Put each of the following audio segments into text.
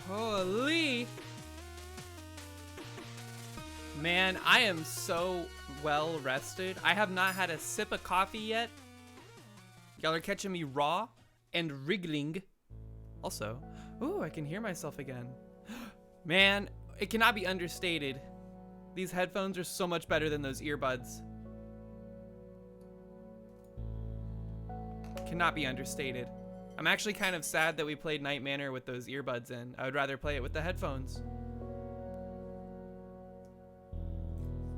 Holy! Man, I am so well rested. I have not had a sip of coffee yet. Y'all are catching me raw and wriggling. Also, ooh, I can hear myself again. Man, it cannot be understated. These headphones are so much better than those earbuds. Cannot be understated. I'm actually kind of sad that we played Night Manor with those earbuds in. I would rather play it with the headphones.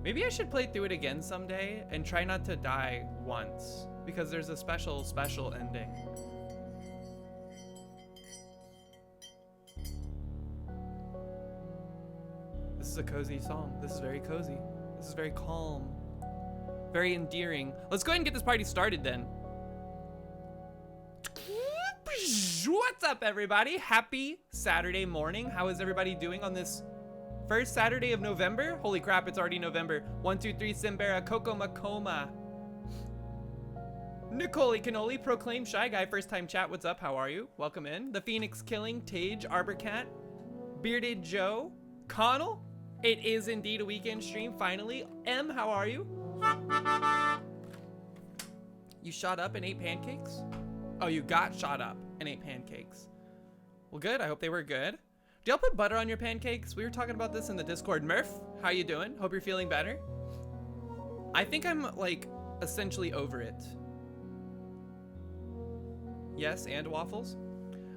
Maybe I should play through it again someday and try not to die once, because there's a special ending. This is a cozy song. This is very cozy. This is very calm. Very endearing. Let's go ahead and get this party started then. What's up, everybody? Happy Saturday morning. How is everybody doing on this first Saturday of November? Holy crap, it's already November. 1, 2, 3, Simbera, Coco Macoma. Nicole Canoli, Proclaim Shy Guy, first time chat. What's up? How are you? Welcome in. The Phoenix Killing, Tage, Arborcat, Bearded Joe, Connell. It is indeed a weekend stream, finally. M, how are you? You shot up and ate pancakes? Oh, you got shot up and ate pancakes. Well, good. I hope they were good. Do y'all put butter on your pancakes? We were talking about this in the Discord. Murph, how you doing? Hope you're feeling better. I think I'm like essentially over it. Yes, and waffles.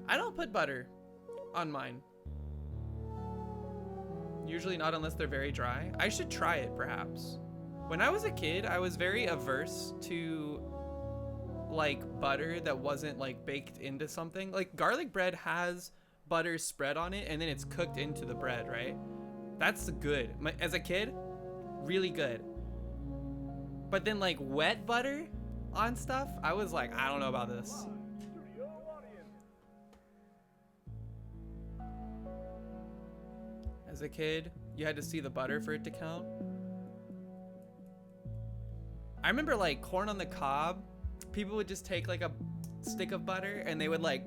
I don't put butter on mine. Usually not unless they're very dry. I should try it perhaps. When I was a kid, I was very averse to like butter that wasn't like baked into something. Like garlic bread has butter spread on it and then it's cooked into the bread, right? That's good. As a kid, really good. But then like wet butter on stuff, I was like, I don't know about this. As a kid, you had to see the butter for it to count. I remember like corn on the cob, people would just take like a stick of butter and they would like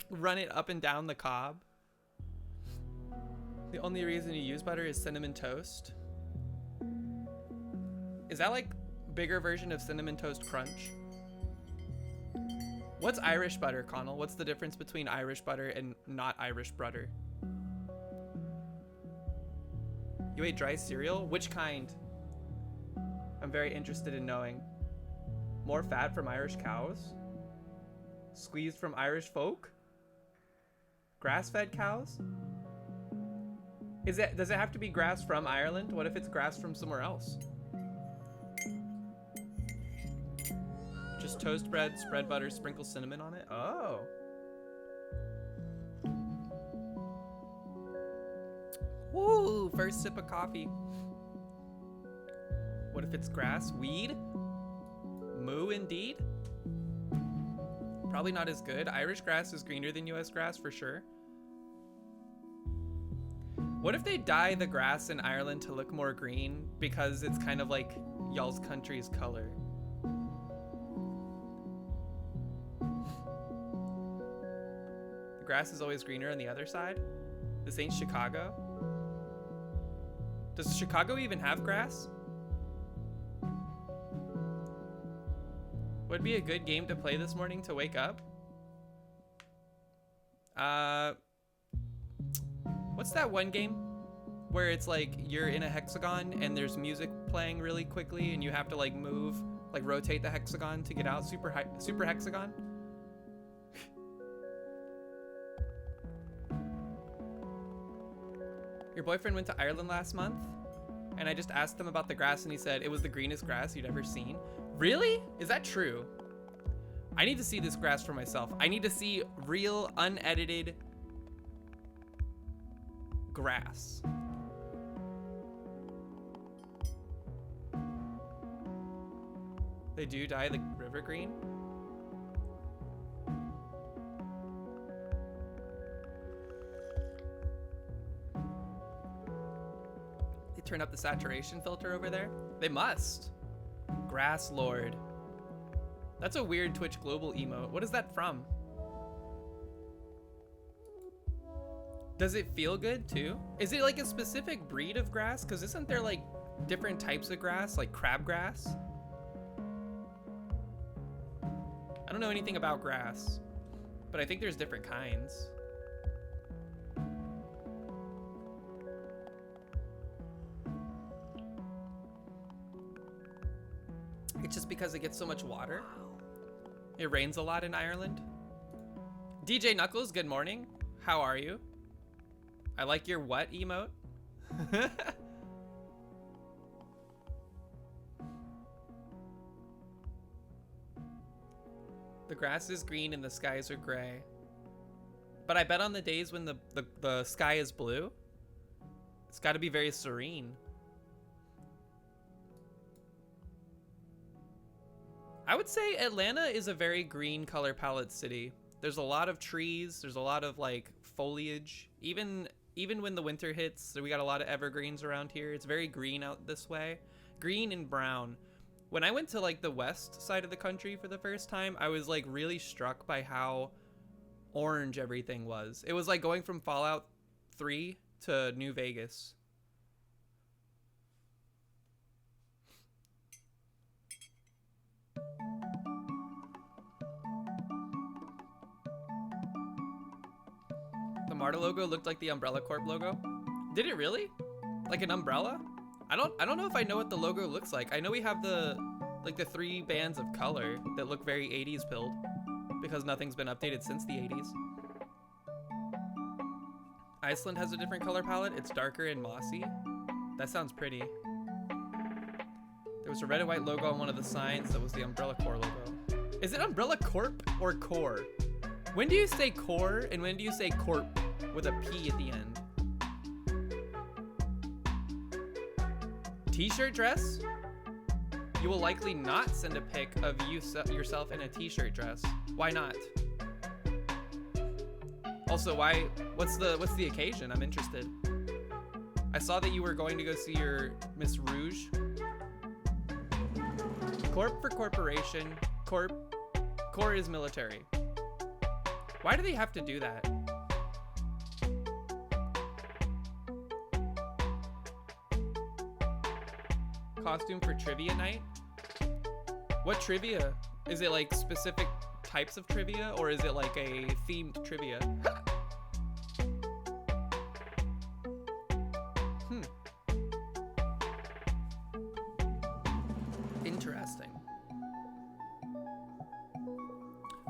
run it up and down the cob. The only reason you use butter is cinnamon toast. Is that like bigger version of cinnamon toast crunch? What's Irish butter, Connell? What's the difference between Irish butter and not Irish butter? You ate dry cereal? Which kind? I'm very interested in knowing. More fat from Irish cows? Squeezed from Irish folk? Grass-fed cows? Does it have to be grass from Ireland? What if it's grass from somewhere else? Just toast bread, spread butter, sprinkle cinnamon on it? Oh. Woo, first sip of coffee. What if it's grass? Weed? Moo indeed? Probably not as good. Irish grass is greener than US grass for sure. What if they dye the grass in Ireland to look more green because it's kind of like y'all's country's color? The grass is always greener on the other side? This ain't Chicago? Does Chicago even have grass? Would be a good game to play this morning to wake up. What's that one game where it's like you're in a hexagon and there's music playing really quickly and you have to like move, like rotate the hexagon to get out? Super hexagon? Your boyfriend went to Ireland last month and I just asked him about the grass and he said it was the greenest grass you'd ever seen. Really? Is that true? I need to see this grass for myself. I need to see real, unedited grass. They do dye the river green? They turn up the saturation filter over there? They must. Grass Lord. That's a weird Twitch Global emote. What is that from? Does it feel good too? Is it like a specific breed of grass? Because isn't there like different types of grass, like crabgrass? I don't know anything about grass, but I think there's different kinds. It's just because it gets so much water. It rains a lot in Ireland. DJ Knuckles, good morning. How are you? I like your what emote. The grass is green and the skies are gray. But I bet on the days when the sky is blue, it's got to be very serene. I would say Atlanta is a very green color palette city. There's a lot of trees. There's a lot of like foliage. Even when the winter hits, so we got a lot of evergreens around here. It's very green out this way. Green and brown. When I went to like the west side of the country for the first time, I was like really struck by how orange everything was. It was like going from Fallout 3 to New Vegas. The Marta logo looked like the Umbrella Corp logo. Did it really? Like an umbrella? I don't know if I know what the logo looks like. I know we have the three bands of color that look very 80s pilled because nothing's been updated since the 80s. Iceland has a different color palette. It's darker and mossy. That sounds pretty. There was a red and white logo on one of the signs that was the Umbrella Corps logo. Is it Umbrella Corp or Core? When do you say core and when do you say corp with a P at the end? T-shirt dress? You will likely not send a pic of yourself in a t-shirt dress. Why not? Also, why? What's the occasion? I'm interested. I saw that you were going to go see your Miss Rouge. Corp for corporation. Core is military. Why do they have to do that? Costume for trivia night? What trivia? Is it like specific types of trivia, or is it like a themed trivia? Interesting.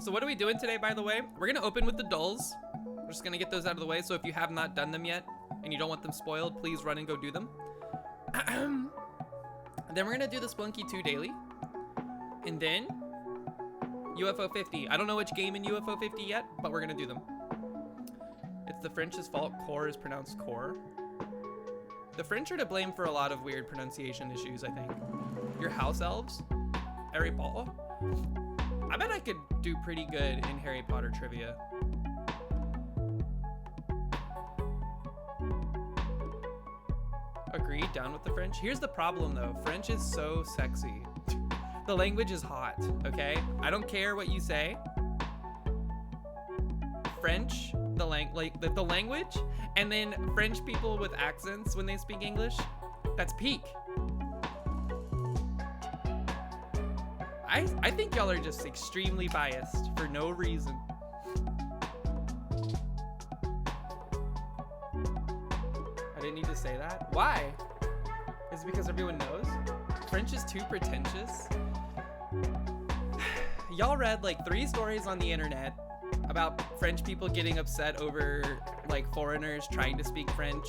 So what are we doing today, by the way? We're gonna open with the dulls. We're just gonna get those out of the way, so if you have not done them yet and you don't want them spoiled, please run and go do them. Then we're gonna do the Splunky 2 daily. And then UFO 50. I don't know which game in UFO 50 yet, but we're gonna do them. It's the French's fault core is pronounced core. The French are to blame for a lot of weird pronunciation issues, I think. Your house elves? Harry Potter? I bet I could do pretty good in Harry Potter trivia. Agreed, down with the French. Here's the problem though, French is so sexy. The language is hot, okay? I don't care what you say. French, the language, and then French people with accents when they speak English, that's peak. I think y'all are just extremely biased for no reason. I didn't need to say that. Why? Is it because everyone knows? French is too pretentious. Y'all read like 3 stories on the internet about French people getting upset over like foreigners trying to speak French.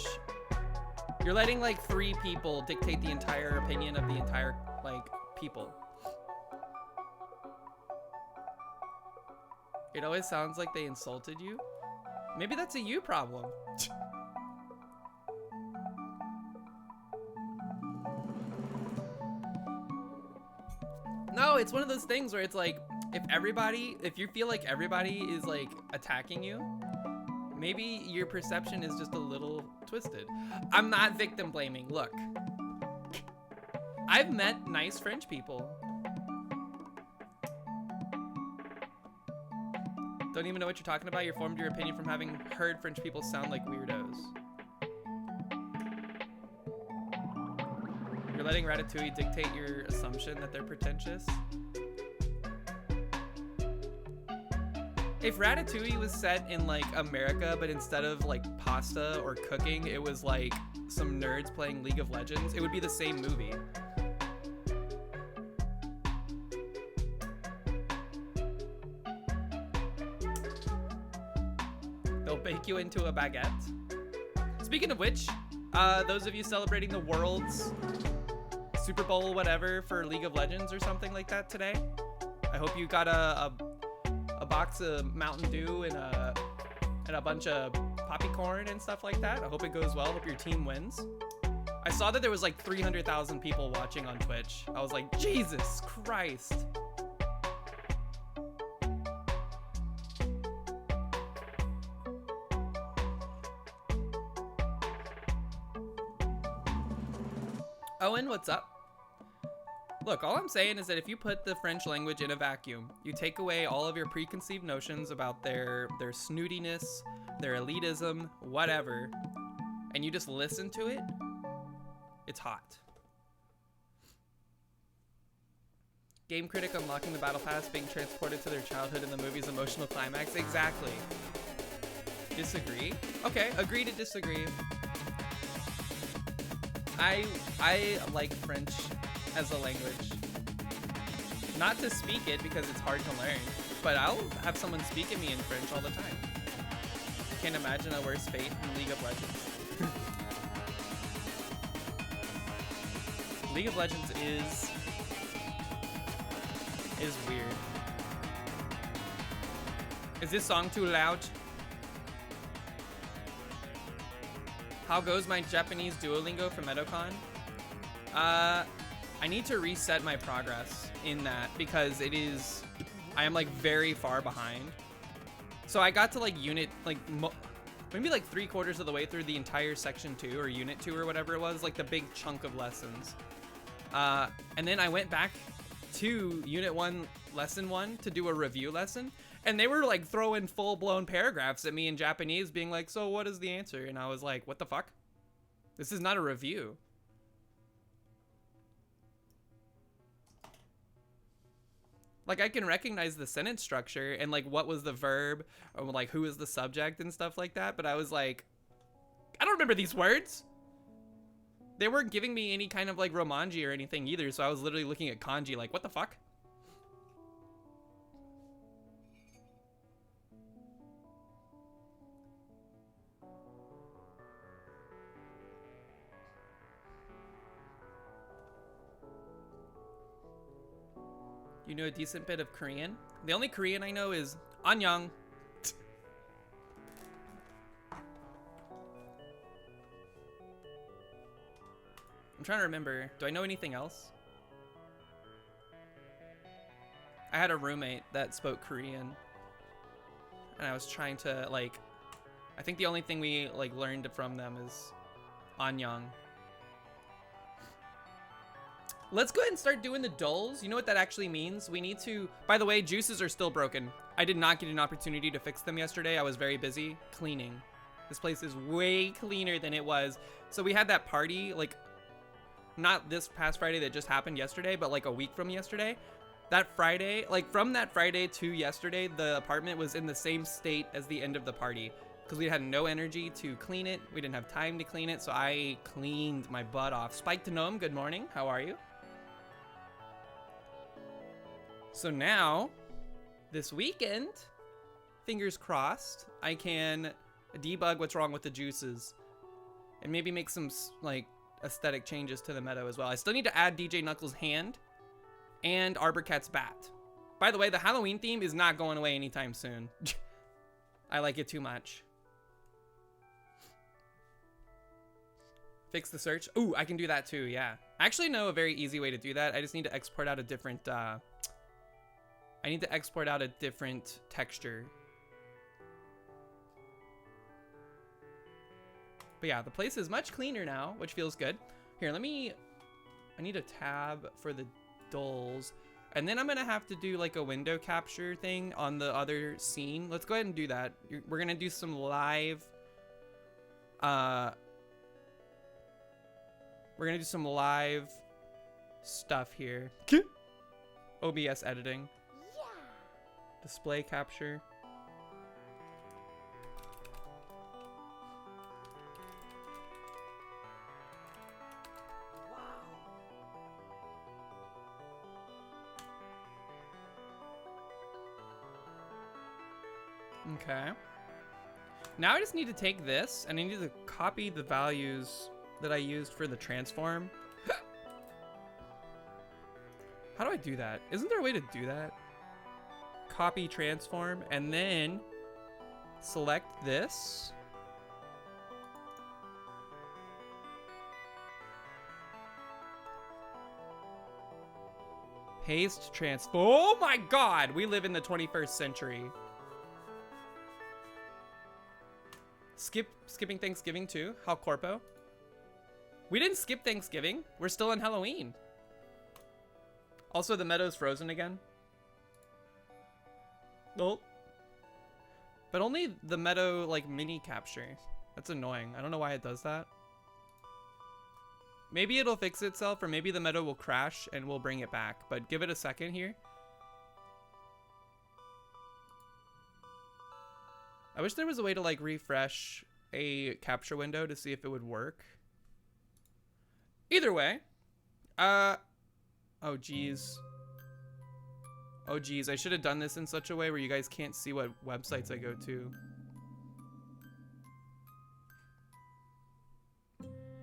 You're letting like 3 people dictate the entire opinion of the entire like people. It always sounds like they insulted you. Maybe that's a you problem. No, it's one of those things where it's like, if you feel like everybody is like attacking you, maybe your perception is just a little twisted. I'm not victim blaming. Look, I've met nice French people. Don't even know what you're talking about. You formed your opinion from having heard French people sound like weirdos. You're letting Ratatouille dictate your assumption that they're pretentious. If Ratatouille was set in like America, but instead of like pasta or cooking, it was like some nerds playing League of Legends, it would be the same movie. They'll bake you into a baguette. Speaking of which, those of you celebrating the world's Super Bowl whatever for League of Legends or something like that today, I hope you got a box of Mountain Dew and a bunch of popcorn and stuff like that. I hope it goes well. Hope your team wins. I saw that there was like 300,000 people watching on Twitch. I was like, Jesus Christ. Owen, what's up? Look, all I'm saying is that if you put the French language in a vacuum, you take away all of your preconceived notions about their snootiness, their elitism, whatever, and you just listen to it, it's hot. Game critic unlocking the battle pass, being transported to their childhood in the movie's emotional climax. Exactly. Disagree? Okay, agree to disagree. I like French as a language. Not to speak it because it's hard to learn, but I'll have someone speak at me in French all the time. Can't imagine a worse fate in League of Legends. League of Legends is weird. Is this song too loud? How goes my Japanese Duolingo from Edocon? I need to reset my progress in that because I am like very far behind. So I got to like unit, like maybe like 3/4 of the way through the entire section 2 or unit 2 or whatever it was, like the big chunk of lessons. And then I went back to unit 1, lesson 1 to do a review lesson. And they were like throwing full-blown paragraphs at me in Japanese being like, so what is the answer? And I was like, what the fuck? This is not a review. Like, I can recognize the sentence structure and, like, what was the verb, or, like, who was the subject and stuff like that. But I was like, I don't remember these words. They weren't giving me any kind of, like, Romanji or anything either. So I was literally looking at kanji like, what the fuck? You know a decent bit of Korean? The only Korean I know is Annyeong. I'm trying to remember. Do I know anything else? I had a roommate that spoke Korean. And I was trying to, like... I think the only thing we, like, learned from them is Annyeong. Let's go ahead and start doing the dulls. You know what that actually means? We need to... By the way, juices are still broken. I did not get an opportunity to fix them yesterday. I was very busy cleaning. This place is way cleaner than it was. So we had that party, like... Not this past Friday that just happened yesterday, but like a week from yesterday. That Friday, like from that Friday to yesterday, the apartment was in the same state as the end of the party. Because we had no energy to clean it. We didn't have time to clean it, so I cleaned my butt off. Spike to Gnome, good morning. How are you? So now, this weekend, fingers crossed, I can debug what's wrong with the juices. And maybe make some, like, aesthetic changes to the meadow as well. I still need to add DJ Knuckles' hand and Arbor Cat's bat. By the way, the Halloween theme is not going away anytime soon. I like it too much. Fix the search. Ooh, I can do that too, yeah. I actually know a very easy way to do that. I just need to export out a different, I need to export out a different texture. But yeah, the place is much cleaner now, which feels good. Here, I need a tab for the dulls. And then I'm gonna have to do like a window capture thing on the other scene. Let's go ahead and do that. We're gonna do some live, we're gonna do some live stuff here. OBS editing. Yeah. Display capture. Okay. Now I just need to take this and I need to copy the values that I used for the transform. How do I do that? Isn't there a way to do that? Copy transform and then select this. Paste transform. Oh my God, we live in the 21st century. Skipping Thanksgiving too. How corpo? We didn't skip Thanksgiving. We're still on Halloween. Also, the meadow's frozen again. Oh. But only the meadow, like, mini capture. That's annoying. I don't know why it does that. Maybe it'll fix itself, or maybe the meadow will crash and we'll bring it back. But give it a second here. I wish there was a way to like refresh a capture window to see if it would work. Either way, oh geez. Oh geez, I should have done this in such a way where you guys can't see what websites I go to.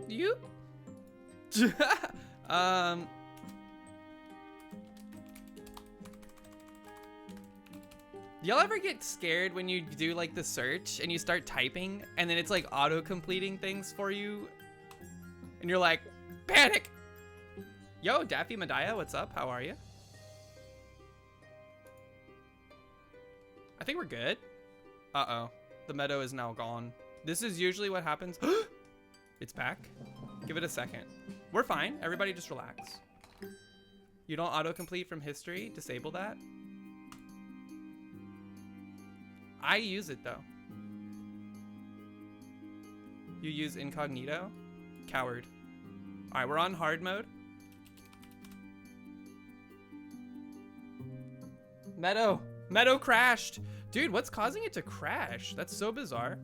You? Y'all ever get scared when you do like the search and you start typing and then it's like auto completing things for you and you're like, panic? Yo, Daffy Medaya, what's up? How are you? I think we're good. Uh-oh, the meadow is now gone. This is usually what happens. It's back. Give it a second. We're fine. Everybody just relax. You don't autocomplete from history? Disable that. I use it though. You use incognito? Coward. All right, we're on hard mode. Meadow crashed. Dude, what's causing it to crash? That's so bizarre.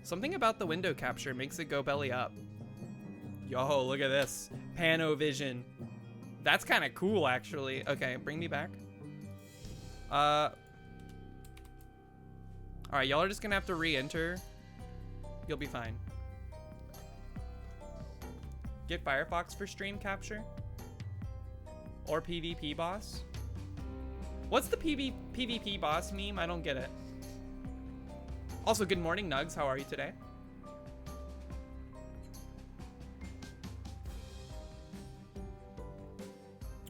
Something about the window capture makes it go belly up. Yo, look at this. Panovision. That's kind of cool, actually. Okay, bring me back. All right, y'all are just gonna have to re-enter. You'll be fine. Get Firefox for stream capture. Or PvP boss. What's the PvP boss meme? I don't get it. Also, good morning, Nugs. How are you today?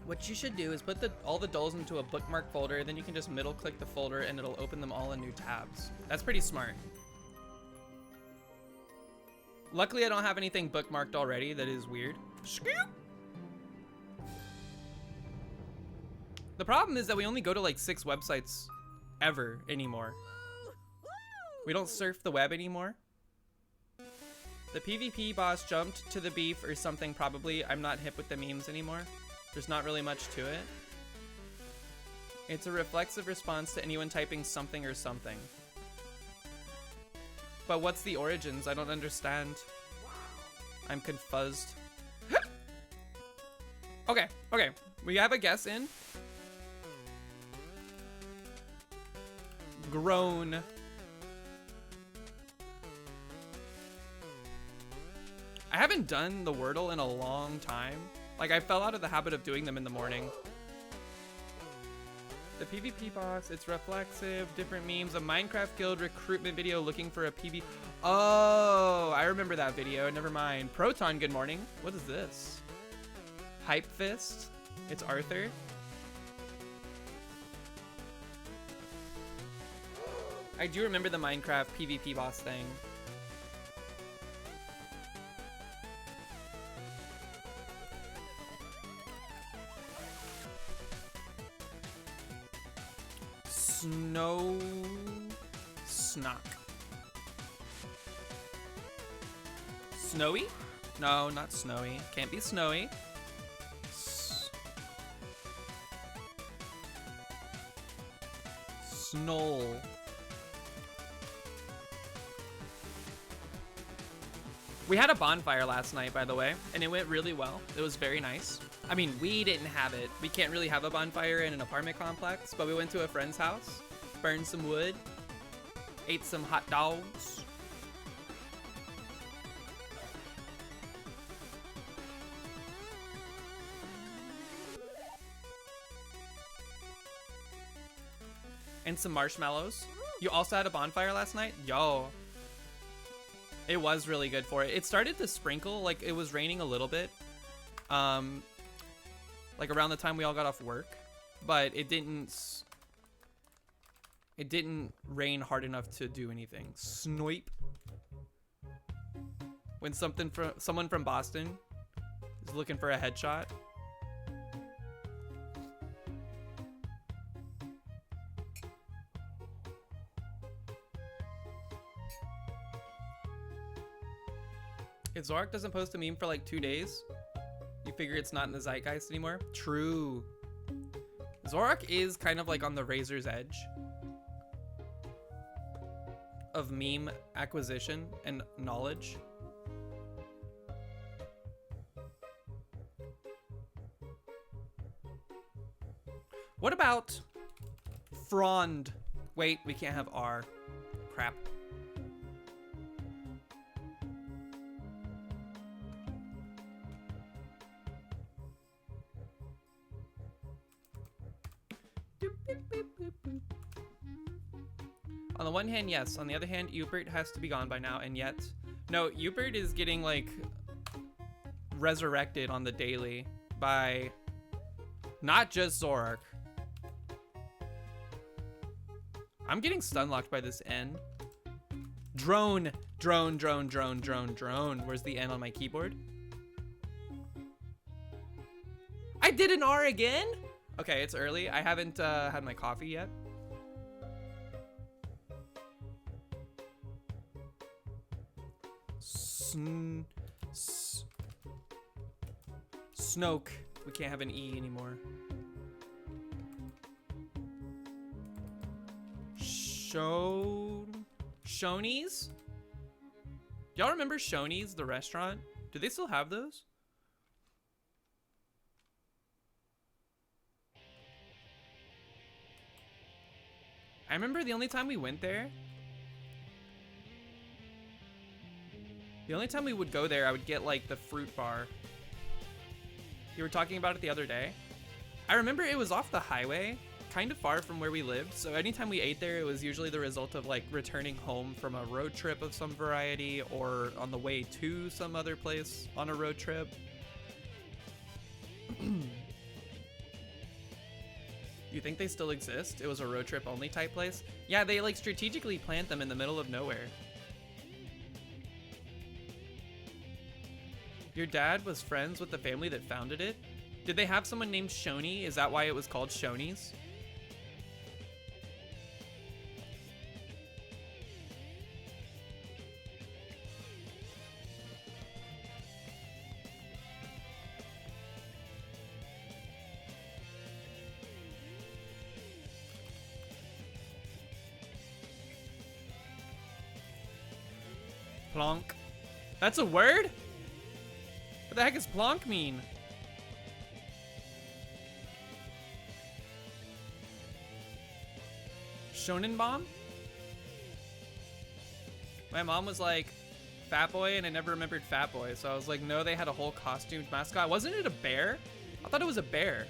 What you should do is put all the dolls into a bookmark folder, then you can just middle click the folder and it'll open them all in new tabs. That's pretty smart. Luckily, I don't have anything bookmarked already that is weird. The problem is that we only go to like 6 websites ever anymore. We don't surf the web anymore. The PvP boss jumped to the beef or something probably. I'm not hip with the memes anymore. There's not really much to it. It's a reflexive response to anyone typing something or something. But what's the origins? I don't understand. I'm confused. Okay. We have a guess in. Groan. I haven't done the Wordle in a long time. Like, I fell out of the habit of doing them in the morning. The PvP boss, it's reflexive, different memes, a Minecraft guild recruitment video looking for a PvP. Oh, I remember that video, never mind. Proton, good morning. What is this? Hype Fist, it's Arthur. I do remember the Minecraft PvP boss thing. Snock. Snowy? No, not snowy. Can't be snowy. Snoll. We had a bonfire last night, by the way, and it went really well. It was very nice. I mean, we didn't have it. We can't really have a bonfire in an apartment complex, but we went to a friend's house, burned some wood, ate some hot dogs. And some marshmallows. You also had a bonfire last night? Yo. It was really good for it. It started to sprinkle, like it was raining a little bit. Like around the time we all got off work, but it didn't rain hard enough to do anything. Snoip. When someone from Boston is looking for a headshot. If Zorak doesn't post a meme for like 2 days, you figure it's not in the zeitgeist anymore. True. Zorak is kind of like on the razor's edge of meme acquisition and knowledge. What about frond? Wait, we can't have R. Crap. On the one hand, yes. On the other hand, Ubert has to be gone by now, and yet... No, Ubert is getting, like, resurrected on the daily by not just Zorak. I'm getting stun-locked by this N. Drone. Drone, drone, drone, drone, drone. Where's the N on my keyboard? I did an R again? Okay, it's early. I haven't had my coffee yet. Snoke. We can't have an E anymore. Shoney's? Y'all remember Shoney's, the restaurant? Do they still have those? I remember the only time we went there, the only time we would go there, I would get like the fruit bar. You were talking about it the other day. I remember it was off the highway, kind of far from where we lived. So anytime we ate there, it was usually the result of like returning home from a road trip of some variety or on the way to some other place on a road trip. You think they still exist? It was a road trip only type place? Yeah, they like strategically plant them in the middle of nowhere. Your dad was friends with the family that founded it? Did they have someone named Shoney? Is that why it was called Shoney's? Plonk. That's a word? What the heck does plonk mean? Shonen Bomb? My mom was like, Fat Boy, and I never remembered Fat Boy. So I was like, no, they had a whole costumed mascot. Wasn't it a bear? I thought it was a bear.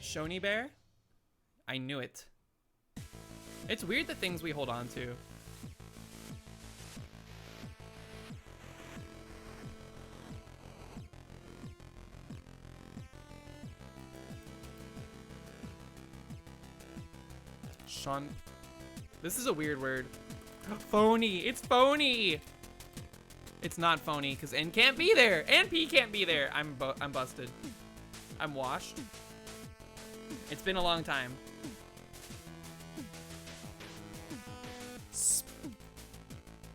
Shoney Bear? I knew it. It's weird the things we hold on to. Sean. This is a weird word. Phony. It's phony. It's not phony because N can't be there and P can't be there. I'm busted. I'm washed. It's been a long time.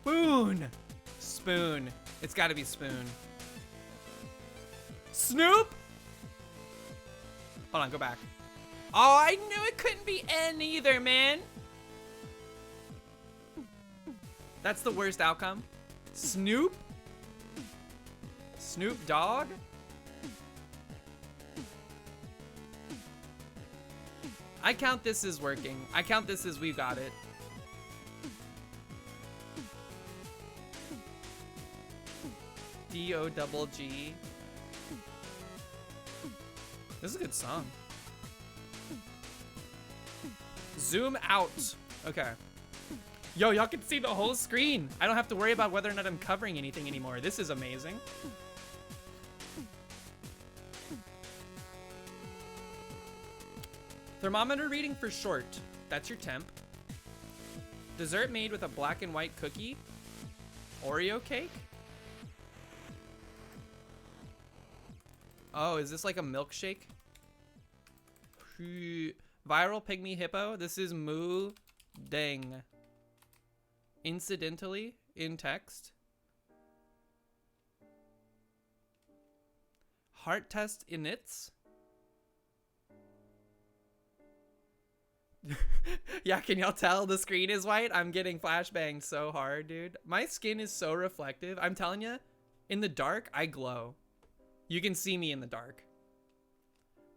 Spoon. Spoon. It's got to be spoon. Snoop. Hold on, go back. Oh, I knew it couldn't be N either, man. That's the worst outcome. Snoop? Snoop Dogg? I count this as working. I count this as we got it. D-O-double-G. This is a good song. Zoom out. Okay. Yo, y'all can see the whole screen. I don't have to worry about whether or not I'm covering anything anymore. This is amazing. Thermometer reading for short. That's your temp. Dessert made with a black and white cookie. Oreo cake. Oh, is this like a milkshake? Viral pygmy hippo. This is Moo Deng. Incidentally, in text. Heart test inits. Yeah, can y'all tell the screen is white? I'm getting flashbanged so hard, dude. My skin is so reflective. I'm telling you, in the dark, I glow. You can see me in the dark.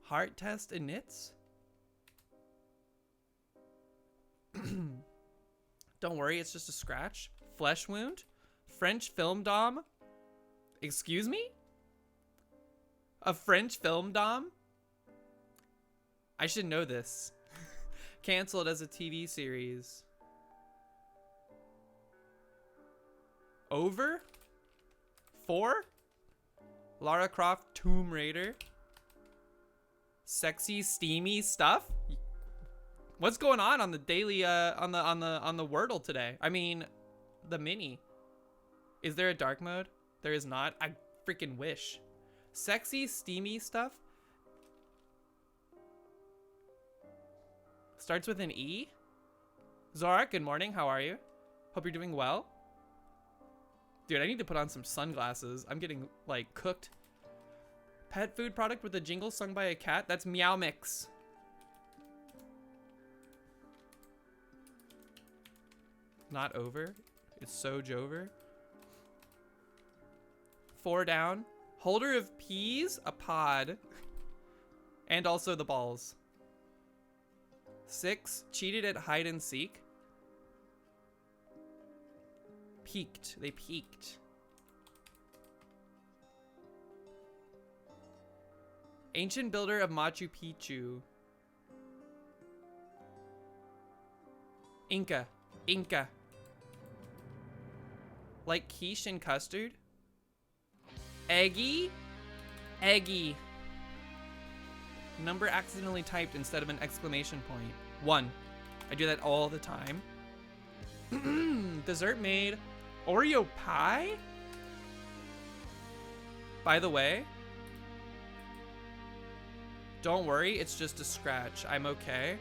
Heart test inits? Don't worry, it's just a scratch. Flesh wound? French film dom? Excuse me? A French film dom? I should know this. Canceled as a TV series. Over? 4? Lara Croft Tomb Raider? Sexy, steamy stuff? What's going on the daily on the Wordle today? I mean, the mini. Is there a dark mode? There is not. I freaking wish. Sexy, steamy stuff? Starts with an E? Zora, good morning. How are you? Hope you're doing well. Dude, I need to put on some sunglasses. I'm getting, like, cooked. Pet food product with a jingle sung by a cat? That's Meow Mix. Not over. It's so Jover. 4 down. Holder of peas, a pod. And also the balls. 6, cheated at hide and seek. Peaked. They peaked. Ancient builder of Machu Picchu. Inca. Inca. Like quiche and custard? Eggy? Eggy. Number accidentally typed instead of an exclamation point. 1. I do that all the time. Dessert made. Oreo pie? By the way, don't worry, it's just a scratch. I'm okay.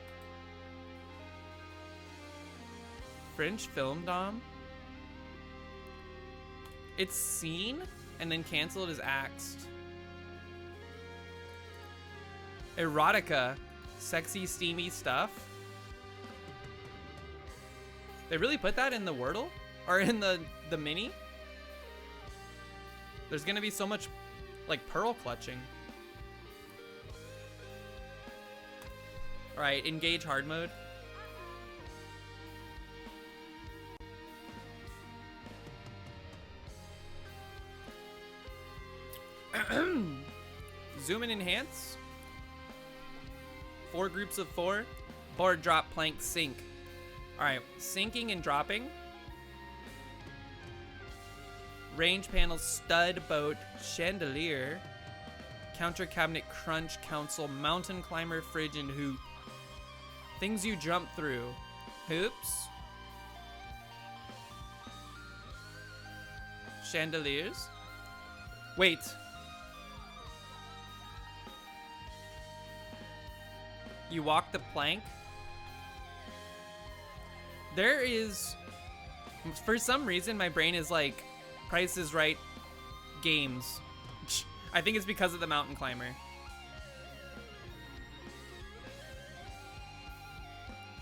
French film dom? It's seen and then canceled as axed. Erotica. Sexy, steamy stuff. They really put that in the Wordle? Or in the mini? There's gonna be so much, like, pearl clutching. Alright, engage hard mode. Zoom and enhance. 4 groups of 4. Board, drop, plank, sink. Alright, sinking and dropping. Range panel, stud, boat, chandelier. Counter cabinet, crunch, council, mountain climber, fridge, and hoop. Things you jump through. Hoops. Chandeliers. Wait. You walk the plank. There is, for some reason, my brain is like, Price is Right games. I think it's because of the mountain climber.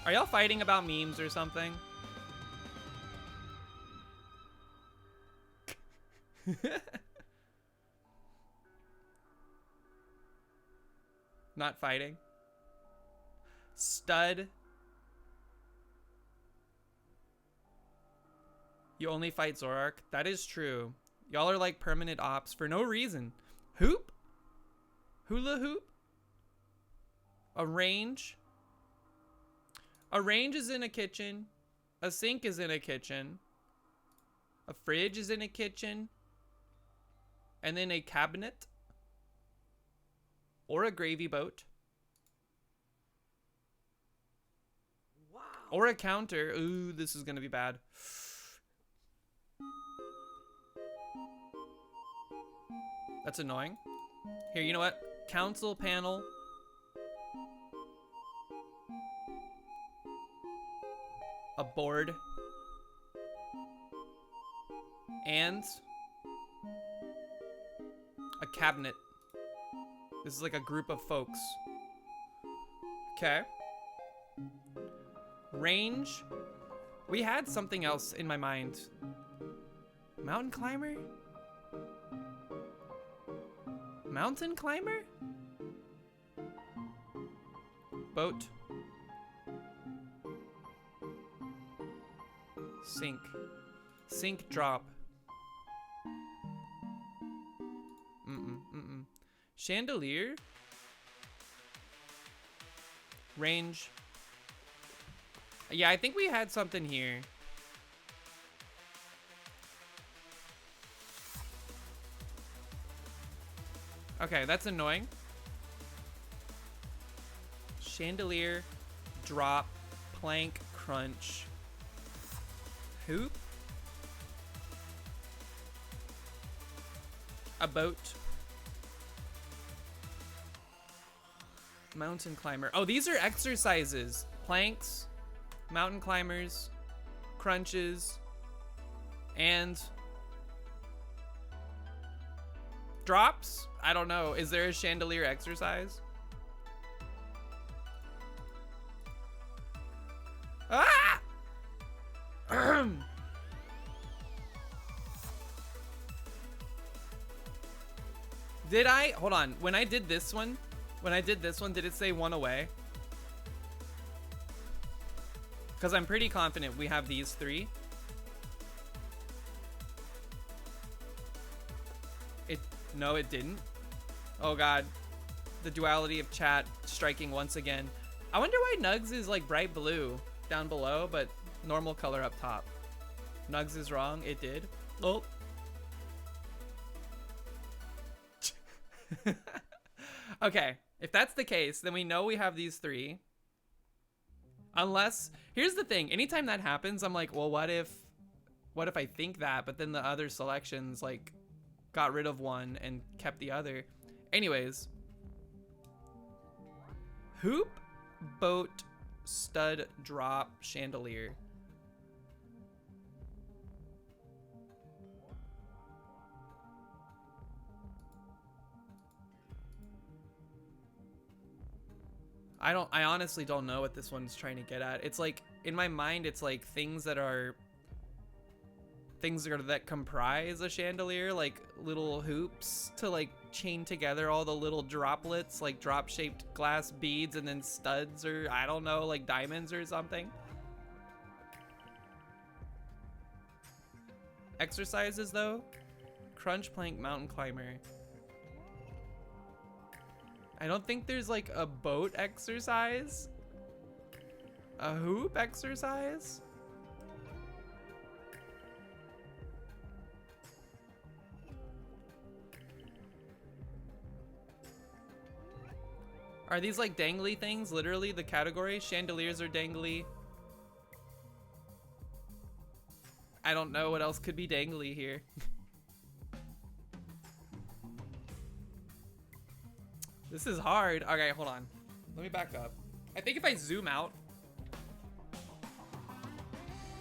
Are y'all fighting about memes or something? Not fighting. Stud. You only fight Zorark. That is true. Y'all are like permanent ops for no reason. Hoop? Hula hoop? A range? A range is in a kitchen. A sink is in a kitchen. A fridge is in a kitchen. And then a cabinet. Or a gravy boat. Wow. Or a counter. Ooh, this is gonna be bad. That's annoying. Here, you know what? Council panel. A board. And a cabinet. This is like a group of folks. Okay. Range. We had something else in my mind. Mountain climber? Mountain climber? Boat. Sink. Sink, drop. Chandelier? Range. Yeah, I think we had something here. Okay, that's annoying. Chandelier, drop, plank, crunch. Hoop. A boat. Mountain climber. Oh, these are exercises. Planks, mountain climbers, crunches, and drops? I don't know. Is there a chandelier exercise? Ah! Did I? Hold on. When I did this one, did it say one away? Because I'm pretty confident we have these three. No, it didn't. Oh god. The duality of chat striking once again. I wonder why Nugs is like bright blue down below, but normal color up top. Nugs is wrong. It did. Oh. Okay. If that's the case, then we know we have these three. Unless, here's the thing. Anytime that happens, I'm like, well, what if I think that, but then the other selections like got rid of one and kept the other. Anyways. Hoop, boat, stud, drop, chandelier. I honestly don't know what this one's trying to get at. It's like, in my mind, it's like things that comprise a chandelier, like little hoops to like chain together all the little droplets, like drop shaped glass beads, and then studs, or I don't know, like diamonds or something. Exercises though? Crunch, plank, mountain climber. I don't think there's like a boat exercise. A hoop exercise? Are these like dangly things? Literally the category? Chandeliers are dangly. I don't know what else could be dangly here. This is hard. Okay, hold on. Let me back up. I think if I zoom out,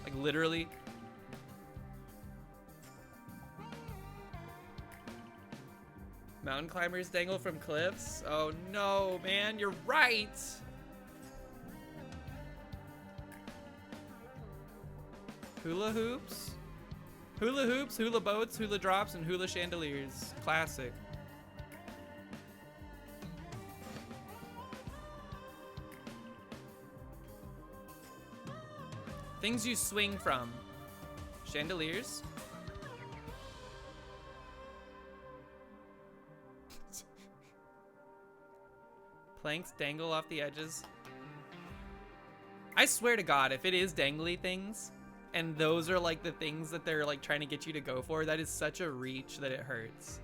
like literally. Mountain climbers dangle from cliffs. Oh no, man, you're right. Hula hoops? Hula hoops, hula boats, hula drops, and hula chandeliers. Classic. Things you swing from. Chandeliers. Planks dangle off the edges. I swear to God, if it is dangly things, and those are like the things that they're like trying to get you to go for, that is such a reach that it hurts.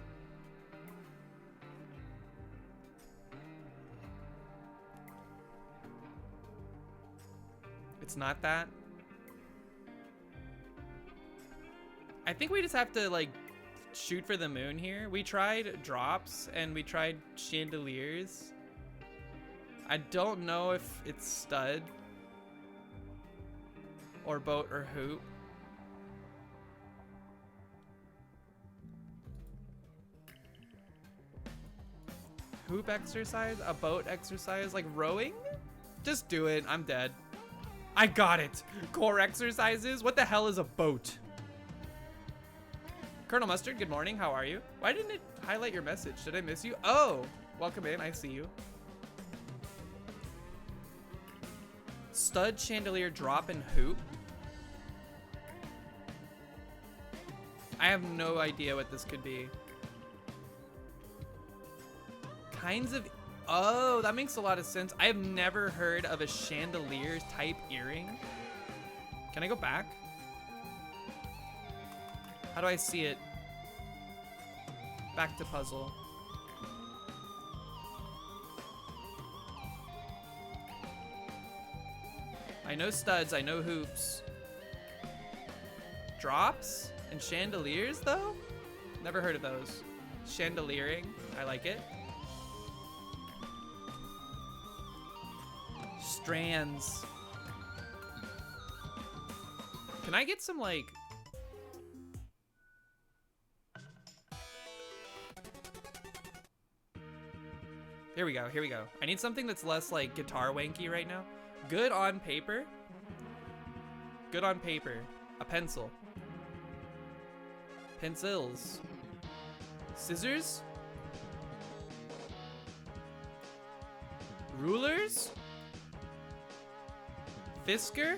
It's not that. I think we just have to like shoot for the moon here. We tried drops and we tried chandeliers. I don't know if it's stud or boat or hoop. Hoop exercise? A boat exercise? Like rowing? Just do it. I'm dead. I got it. Core exercises? What the hell is a boat? Colonel Mustard, good morning. How are you? Why didn't it highlight your message? Did I miss you? Oh, welcome in. I see you. Stud, chandelier, drop, and hoop. I have no idea what this could be. Kinds of... Oh, that makes a lot of sense. I have never heard of a chandelier type earring. Can I go back? How do I see it? Back to puzzle. I know studs, I know hoops. Drops and chandeliers though? Never heard of those. Chandeliering, I like it. Strands. Can I get some, like... Here we go, here we go. I need something that's less, like, guitar wanky right now. Good on paper. Good on paper. A pencil. Pencils. Scissors. Rulers. Fisker.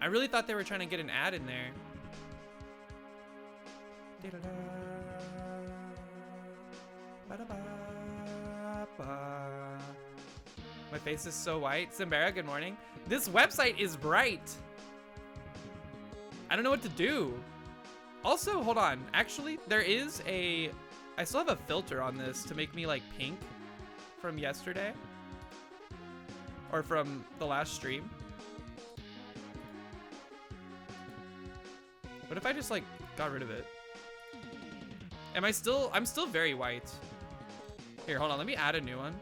I really thought they were trying to get an ad in there. My face is so white. Simbera, good morning. This website is bright. I don't know what to do. Also, hold on. Actually, there is a... I still have a filter on this to make me like pink from yesterday. Or from the last stream. What if I just like got rid of it? Am I still... I'm still very white. Here, hold on. Let me add a new one.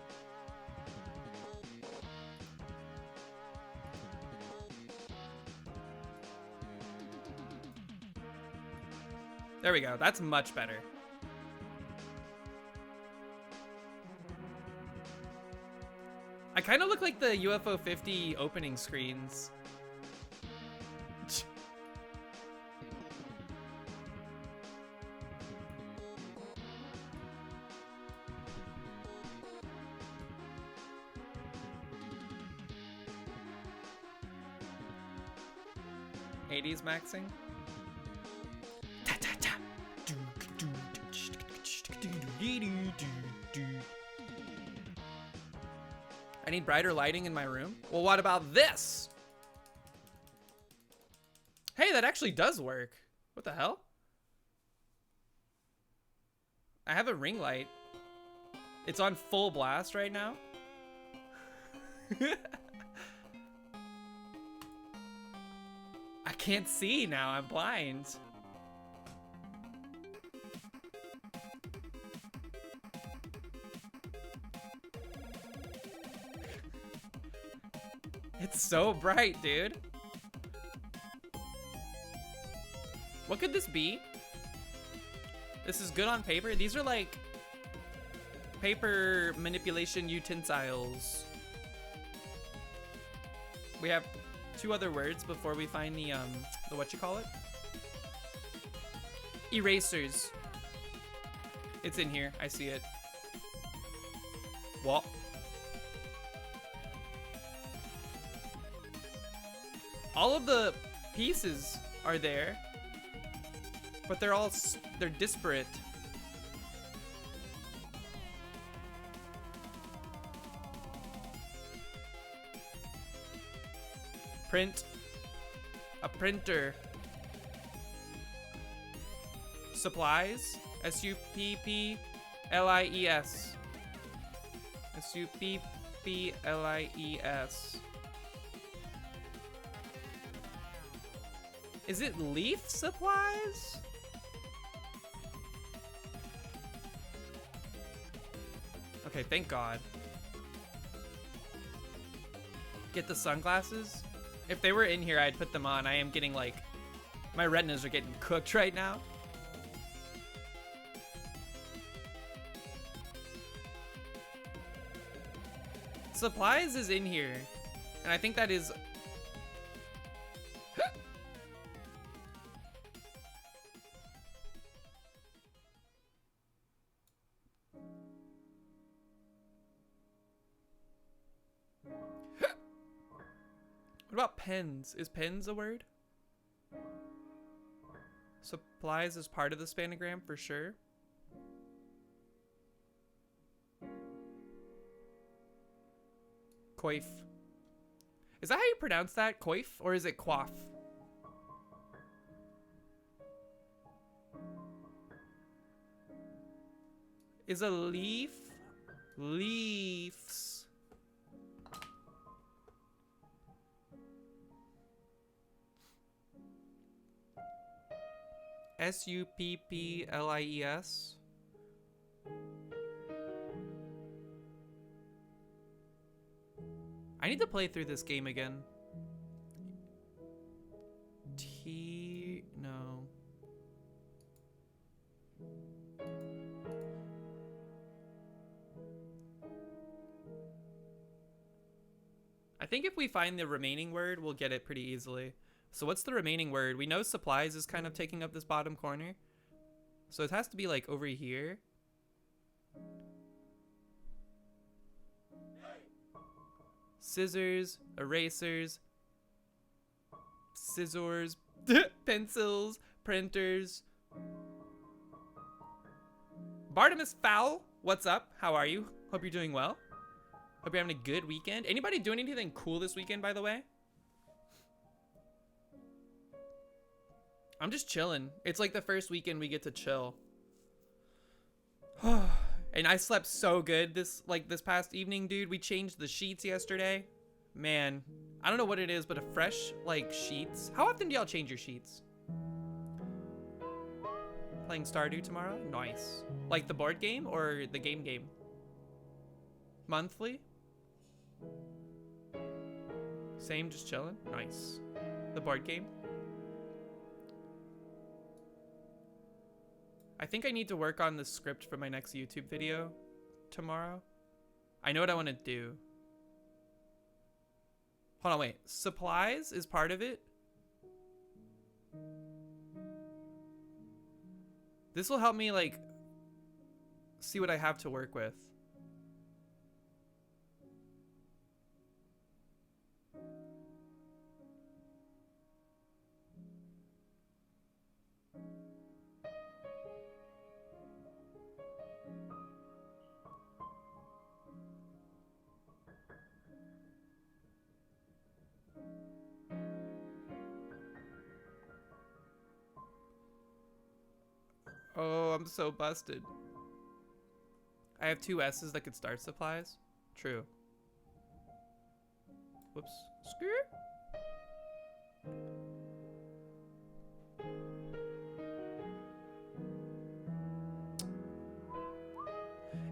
There we go. That's much better. I kind of look like the UFO 50 opening screens. '80s maxing. I need brighter lighting in my room. Well, what about this? Hey, that actually does work. What the hell? I have a ring light. It's on full blast right now. I can't see now. I'm blind. It's so bright, dude. What could this be? This is good on paper. These are like paper manipulation utensils. We have 2 other words before we find the what you call it? Erasers. It's in here. I see it. What? All of the pieces are there, but they're disparate. Print. A printer. Supplies. S-U-P-P-L-I-E-S. S-U-P-P-L-I-E-S. Is it leaf supplies? Okay, thank God. Get the sunglasses? If they were in here, I'd put them on. I am getting like, my retinas are getting cooked right now. Supplies is in here. And I think that is... What about pens? Is pens a word? Supplies is part of the spanogram for sure. Coif. Is that how you pronounce that? Coif? Or is it quaff? Is a leaf? Leaves. S-U-P-P-L-I-E-S. I need to play through this game again. No. I think if we find the remaining word, we'll get it pretty easily. So what's the remaining word? We know supplies is kind of taking up this bottom corner. So it has to be like over here. Scissors, erasers, scissors, pencils, printers. Bartimus Fowl, what's up? How are you? Hope you're doing well. Hope you're having a good weekend. Anybody doing anything cool this weekend, by the way? I'm just chilling. It's like the first weekend we get to chill. And I slept so good this past evening, dude. We changed the sheets yesterday. Man, I don't know what it is, but a fresh like sheets. How often do y'all change your sheets? Playing Stardew tomorrow? Nice. Like the board game or the game? Monthly? Same, just chilling? Nice. The board game? I think I need to work on the script for my next YouTube video tomorrow. I know what I want to do. Hold on, wait. Supplies is part of it? This will help me, like, see what I have to work with. Oh, I'm so busted. I have 2 S's that could start supplies. True. Whoops. Skirt.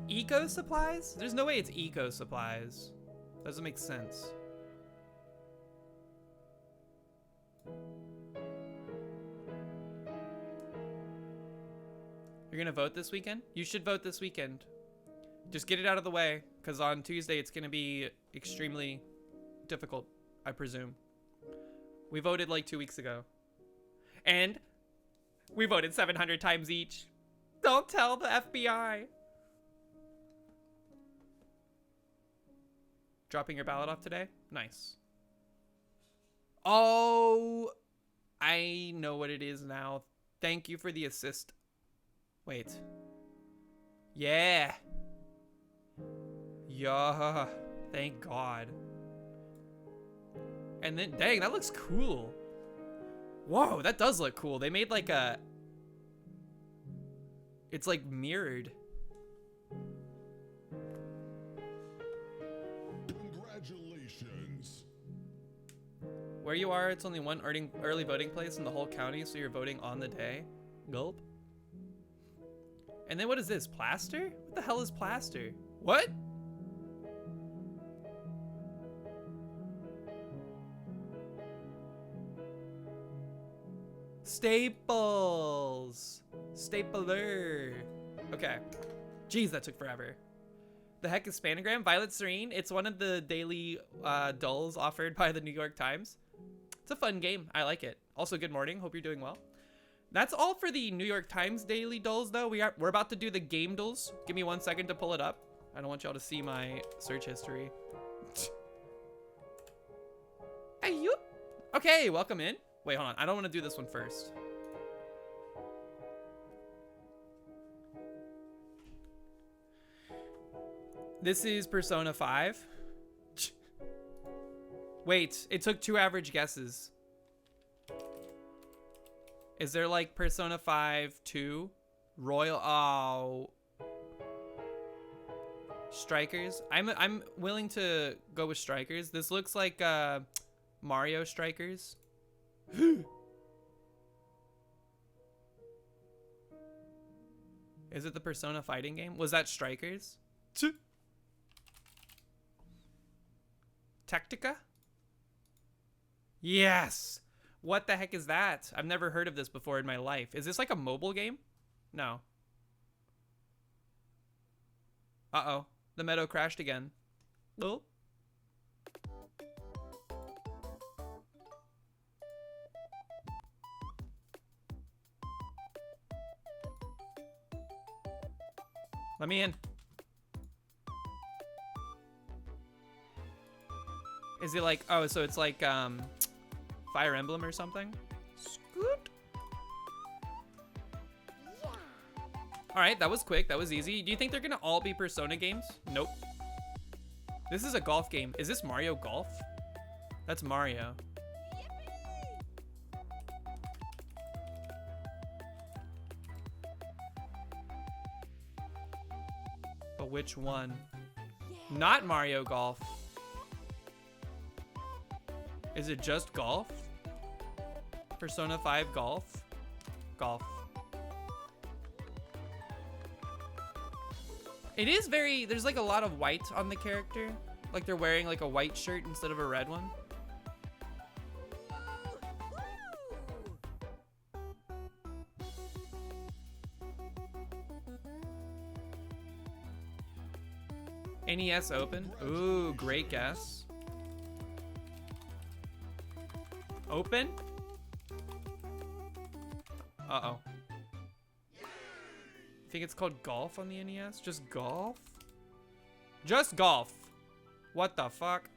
Eco supplies? There's no way it's eco supplies. Doesn't make sense. You're gonna vote this weekend? You should vote this weekend. Just get it out of the way, because on Tuesday it's gonna be extremely difficult, I presume. We voted like 2 weeks ago. And we voted 700 times each. Don't tell the FBI. Dropping your ballot off today? Nice. Oh, I know what it is now. Thank you for the assist. Wait. Yeah. Yeah. Thank God. And then, dang, that looks cool. Whoa, that does look cool. They made like a... It's like mirrored. Congratulations. Where you are, it's only one early voting place in the whole county, so you're voting on the day. Gulp. And then what is this? Plaster? What the hell is plaster? What? Staples. Stapler. Okay. Jeez, that took forever. The heck is Spanagram? Violet Serene. It's one of the daily dulls offered by the New York Times. It's a fun game. I like it. Also, good morning. Hope you're doing well. That's all for the New York Times daily dulls, though. We're about to do the game dulls. Give me 1 second to pull it up. I don't want y'all to see my search history. Hey, you. Okay, welcome in. Wait, hold on. I don't want to do this one first. This is Persona 5. Wait, it took 2 average guesses. Is there like Persona 5 2? Royal, oh. Strikers. I'm willing to go with Strikers. This looks like Mario Strikers. Is it the Persona fighting game? Was that Strikers? Tactica? Yes! What the heck is that? I've never heard of this before in my life. Is this like a mobile game? No. Uh-oh. The meadow crashed again. Oh. Let me in. Is it like, oh, so it's like Fire Emblem or something? Scoot. Yeah. All right, that was quick. That was easy. Do you think they're gonna all be Persona games? Nope. This is a golf game. Is this Mario Golf? That's Mario. But which one? Not Mario Golf. Is it just golf? Persona 5 golf? Golf. It is very, there's like a lot of white on the character. Like they're wearing like a white shirt instead of a red one. NES Open? Ooh, great guess. Open? Uh-oh. Think it's called Golf on the NES? Just Golf? Just Golf. What the fuck?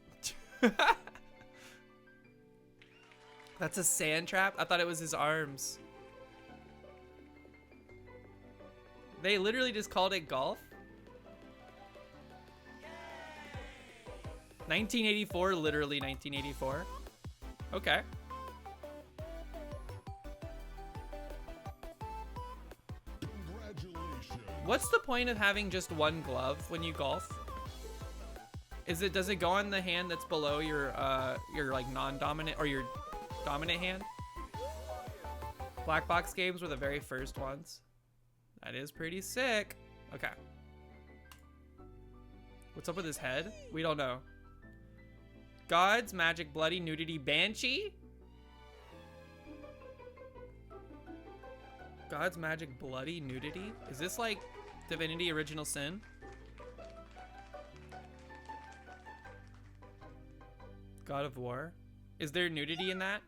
That's a sand trap? I thought it was his arms. They literally just called it Golf? 1984, literally 1984. Okay. What's the point of having just one glove when you golf? Does it go on the hand that's below your like non-dominant or your dominant hand? Black box games were the very first ones. That is pretty sick. Okay. What's up with his head? We don't know. Gods, Magic, Bloody, Nudity, Banshee? Gods, Magic, Bloody, Nudity? Is this like Divinity Original Sin? God of War? Is there nudity in that?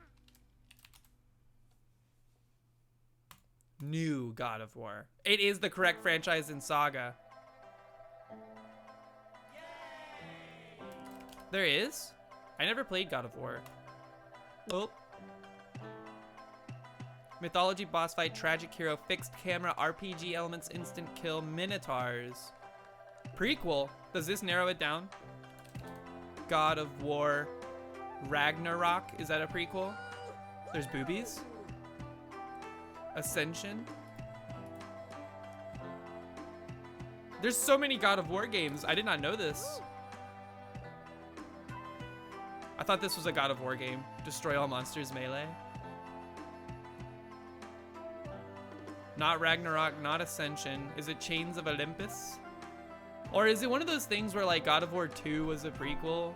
New God of War. It is the correct franchise in Saga. There is? I never played God of War. Oh. Mythology, boss fight, tragic hero, fixed camera, RPG elements, instant kill, minotaurs. Prequel. Does this narrow it down? God of War Ragnarok. Is that a prequel? There's boobies. Ascension. There's so many God of War games. I did not know this. I thought this was a God of War game. Destroy all monsters melee. Not Ragnarok, not Ascension. Is it Chains of Olympus? Or is it one of those things where like God of War 2 was a prequel?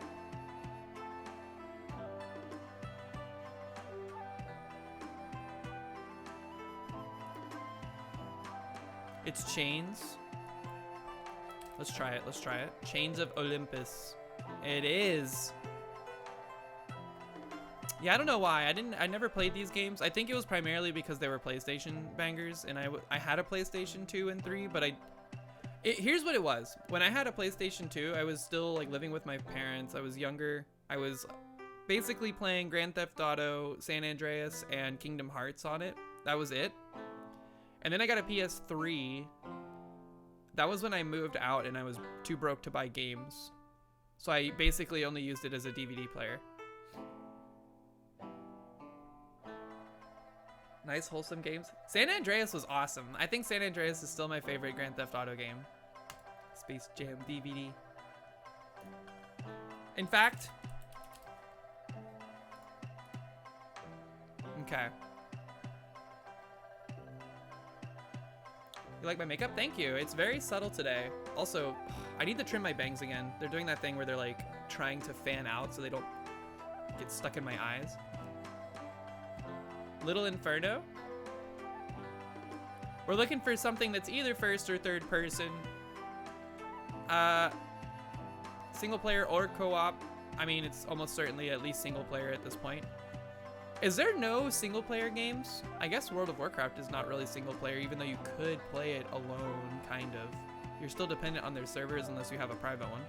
It's Chains. Let's try it, let's try it. Chains of Olympus. It is. Yeah, I don't know why. I never played these games. I think it was primarily because they were PlayStation bangers, and I had a PlayStation 2 and 3, but here's what it was. When I had a PlayStation 2, I was still like living with my parents. I was younger. I was basically playing Grand Theft Auto, San Andreas, and Kingdom Hearts on it. That was it. And then I got a PS3. That was when I moved out and I was too broke to buy games. So I basically only used it as a DVD player. Nice, wholesome games. San Andreas was awesome. I think San Andreas is still my favorite Grand Theft Auto game. Space Jam DVD. In fact... Okay. You like my makeup? Thank you. It's very subtle today. Also, I need to trim my bangs again. They're doing that thing where they're like trying to fan out so they don't get stuck in my eyes. Little Inferno. We're looking for something that's either first or third person. Single player or co-op. I mean, it's almost certainly at least single player at this point. Is there no single player games? I guess World of Warcraft is not really single player, even though you could play it alone, kind of. You're still dependent on their servers unless you have a private one.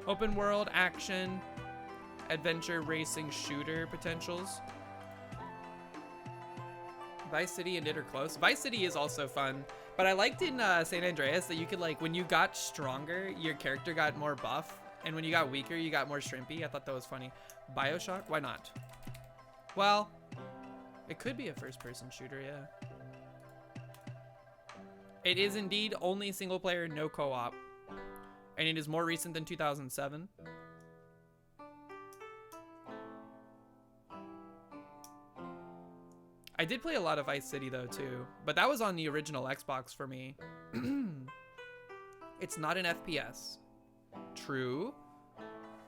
Open world, action, adventure, racing, shooter potentials. Vice City and it are close. Vice City is also fun, but I liked in San Andreas that you could, like, when you got stronger, your character got more buff, and when you got weaker, you got more shrimpy. I thought that was funny. BioShock? Why not? Well, it could be a first-person shooter, yeah. It is indeed only single player, no co-op, and it is more recent than 2007. I did play a lot of Vice City though too, but that was on the original Xbox for me. It's not an FPS. True.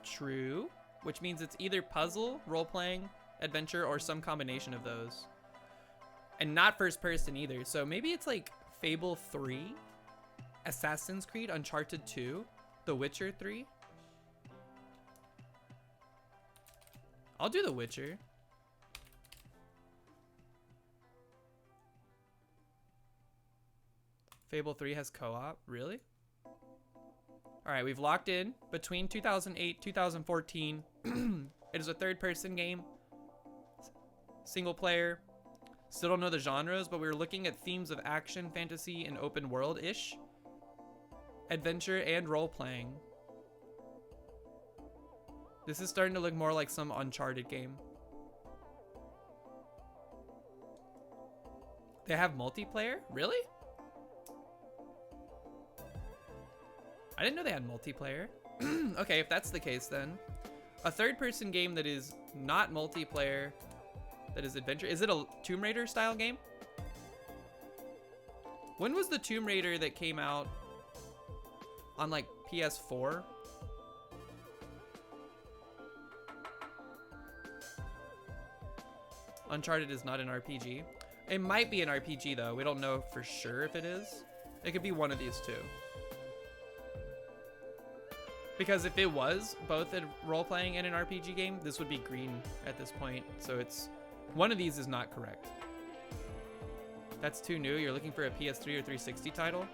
True. Which means it's either puzzle, role-playing, adventure, or some combination of those. And not first person either, so maybe it's like Fable 3, Assassin's Creed, Uncharted 2, The Witcher 3. I'll do The Witcher. Fable 3 has co-op, really? All right, we've locked in between 2008, 2014. It is a third-person game, single player. Still don't know the genres, but we were looking at themes of action, fantasy, and open world-ish, adventure, and role-playing. This is starting to look more like some Uncharted game. They have multiplayer? Really? I didn't know they had multiplayer. Okay, if that's the case then. A third-person game that is not multiplayer, that is adventure. Is it a Tomb Raider style game? When was the Tomb Raider that came out on like PS4? Uncharted is not an RPG. It might be an RPG though. We don't know for sure if it is. It could be one of these two. Because if it was both a role-playing and an RPG game, this would be green at this point. So it's, one of these is not correct. That's too new. You're looking for a PS3 or 360 title?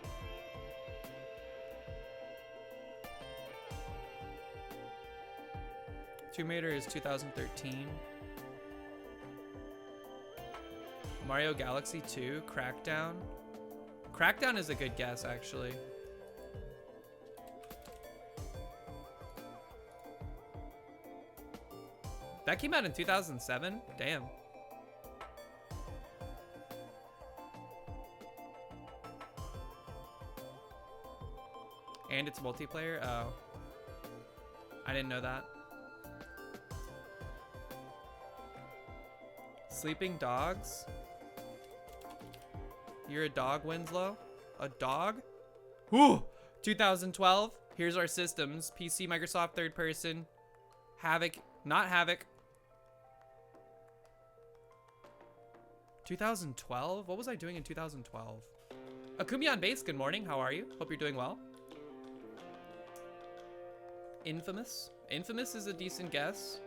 Tomb Raider is 2013. Mario Galaxy 2, Crackdown. Crackdown is a good guess, actually. That came out in 2007? Damn. And it's multiplayer? Oh. I didn't know that. Sleeping Dogs? You're a dog, Winslow? A dog? Whew! 2012. Here's our systems. PC, Microsoft, third person. Havoc, not Havoc. 2012? What was I doing in 2012? Akumi on base, good morning. How are you? Hope you're doing well. Infamous? Infamous is a decent guess.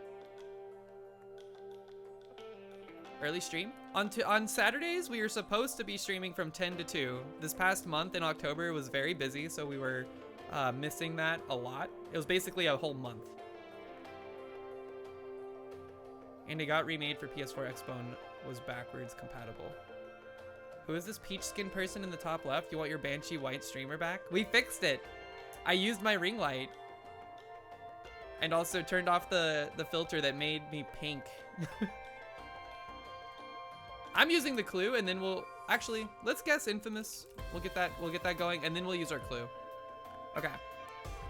Early stream? On Saturdays, we were supposed to be streaming from 10 to 2. This past month in October was very busy, so we were missing that a lot. It was basically a whole month. And it got remade for PS4 Expo and was backwards compatible. Who is this peach skin person in the top left? You want your Banshee white streamer back? We fixed it. I used my ring light and also turned off the filter that made me pink. I'm using the clue, and then we'll actually, let's guess Infamous. We'll get that going, and then we'll use our clue. Okay.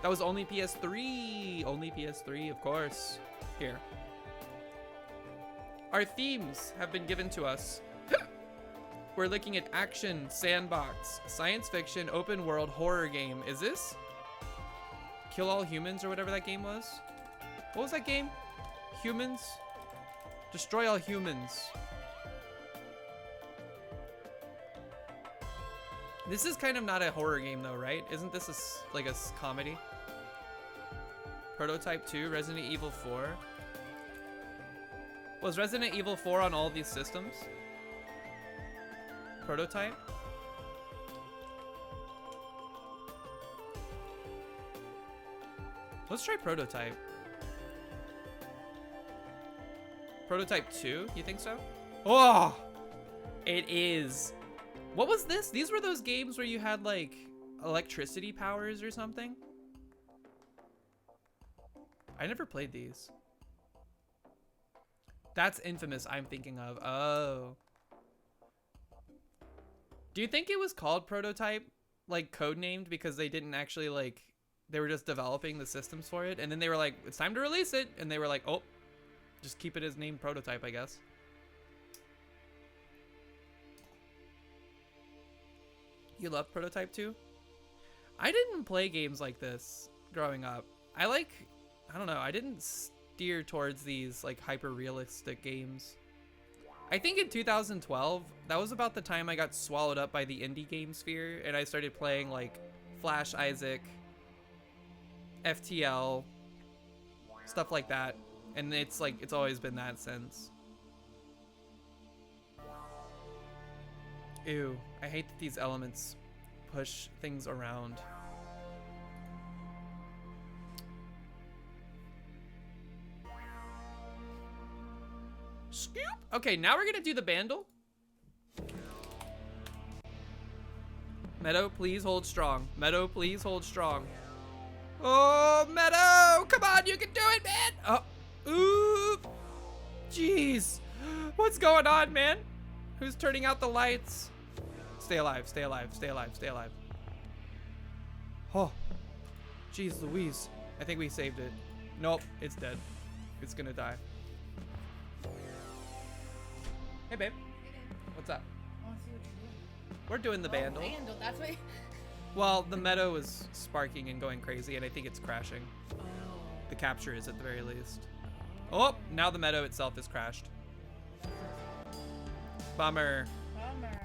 That was only PS3. Only PS3, of course. Here. Our themes have been given to us. We're looking at action, sandbox, science fiction, open world, horror game. Is this? Kill All Humans or whatever that game was. What was that game? Humans? Destroy All Humans. This is kind of not a horror game though, right? Isn't this like a comedy? Prototype 2, Resident Evil 4. Was Resident Evil 4 on all these systems? Prototype? Let's try Prototype. Prototype 2, you think so? Oh! It is. What was this? These were those games where you had like electricity powers or something? I never played these. That's Infamous I'm thinking of. Oh. Do you think it was called Prototype, like codenamed because they didn't actually like, they were just developing the systems for it and then they were like, it's time to release it, and they were like, oh, just keep it as named Prototype, I guess. You love Prototype 2? I didn't play games like this growing up. I don't know, I didn't steer towards these like hyper realistic games. I think in 2012, that was about the time I got swallowed up by the indie game sphere and I started playing like Flash Isaac, FTL, stuff like that. And it's like, it's always been that since. Ew, I hate that these elements push things around. Scoop! Okay, now we're gonna do the bandle. Meadow, please hold strong. Meadow, please hold strong. Oh, Meadow! Come on, you can do it, man! Oh, ooh! Jeez. What's going on, man? Who's turning out the lights? Stay alive, stay alive, stay alive, stay alive. Oh, jeez Louise. I think we saved it. Nope, it's dead. It's gonna die. Hey, babe. What's up? I want to see what you're doing. We're doing the bandle. Bandle, that's what. Well, the meadow is sparking and going crazy, and I think it's crashing. Oh. The capture is at the very least. Oh, now the meadow itself is crashed. Bummer. Bummer.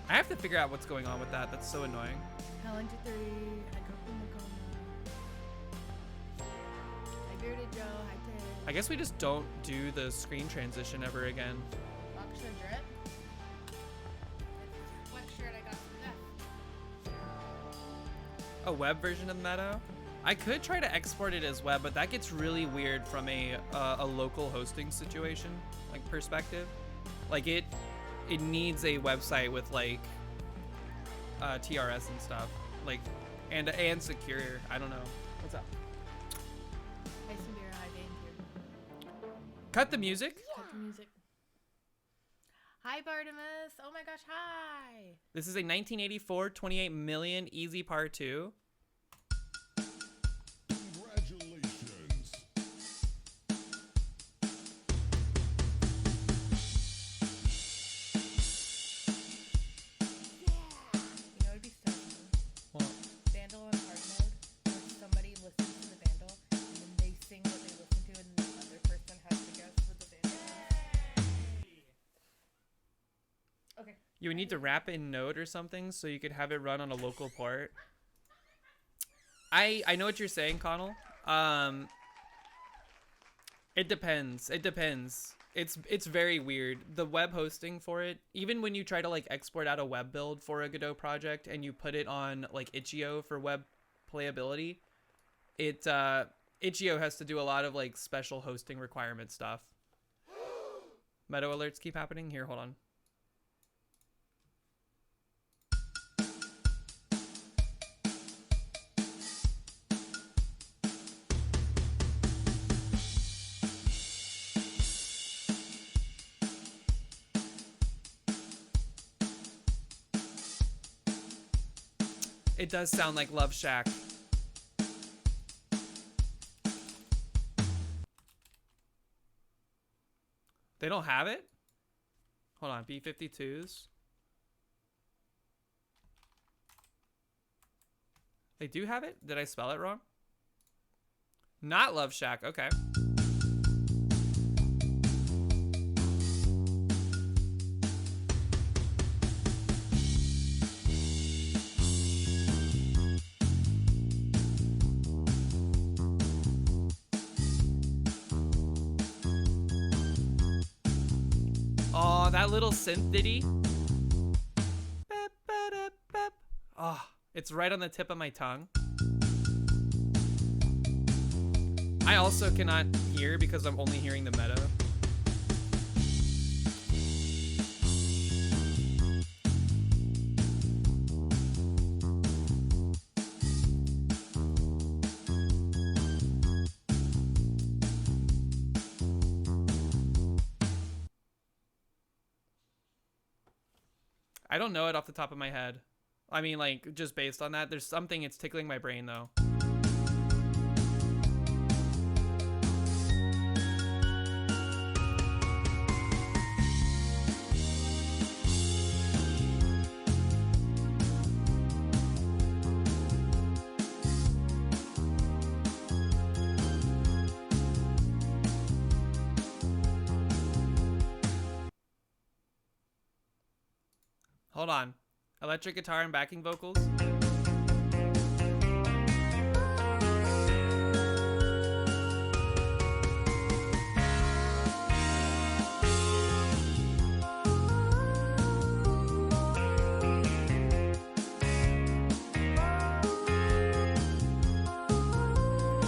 I have to figure out what's going on with that. That's so annoying. Helen to 30. I come from the coma. Hi, Bearded Joe. Hi, Ted. I guess we just don't do the screen transition ever again. Extra drip. Sweatshirt I got from Jeff. A web version of the meadow? I could try to export it as web, but that gets really weird from a local hosting situation, like perspective. Like it needs a website with like TRS and stuff, like and secure. I don't know. What's up? Hi, Samira. Hi, Dane. Cut the music. Cut the music. Hi, Bartimus. Oh my gosh, hi. This is a 1984 28 million Easy Par 2. Congratulations. You know, it'd be so cool. Well, Vandal on hard mode, where somebody listens to the Vandal, and then they sing what they listen to, and the other person has to guess what the Vandal is. Okay. you would need to wrap in Node or something so you could have it run on a local port. I know what you're saying, Connell. It depends. It depends. It's very weird. The web hosting for it, even when you try to like export out a web build for a Godot project and you put it on like itch.io for web playability, itch.io has to do a lot of like special hosting requirement stuff. Meadow alerts keep happening. Here, hold on. It does sound like Love Shack. They don't have it? Hold on, B-52s. They do have it? Did I spell it wrong? Not Love Shack. Okay. Oh, that little synth ditty. Oh, it's right on the tip of my tongue. I also cannot hear because I'm only hearing the meta. I don't know it off the top of my head. I mean, like, just based on that, there's something, it's tickling my brain, though. Hold on. Electric guitar and backing vocals.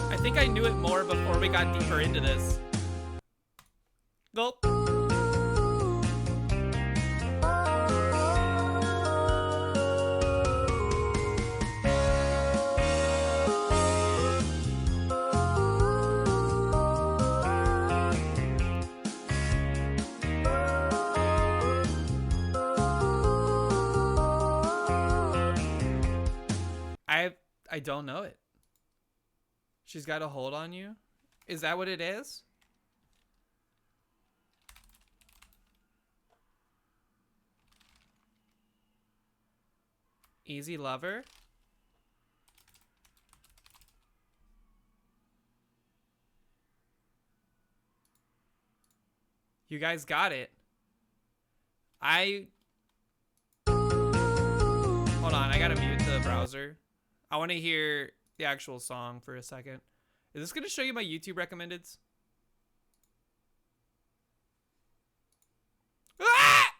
I think I knew it more before we got deeper into this. Gulp. I don't know it. She's got a hold on you? Is that what it is? Easy Lover? You guys got it. Hold on, I gotta mute the browser. I want to hear the actual song for a second. Is this gonna show you my YouTube recommendeds? Ah!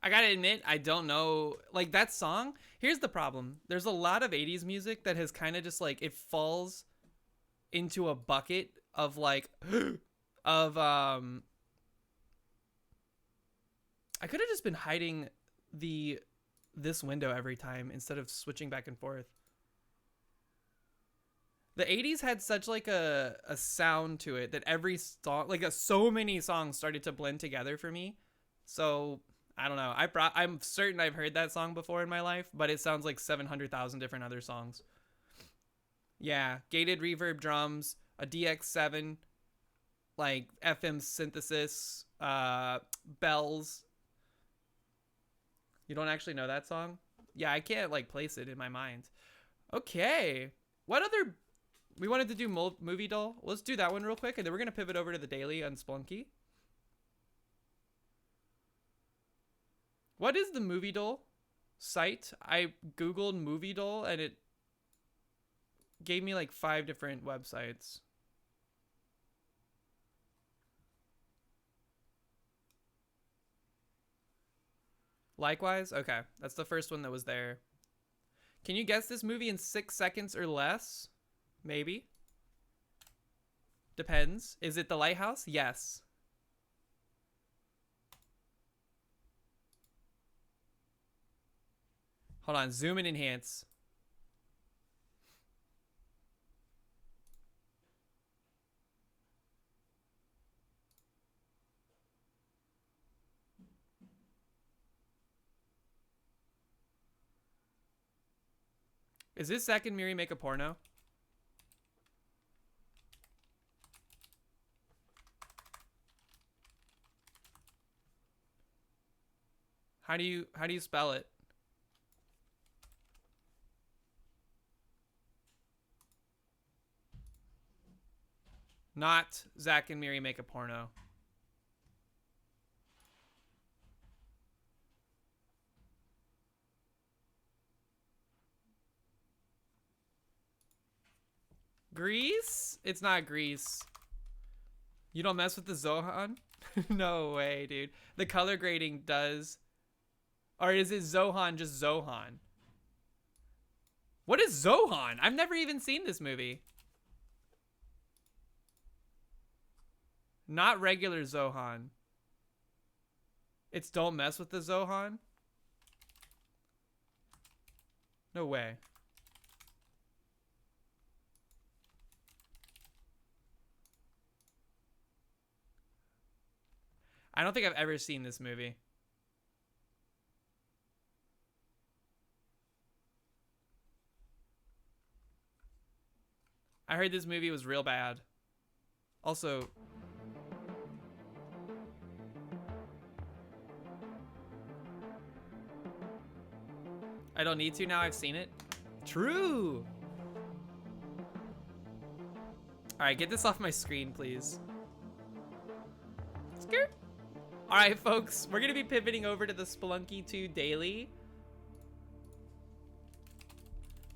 I gotta admit, I don't know. Like, that song, here's the problem. There's a lot of 80s music that has kind of just, like, it falls into a bucket of, like, of, I could have just been hiding this window every time instead of switching back and forth. The 80s had such, like, a sound to it that every song, like, so many songs started to blend together for me. So I don't know. I'm certain I've heard that song before in my life, but it sounds like 700,000 different other songs. Yeah, gated reverb drums, a DX7, like FM synthesis, bells. You don't actually know that song? Yeah, I can't like place it in my mind. Okay. What other... We wanted to do movie doll. Let's do that one real quick, and then we're going to pivot over to the daily on Splunky. What is the movie doll site? I googled movie doll and it gave me like 5 different websites. Likewise? Okay, that's the first one that was there. Can you guess this movie in 6 seconds or less? Maybe. Depends. Is it The Lighthouse? Yes. Hold on, zoom and enhance. Is this Zack and Miri make a porno? How do you spell it? Not Zack and Miri make a porno. Grease? It's not Grease. You don't mess with the Zohan? No way, dude. The color grading does. Or is it Zohan just Zohan? What is Zohan? I've never even seen this movie. Not regular Zohan. It's don't mess with the Zohan? No way. I don't think I've ever seen this movie. I heard this movie was real bad. Also, I don't need to now, I've seen it. True. All right, get this off my screen, please. Skirt. All right, folks, we're gonna be pivoting over to the Spelunky 2 daily.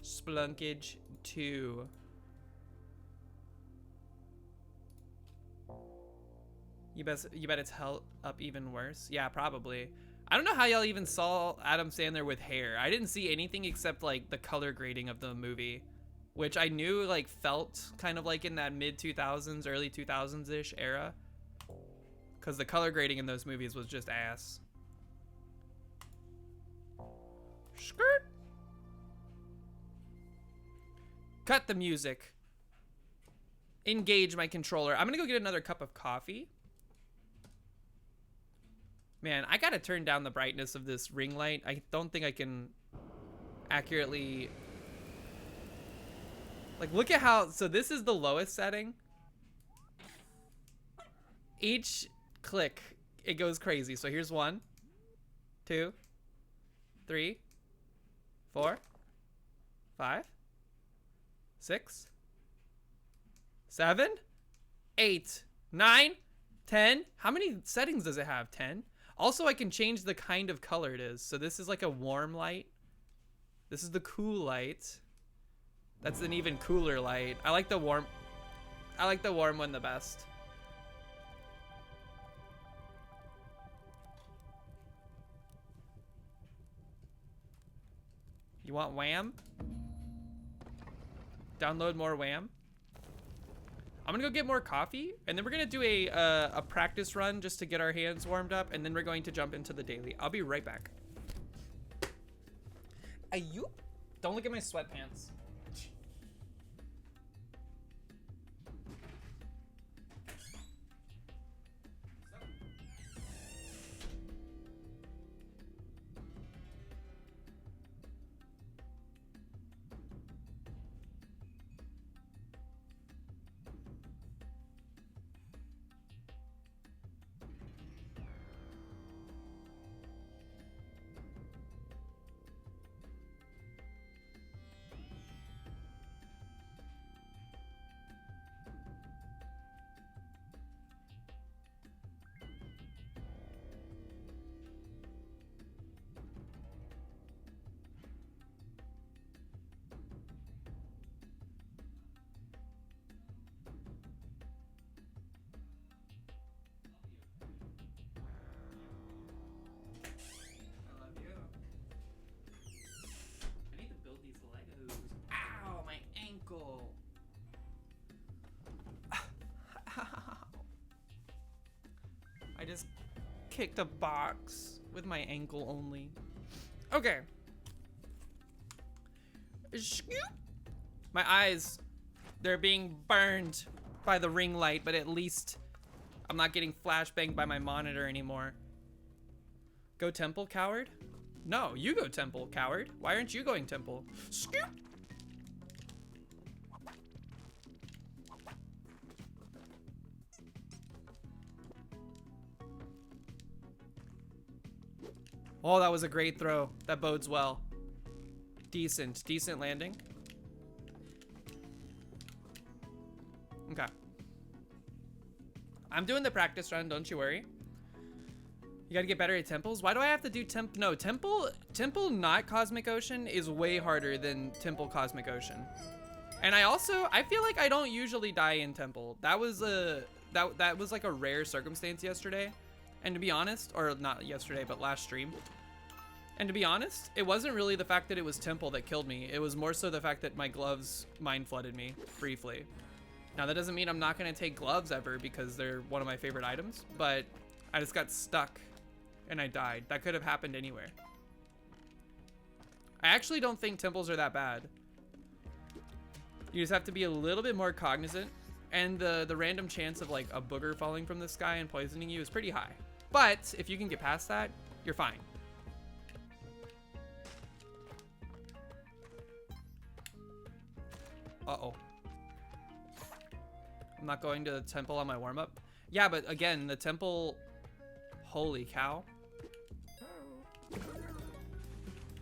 Splunkage 2. You bet it's held up even worse. Yeah, probably. I don't know how y'all even saw Adam Sandler with hair. I didn't see anything except like the color grading of the movie, which I knew like felt kind of like in that mid 2000s, early 2000s ish era. Because the color grading in those movies was just ass. Skirt. Cut the music. Engage my controller. I'm gonna go get another cup of coffee. Man, I gotta turn down the brightness of this ring light. I don't think I can accurately... Like, look at how... So this is the lowest setting. Each click, it goes crazy. So here's 1, 2, 3, 4, 5, 6, 7, 8, 9, 10. How many settings does it have? 10? Also, I can change the kind of color it is. So this is like a warm light. This is the cool light. That's an even cooler light. I like the warm one the best. You want Wham? Download more Wham? I'm gonna go get more coffee, and then we're gonna do a practice run just to get our hands warmed up, and then we're going to jump into the daily. I'll be right back. Ayoop. Don't look at my sweatpants. I just kicked a box with my ankle only. Okay. My eyes, they're being burned by the ring light, but at least I'm not getting flashbanged by my monitor anymore. Go temple, coward? No, you go temple, coward. Why aren't you going temple? Oh, that was a great throw. That bodes well. Decent landing. Okay. I'm doing the practice run, don't you worry. You gotta get better at temples. Why do I have to do no, temple not Cosmic Ocean is way harder than Temple Cosmic Ocean. And I feel like I don't usually die in temple. That was that was like a rare circumstance yesterday. And to be honest, or not yesterday, but last stream. And to be honest, it wasn't really the fact that it was temple that killed me. It was more so the fact that my gloves mind flooded me briefly. Now that doesn't mean I'm not gonna take gloves ever because they're one of my favorite items, but I just got stuck and I died. That could have happened anywhere. I actually don't think temples are that bad. You just have to be a little bit more cognizant, and the random chance of like a booger falling from the sky and poisoning you is pretty high. But if you can get past that, you're fine. Uh-oh. I'm not going to the temple on my warm-up. Yeah, but again, the temple... Holy cow.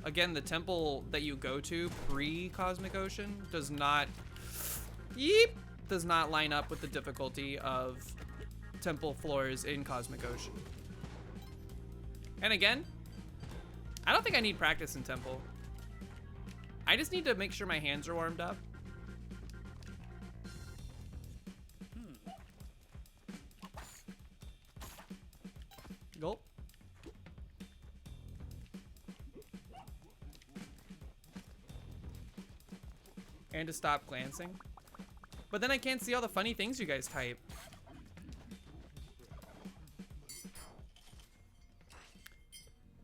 Again, the temple that you go to pre-Cosmic Ocean does not... Yeep! Does not line up with the difficulty of temple floors in Cosmic Ocean. And again, I don't think I need practice in temple. I just need to make sure my hands are warmed up. Gulp. And to stop glancing. But then I can't see all the funny things you guys type.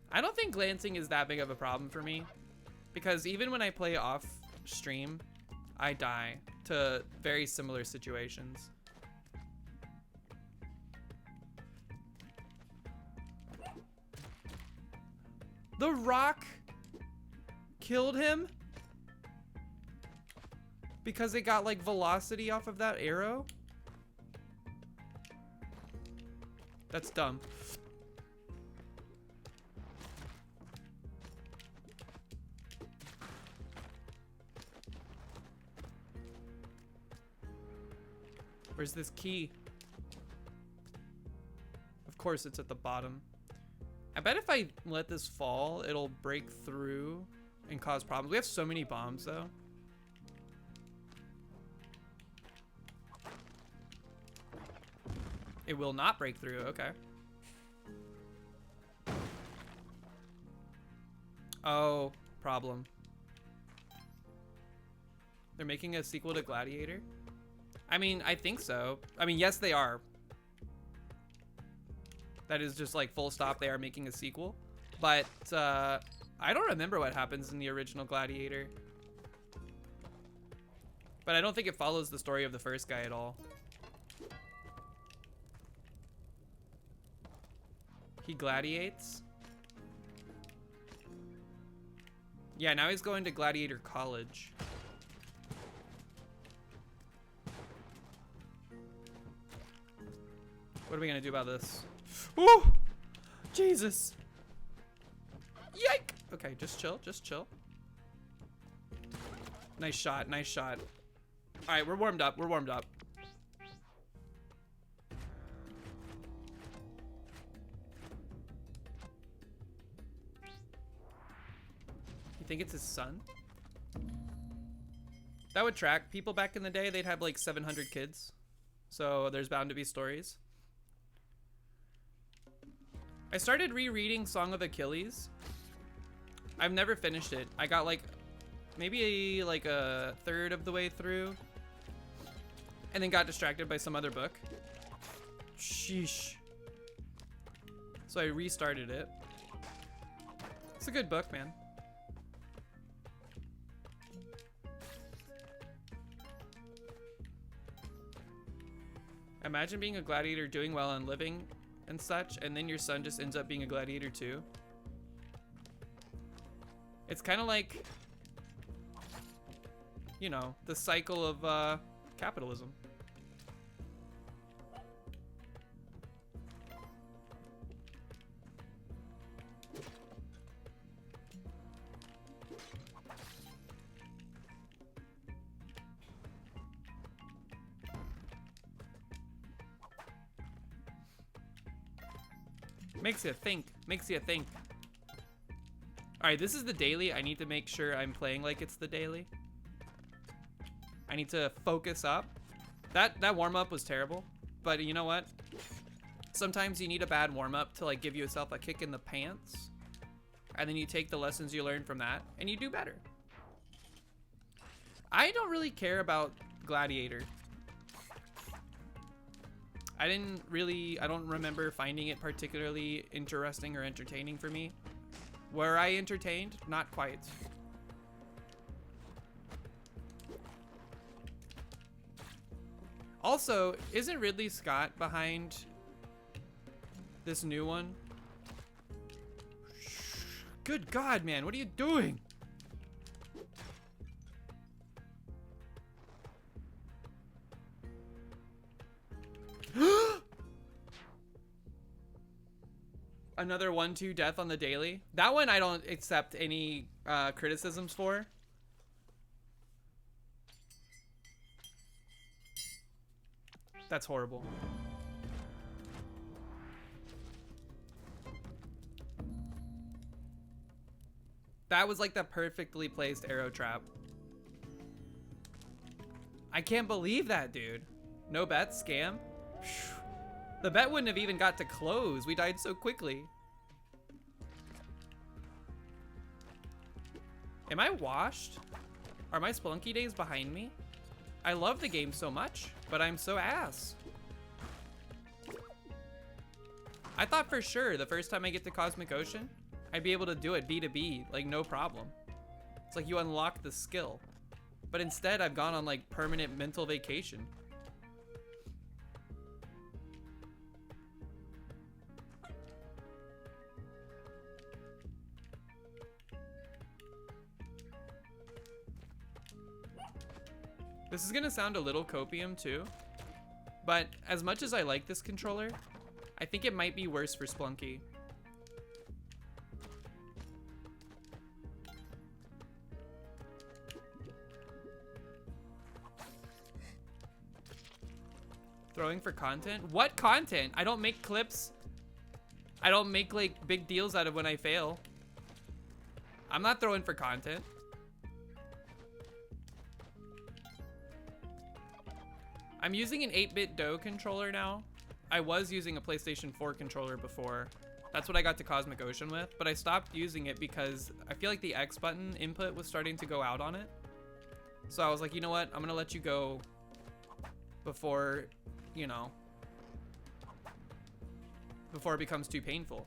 I don't think glancing is that big of a problem for me, because even when I play off stream, I die to very similar situations. The rock killed him because it got like velocity off of that arrow. That's dumb. Where's this key? Of course it's at the bottom. I bet if I let this fall, it'll break through and cause problems. We have so many bombs though. It will not break through, okay. Oh, problem. They're making a sequel to Gladiator? I mean, I think so. I mean, yes, they are. That is just like full stop, they are making a sequel. But I don't remember what happens in the original Gladiator. But I don't think it follows the story of the first guy at all. He gladiates? Yeah, now he's going to Gladiator College. What are we gonna do about this? Ooh! Jesus! Yike! Okay, just chill, just chill. Nice shot, nice shot. Alright, we're warmed up, we're warmed up. You think it's his son? That would track. People back in the day, they'd have like 700 kids. So there's bound to be stories. I started rereading Song of Achilles. I've never finished it. I got like maybe like a third of the way through and then got distracted by some other book. Sheesh. So I restarted it. It's a good book, man. Imagine being a gladiator, doing well and living and such, and then your son just ends up being a gladiator too. It's kind of like, you know, the cycle of capitalism. Makes you think. Makes you think. All right, this is the daily. I need to make sure I'm playing like it's the daily. I need to focus up. That warm-up was terrible, but you know what? Sometimes you need a bad warm-up to like give yourself a kick in the pants, and then you take the lessons you learned from that and you do better. I don't really care about Gladiator. I don't remember finding it particularly interesting or entertaining for me. Were I entertained? Not quite. Also, isn't Ridley Scott behind this new one? Good God, man, what are you doing? Another 1-2 death on the daily. That one I don't accept any criticisms for. That's horrible. That was like the perfectly placed arrow trap. I can't believe that, dude. No bet, scam. The bet wouldn't have even got to close. We died so quickly. Am I washed? Are my Spelunky days behind me? I love the game so much, but I'm so ass. I thought for sure the first time I get to Cosmic Ocean, I'd be able to do it B2B, like no problem. It's like you unlock the skill. But instead I've gone on like permanent mental vacation. This is gonna sound a little copium too, but as much as I like this controller, I think it might be worse for Spelunky. Throwing for content? What content? I don't make clips. I don't make like big deals out of when I fail. I'm not throwing for content. I'm using an 8-bit DOE controller now. I was using a PlayStation 4 controller before. That's what I got to Cosmic Ocean with, but I stopped using it because I feel like the X button input was starting to go out on it. So I was like, you know what? I'm gonna let you go before, you know, before it becomes too painful.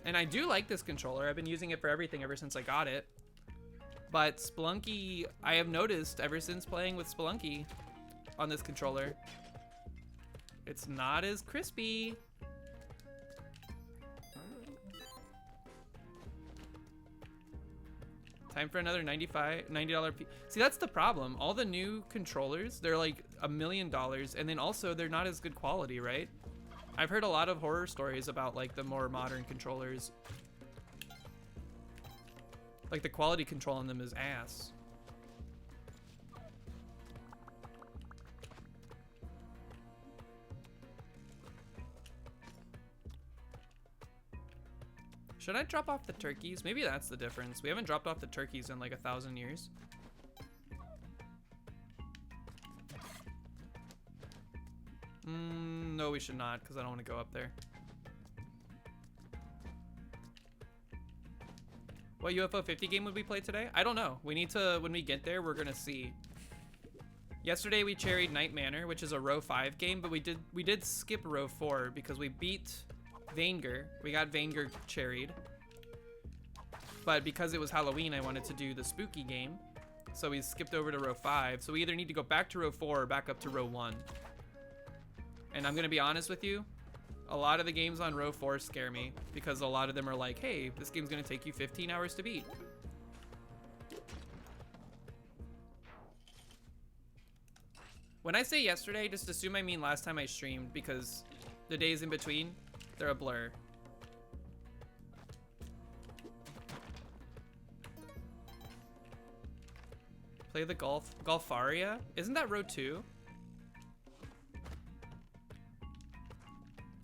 And I do like this controller. I've been using it for everything ever since I got it. But Spelunky, I have noticed ever since playing with Spelunky on this controller, it's not as crispy. Time for another $90 piece. See, that's the problem. All the new controllers, they're like $1 million, and then also they're not as good quality, right? I've heard a lot of horror stories about like the more modern controllers. Like the quality control on them is ass. Should I drop off the turkeys? Maybe that's the difference. We haven't dropped off the turkeys in like 1,000 years. No, we should not, because I don't want to go up there. What UFO 50 game would we play today? I don't know. We need to, when we get there, we're gonna see. Yesterday we cherried Night Manor, which is a row 5 game, but we did skip row 4 because we beat Vanger. We got Vanger cherried. But because it was Halloween, I wanted to do the spooky game. So we skipped over to row 5. So we either need to go back to row 4 or back up to row 1. And I'm gonna be honest with you, a lot of the games on row 4 scare me because a lot of them are like, hey, this game's gonna take you 15 hours to beat. When I say yesterday, just assume I mean last time I streamed because the days in between, they're a blur. Play the Golfaria? Isn't that row 2?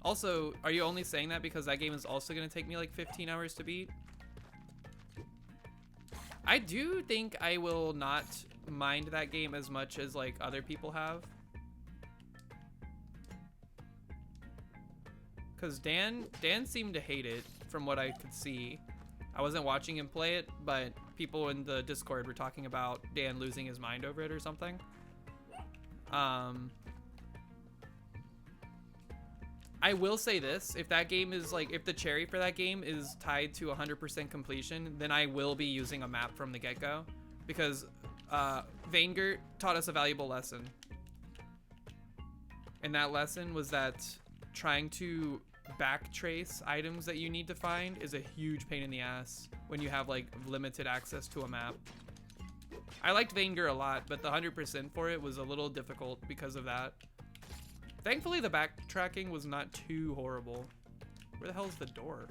Also, are you only saying that because that game is also going to take me like 15 hours to beat? I do think I will not mind that game as much as like other people have. Because Dan seemed to hate it from what I could see. I wasn't watching him play it, but people in the Discord were talking about Dan losing his mind over it or something. I will say this, if that game is like, if the cherry for that game is tied to 100% completion, then I will be using a map from the get-go, because Vaingert taught us a valuable lesson. And that lesson was that trying to backtrace items that you need to find is a huge pain in the ass when you have like limited access to a map. I liked Vaingert a lot, but the 100% for it was a little difficult because of that. Thankfully, the backtracking was not too horrible. Where the hell is the door?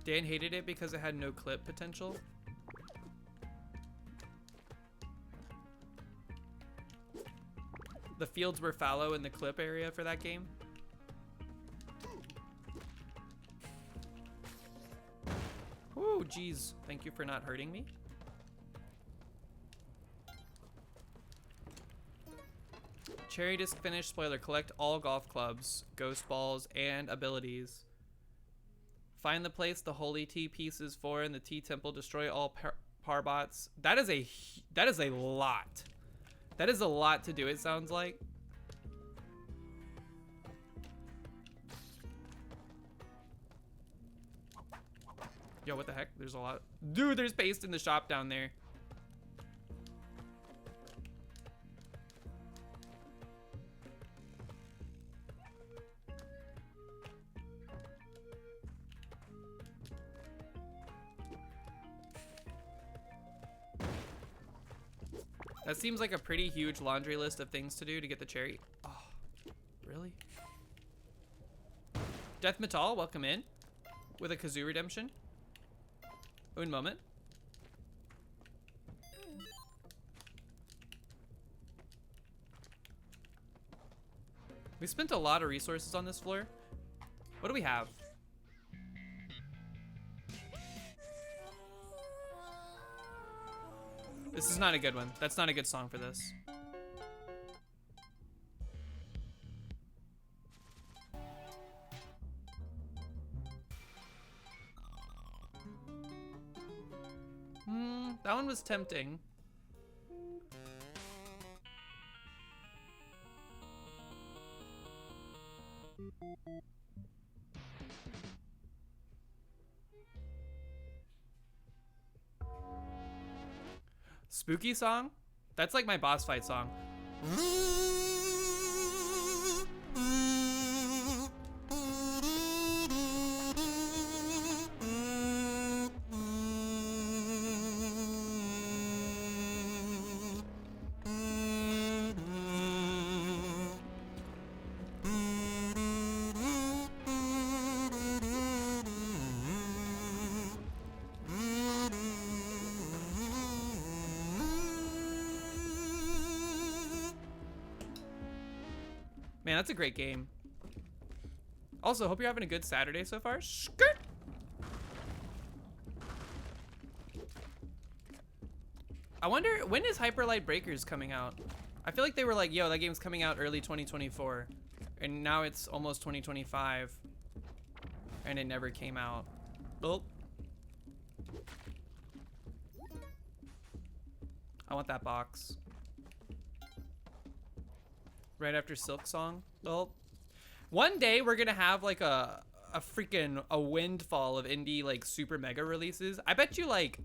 Dan hated it because it had no clip potential. The fields were fallow in the clip area for that game. Ooh, geez. Thank you for not hurting me. Cherry disc finish. Spoiler. Collect all golf clubs, ghost balls, and abilities. Find the place the holy tea piece is for in the tea temple. Destroy all parbots. That is a lot. That is a lot to do, it sounds like. Yo, what the heck? There's a lot. Dude, there's paste in the shop down there. That seems like a pretty huge laundry list of things to do to get the cherry. Oh, really? Death Metal, welcome in. With a kazoo redemption. Un moment. We spent a lot of resources on this floor. What do we have? This is not a good one. That's not a good song for this. That one was tempting. Spooky song? That's like my boss fight song. Man, that's a great game. Also, hope you're having a good Saturday so far. Skirt! I wonder, when is Hyperlight Breakers coming out? I feel like they were like, yo, that game's coming out early 2024. And now it's almost 2025. And it never came out. Oh. I want that box. Right after Silk Song. Well, one day we're gonna have like a freaking windfall of indie like super mega releases. I bet you like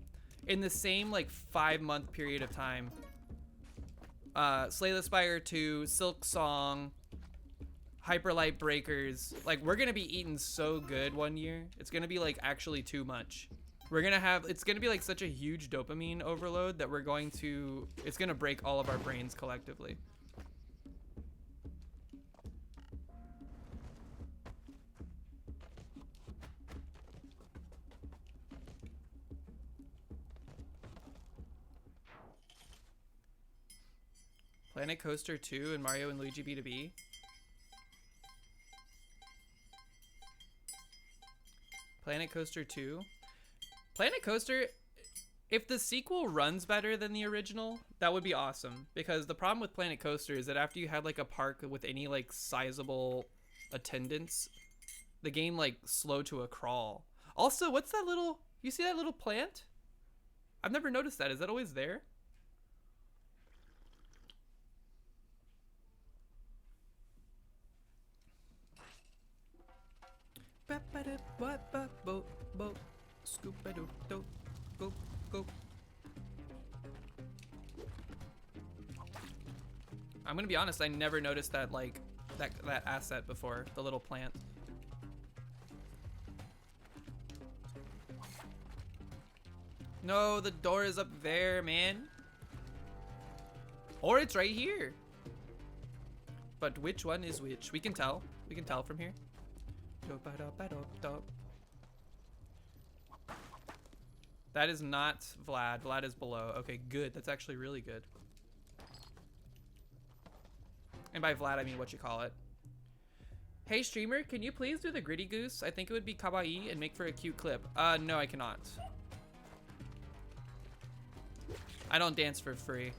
in the same like 5-month period of time, Slay the Spire 2, Silk Song, Hyperlight Breakers, like we're gonna be eating so good one year. It's gonna be like actually too much. We're gonna have, it's gonna be like such a huge dopamine overload that it's gonna break all of our brains collectively. Planet Coaster 2 and Mario and Luigi B2B. Planet Coaster 2. Planet Coaster, if the sequel runs better than the original, that would be awesome. Because the problem with Planet Coaster is that after you had like a park with any like sizable attendance, the game like slowed to a crawl. Also, what's that little, you see that little plant? I've never noticed that. Is that always there? Scoop-a-doop-doop, go, go. I'm gonna be honest, I never noticed that like that asset before, the little plant. No, the door is up there, man. Or it's right here. But which one is which? We can tell. We can tell from here. That is not Vlad. Vlad is below. Okay, good. That's actually really good. And by Vlad, I mean what you call it. Hey, streamer, can you please do the gritty goose? I think it would be kawaii and make for a cute clip. No, I cannot. I don't dance for free.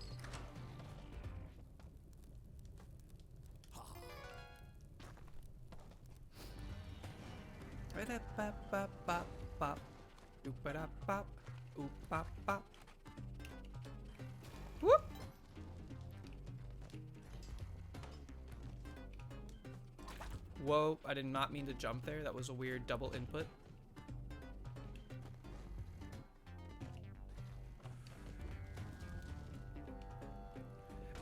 Whoop. Whoa, I did not mean to jump there. That was a weird double input.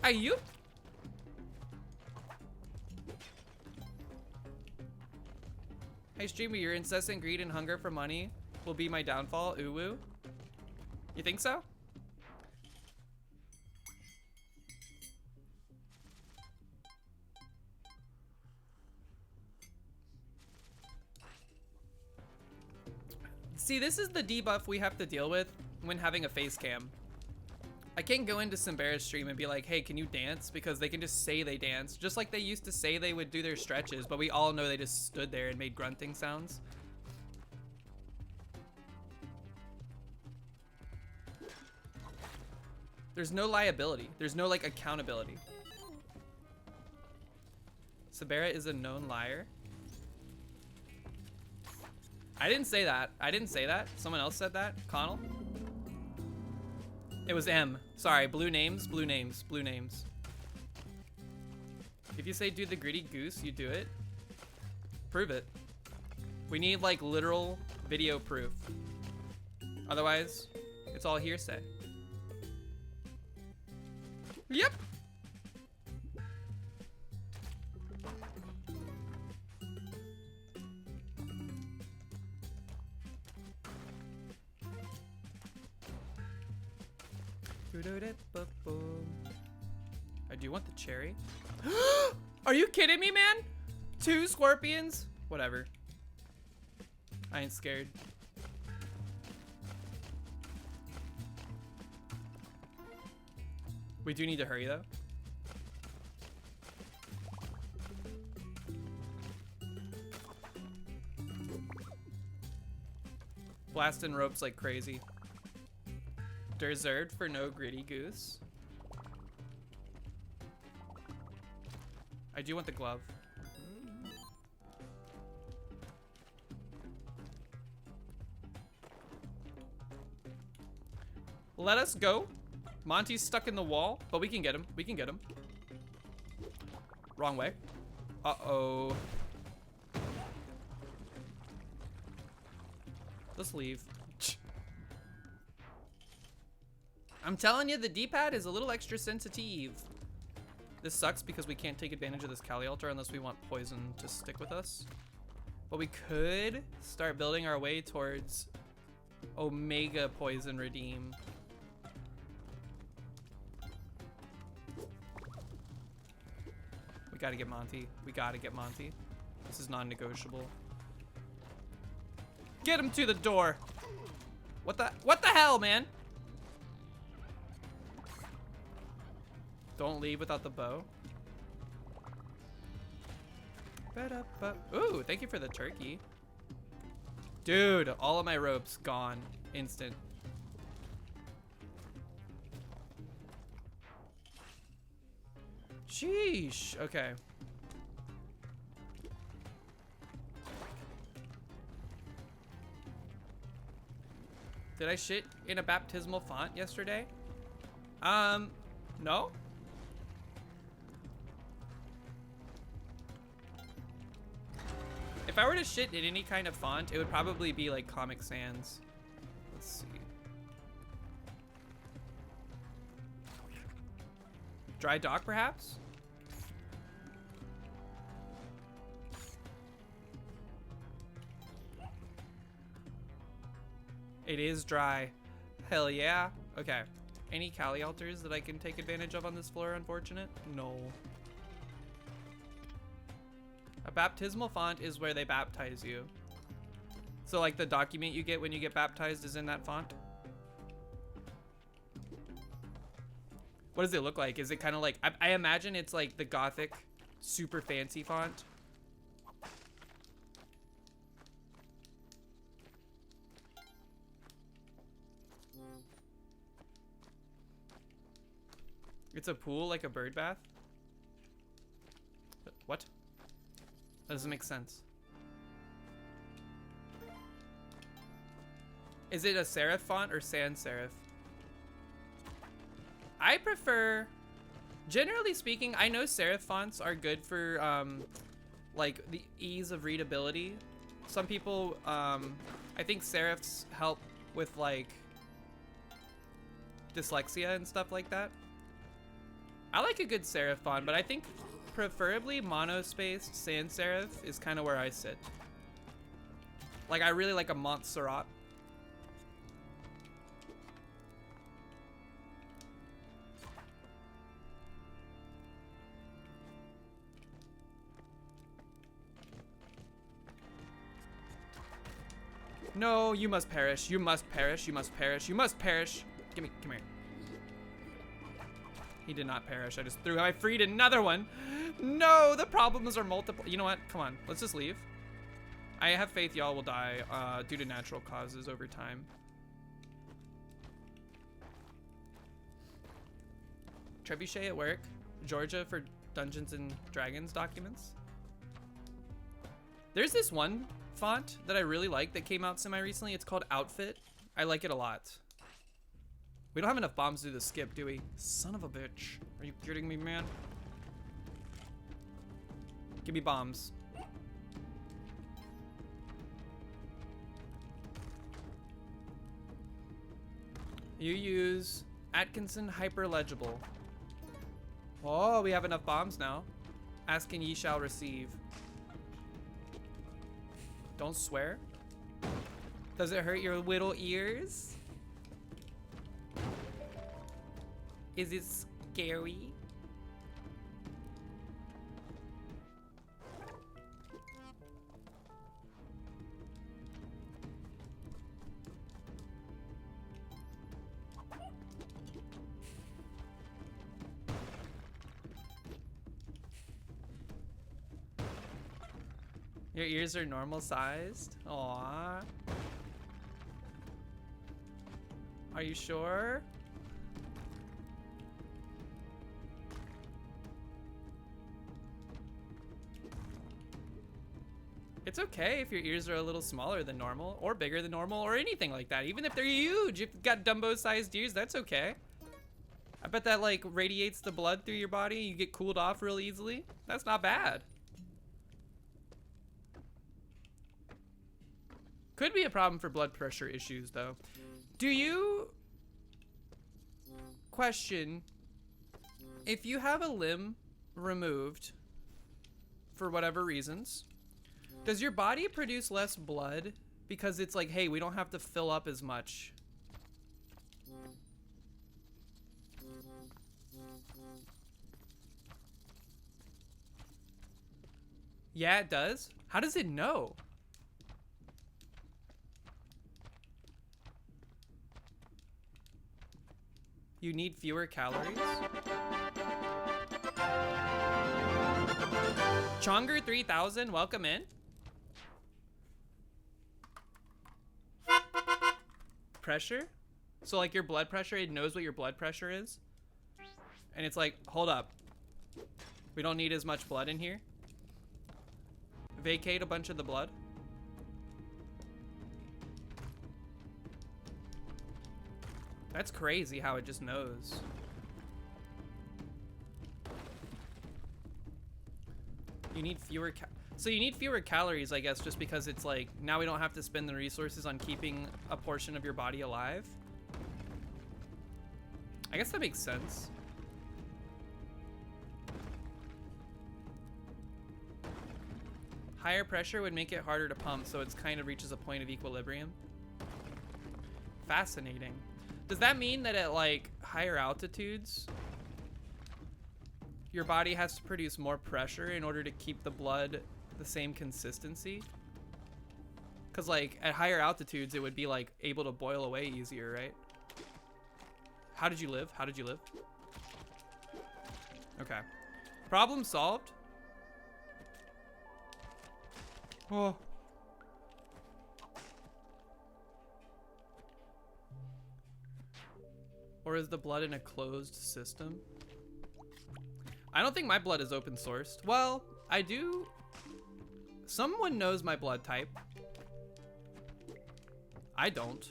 Are you? Hey streamer, your incessant greed and hunger for money will be my downfall. Ooh woo. You think so? See, this is the debuff we have to deal with when having a face cam. I can't go into Simbera's stream and be like, hey, can you dance? Because they can just say they dance. Just like they used to say they would do their stretches, but we all know they just stood there and made grunting sounds. There's no liability. There's no, like, accountability. Simbera is a known liar. I didn't say that. I didn't say that. Someone else said that. Connell? It was M. Sorry, blue names, blue names, blue names. If you say do the gritty goose, you do it. Prove it. We need like literal video proof. Otherwise, it's all hearsay. Yep. I do want the cherry. Are you kidding me, man? 2 scorpions? Whatever. I ain't scared. We do need to hurry though. Blasting ropes like crazy. Deserved for no gritty goose. I do want the glove. Let us go. Monty's stuck in the wall, but we can get him. We can get him. Wrong way. Uh-oh. Let's leave. I'm telling you, the D-pad is a little extra sensitive. This sucks because we can't take advantage of this Kali altar unless we want poison to stick with us. But we could start building our way towards Omega Poison Redeem. We gotta get Monty. We gotta get Monty. This is non-negotiable. Get him to the door. What the hell, man? Don't leave without the bow. Ooh, thank you for the turkey. Dude, all of my ropes gone. Instant. Sheesh. Okay. Did I shit in a baptismal font yesterday? No. If I were to shit in any kind of font, it would probably be like Comic Sans. Let's see. Dry dock, perhaps? It is dry. Hell yeah. Okay. Any Kali altars that I can take advantage of on this floor, unfortunate? No. A baptismal font is where they baptize you. So like the document you get when you get baptized is in that font? What does it look like? Is it kind of like, I imagine it's like the Gothic super fancy font. It's a pool, like a bird bath? What? That doesn't make sense. Is it a serif font or sans serif? I prefer, generally speaking, I know serif fonts are good for like the ease of readability. Some people, I think serifs help with like dyslexia and stuff like that. I like a good serif font, but I think preferably monospaced sans serif is kind of where I sit. Like I really like a Montserrat. No, you must perish. You must perish. You must perish. You must perish. Come here. He did not perish. I just threw him. I freed another one. No, the problems are multiple. You know what? Come on. Let's just leave. I have faith y'all will die due to natural causes over time. Trebuchet at work. Georgia for Dungeons and Dragons documents. There's this one font that I really like that came out semi-recently. It's called Outfit. I like it a lot. We don't have enough bombs to do the skip, do we? Son of a bitch. Are you kidding me, man? Give me bombs. You use Atkinson Hyperlegible. Oh, we have enough bombs now. Ask and ye shall receive. Don't swear. Does it hurt your little ears? Is it scary? Your ears are normal sized? Aww. Are you sure? It's okay if your ears are a little smaller than normal, or bigger than normal, or anything like that. Even if they're huge, if you've got Dumbo-sized ears, that's okay. I bet that like radiates the blood through your body. You get cooled off real easily. That's not bad. Could be a problem for blood pressure issues though. Do you question if you have a limb removed for whatever reasons, does your body produce less blood because it's like, hey, we don't have to fill up as much? Yeah, it does. How does it know? You need fewer calories? Chonger 3000, welcome in. Pressure? So like your blood pressure, it knows what your blood pressure is. And it's like, hold up. We don't need as much blood in here. Vacate a bunch of the blood. That's crazy how it just knows. You need fewer so you need fewer calories, I guess, just because it's like, now we don't have to spend the resources on keeping a portion of your body alive. I guess that makes sense. Higher pressure would make it harder to pump, so it kind of reaches a point of equilibrium. Fascinating. Does that mean that at like higher altitudes, your body has to produce more pressure in order to keep the blood the same consistency? Because like at higher altitudes, it would be like able to boil away easier, right? How did you live? How did you live? Okay. Problem solved. Oh. Or is the blood in a closed system? I don't think my blood is open sourced. Well, I do. Someone knows my blood type. I don't.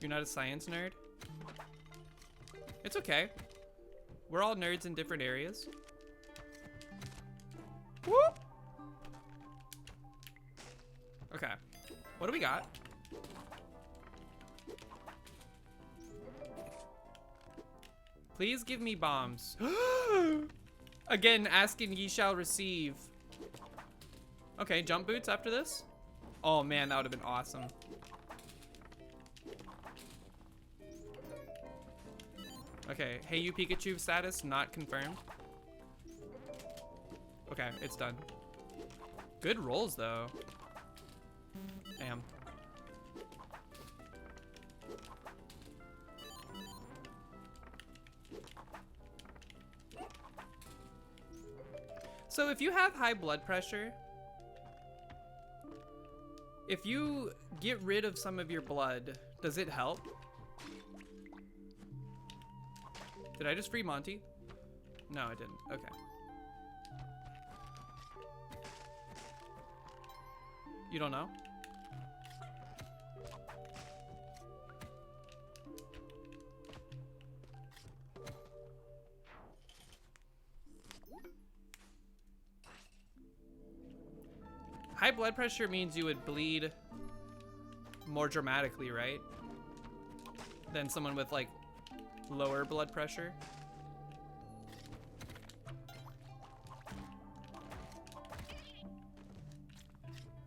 You're not a science nerd? It's okay. We're all nerds in different areas. Whoop! Okay. What do we got? Please give me bombs. Again, asking ye shall receive. Okay, jump boots after this? Oh man, that would have been awesome. Okay, hey you Pikachu status not confirmed. Okay, it's done. Good rolls though. Damn. So if you have high blood pressure, if you get rid of some of your blood, does it help? Did I just free Monty? No, I didn't. Okay. You don't know? High blood pressure means you would bleed more dramatically, right? Than someone with like lower blood pressure.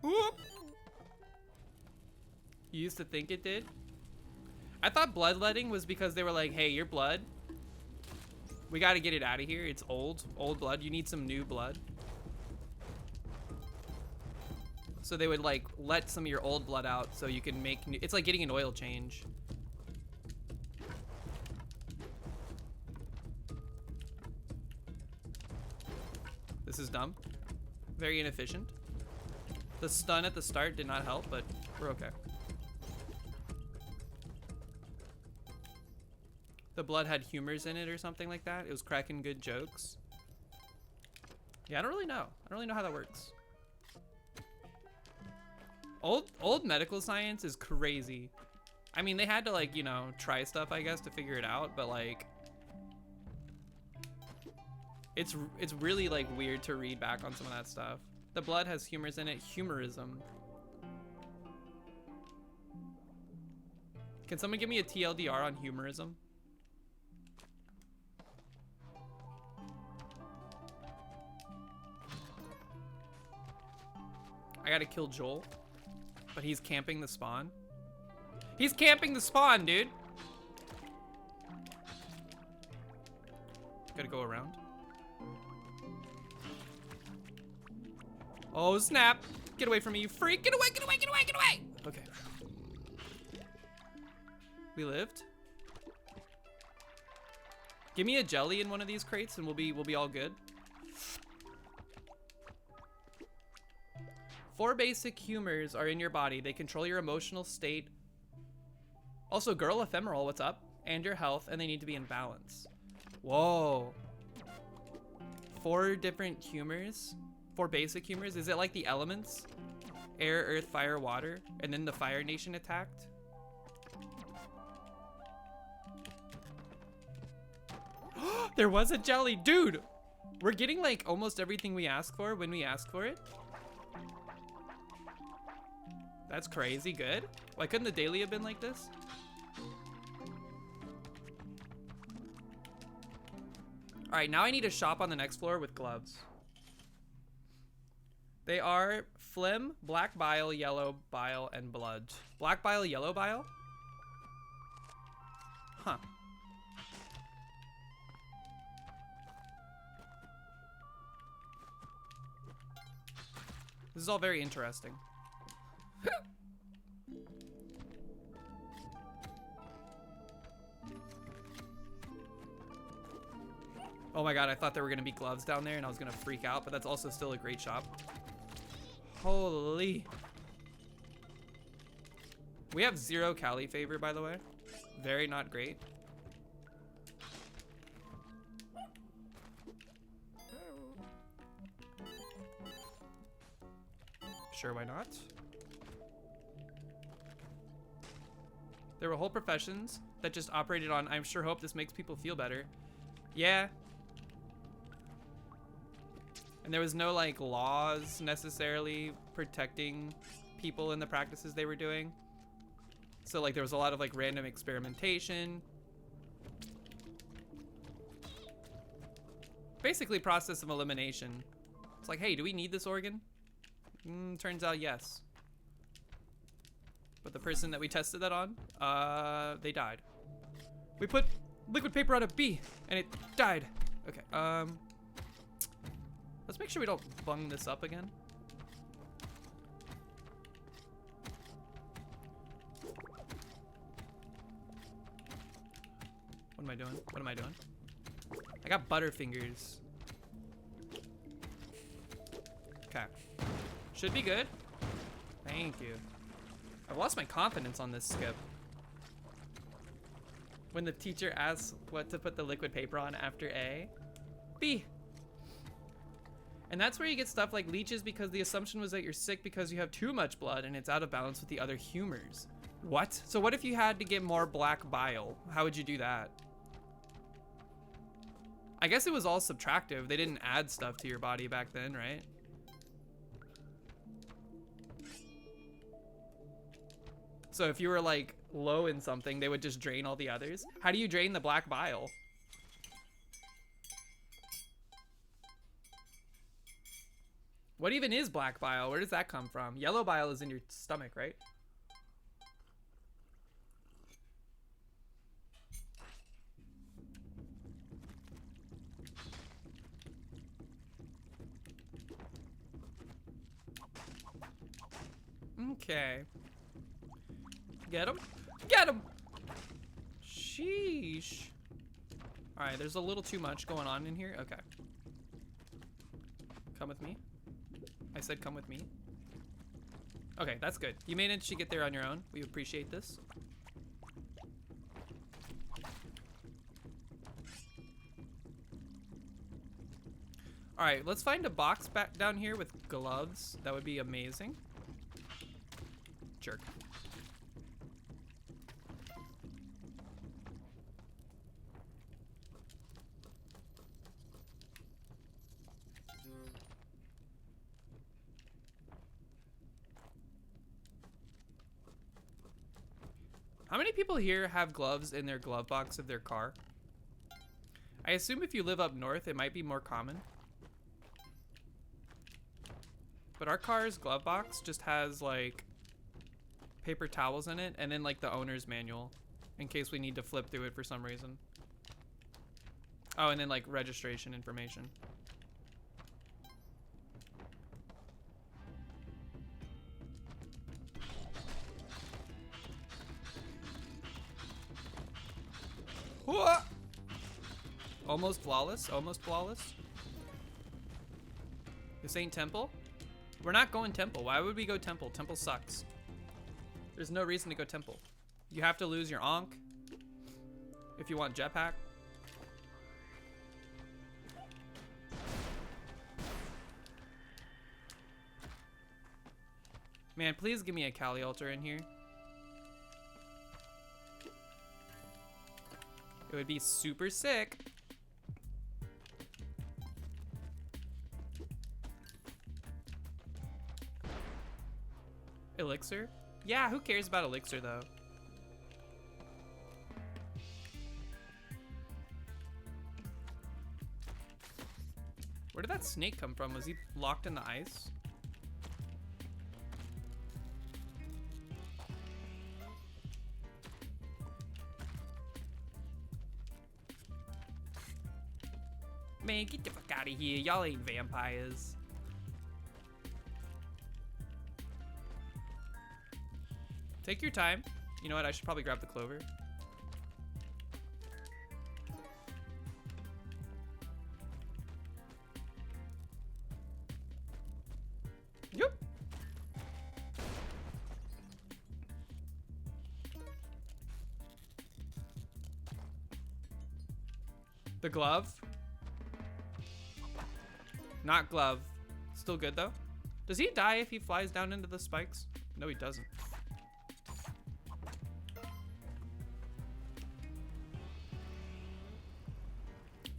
Whoop. You used to think it did? I thought bloodletting was because they were like, hey, your blood, we got to get it out of here. It's old blood. You need some new blood. So they would like let some of your old blood out so you can make new, it's like getting an oil change. This is dumb. Very inefficient. The stun at the start did not help, but we're okay. The blood had humors in it or something like that. It was cracking good jokes. Yeah, I don't really know. I don't really know how that works. Old medical science is crazy. I mean, they had to like, you know, try stuff, I guess, to figure it out, but like it's really like weird to read back on some of that stuff. The blood has humors in it. Humorism. Can someone give me a TLDR on humorism? I gotta kill Joel, but he's camping the spawn. He's camping the spawn, dude. Gotta go around. Oh snap! Get away from me, you freak! Get away! Get away! Get away! Get away! Okay. We lived. Give me a jelly in one of these crates and we'll be all good. 4 basic humors are in your body. They control your emotional state. Also, girl ephemeral, what's up? And your health, and they need to be in balance. Whoa. 4 different humors? 4 basic humors? Is it like the elements? Air, earth, fire, water, and then the Fire Nation attacked? There was a jelly, dude! We're getting like almost everything we ask for when we ask for it. That's crazy good. Why couldn't the daily have been like this? All right, now I need a shop on the next floor with gloves. They are phlegm, black bile, yellow bile, and blood. Black bile, yellow bile? Huh. This is all very interesting. Oh my god, I thought there were gonna be gloves down there and I was gonna freak out, but that's also still a great shop. Holy. We have 0 Cali favor, by the way. Very not great. Sure, why not? There were whole professions that just operated on, I'm sure hope this makes people feel better. Yeah. And there was no like laws necessarily protecting people in the practices they were doing. So like there was a lot of like random experimentation. Basically process of elimination. It's like, hey, do we need this organ? Turns out yes. But the person that we tested that on, they died. We put liquid paper on a bee and it died. Okay, let's make sure we don't bung this up again. What am I doing? What am I doing? I got Butterfingers. Okay. Should be good. Thank you. I've lost my confidence on this skip. When the teacher asks what to put the liquid paper on after A. B. And that's where you get stuff like leeches because the assumption was that you're sick because you have too much blood and it's out of balance with the other humors. What? So what if you had to get more black bile? How would you do that? I guess it was all subtractive. They didn't add stuff to your body back then, right? So if you were like low in something, they would just drain all the others. How do you drain the black bile? What even is black bile? Where does that come from? Yellow bile is in your stomach, right? Okay. Get him. Get him. Sheesh. All right, there's a little too much going on in here. Okay. Come with me. I said come with me. Okay, that's good. You managed to get there on your own. We appreciate this. All right, let's find a box back down here with gloves. That would be amazing. Jerk. How many people here have gloves in their glove box of their car? I assume if you live up north, it might be more common. But our car's glove box just has like paper towels in it and then like the owner's manual in case we need to flip through it for some reason. Oh, and then like registration information. Whoa! Almost flawless, almost flawless. This ain't temple? We're not going temple. Why would we go temple? Temple sucks. There's no reason to go temple. You have to lose your Ankh if you want jetpack. Man, please give me a Kali altar in here. It would be super sick. Elixir? Yeah, who cares about elixir though? Where did that snake come from? Was he locked in the ice? Man, get the fuck out of here. Y'all ain't vampires. Take your time. You know what? I should probably grab the clover. Yep. The glove. Not glove. Still good though. Does he die if he flies down into the spikes? No, he doesn't.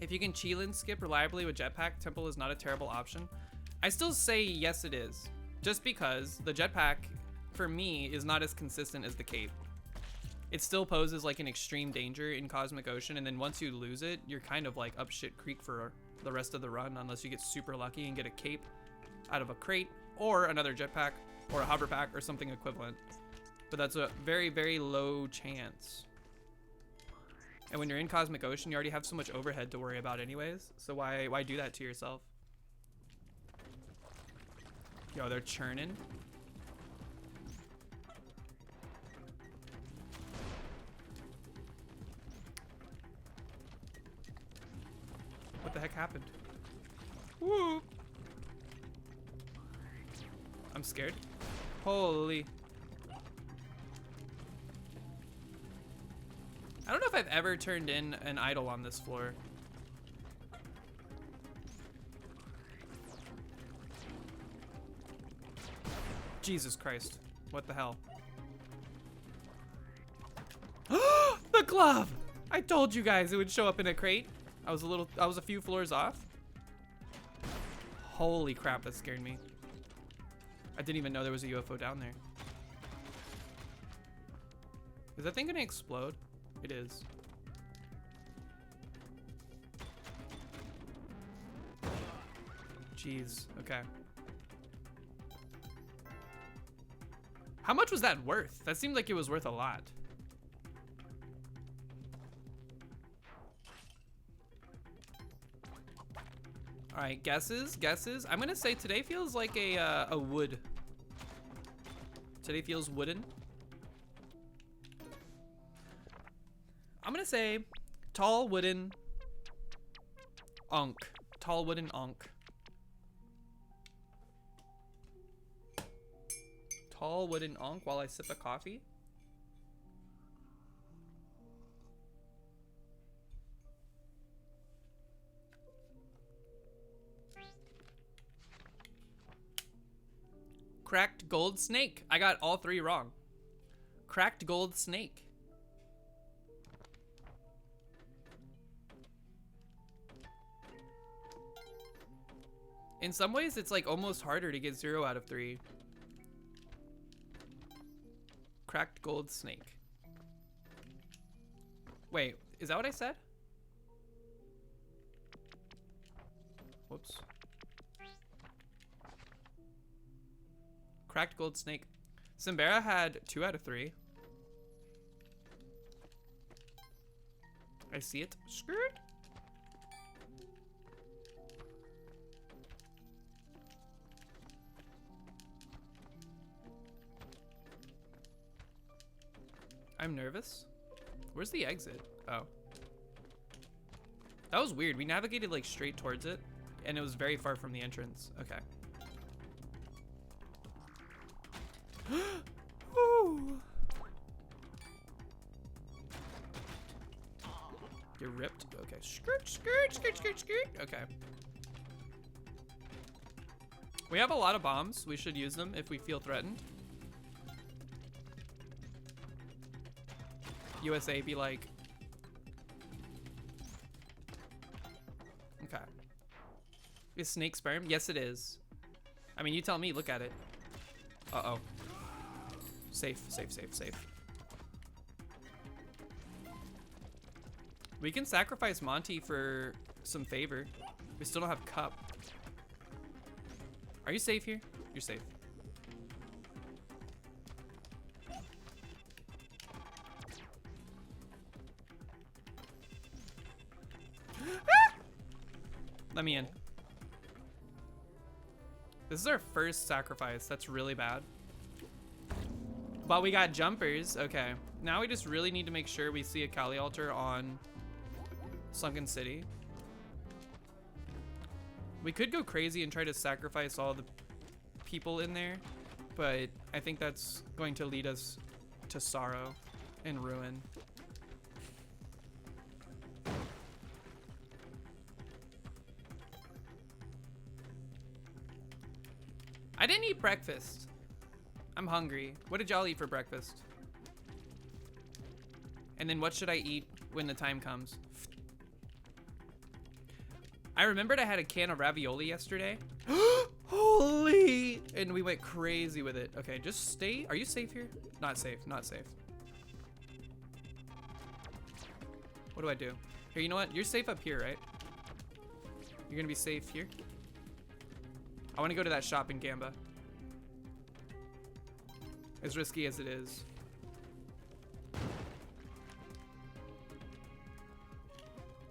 If you can Qilin skip reliably with jetpack, temple is not a terrible option. I still say yes it is. Just because the jetpack, for me, is not as consistent as the cape. It still poses like an extreme danger in Cosmic Ocean, and then once you lose it, you're kind of like up shit creek for the rest of the run, unless you get super lucky and get a cape out of a crate, or another jetpack, or a hover pack, or something equivalent. But that's a very, very low chance. And when you're in Cosmic Ocean, you already have so much overhead to worry about anyways, so why do that to yourself? Yo, they're churning. What the heck happened? Woo! I'm scared. Holy. I don't know if I've ever turned in an idol on this floor. Jesus Christ. What the hell? The glove! I told you guys it would show up in a crate. I was a few floors off. Holy crap, that scared me. I didn't even know there was a UFO down there. Is that thing gonna explode? It is. Jeez, okay. How much was that worth? That seemed like it was worth a lot. All right, guesses. I'm gonna say today feels like a wood. Today feels wooden. I'm gonna say tall wooden Ankh. Tall wooden Ankh. Tall wooden Ankh while I sip a coffee. Cracked gold snake. I got all three wrong. Cracked gold snake. In some ways, it's like almost harder to get 0 out of 3. Cracked gold snake. Wait, is that what I said? Whoops. Cracked gold snake. Simbera had 2 out of 3. I see it. Skirt. I'm nervous. Where's the exit? Oh. That was weird. We navigated like straight towards it, and it was very far from the entrance. Okay. Ooh. You're ripped. Okay. Skirt, skirt, skirt, skirt, skirt. Okay. We have a lot of bombs. We should use them if we feel threatened. USA be like. Okay. Is snake sperm? Yes, it is. I mean, you tell me. Look at it. Uh-oh. Safe, safe, safe, safe. We can sacrifice Monty for some favor. We still don't have Cup. Are you safe here? You're safe. Let me in. This is our first sacrifice. That's really bad. But we got jumpers. Okay. Now we just really need to make sure we see a Kali altar on Sunken City. We could go crazy and try to sacrifice all the people in there, but I think that's going to lead us to sorrow and ruin. I didn't eat breakfast. I'm hungry. What did y'all eat for breakfast? And then what should I eat when the time comes? I remembered I had a can of ravioli yesterday. Holy! And we went crazy with it. Okay, just stay. Are you safe here? Not safe, not safe. What do I do? Here, you know what? You're safe up here, right? You're gonna be safe here. I wanna go to that shop in Gamba. As risky as it is.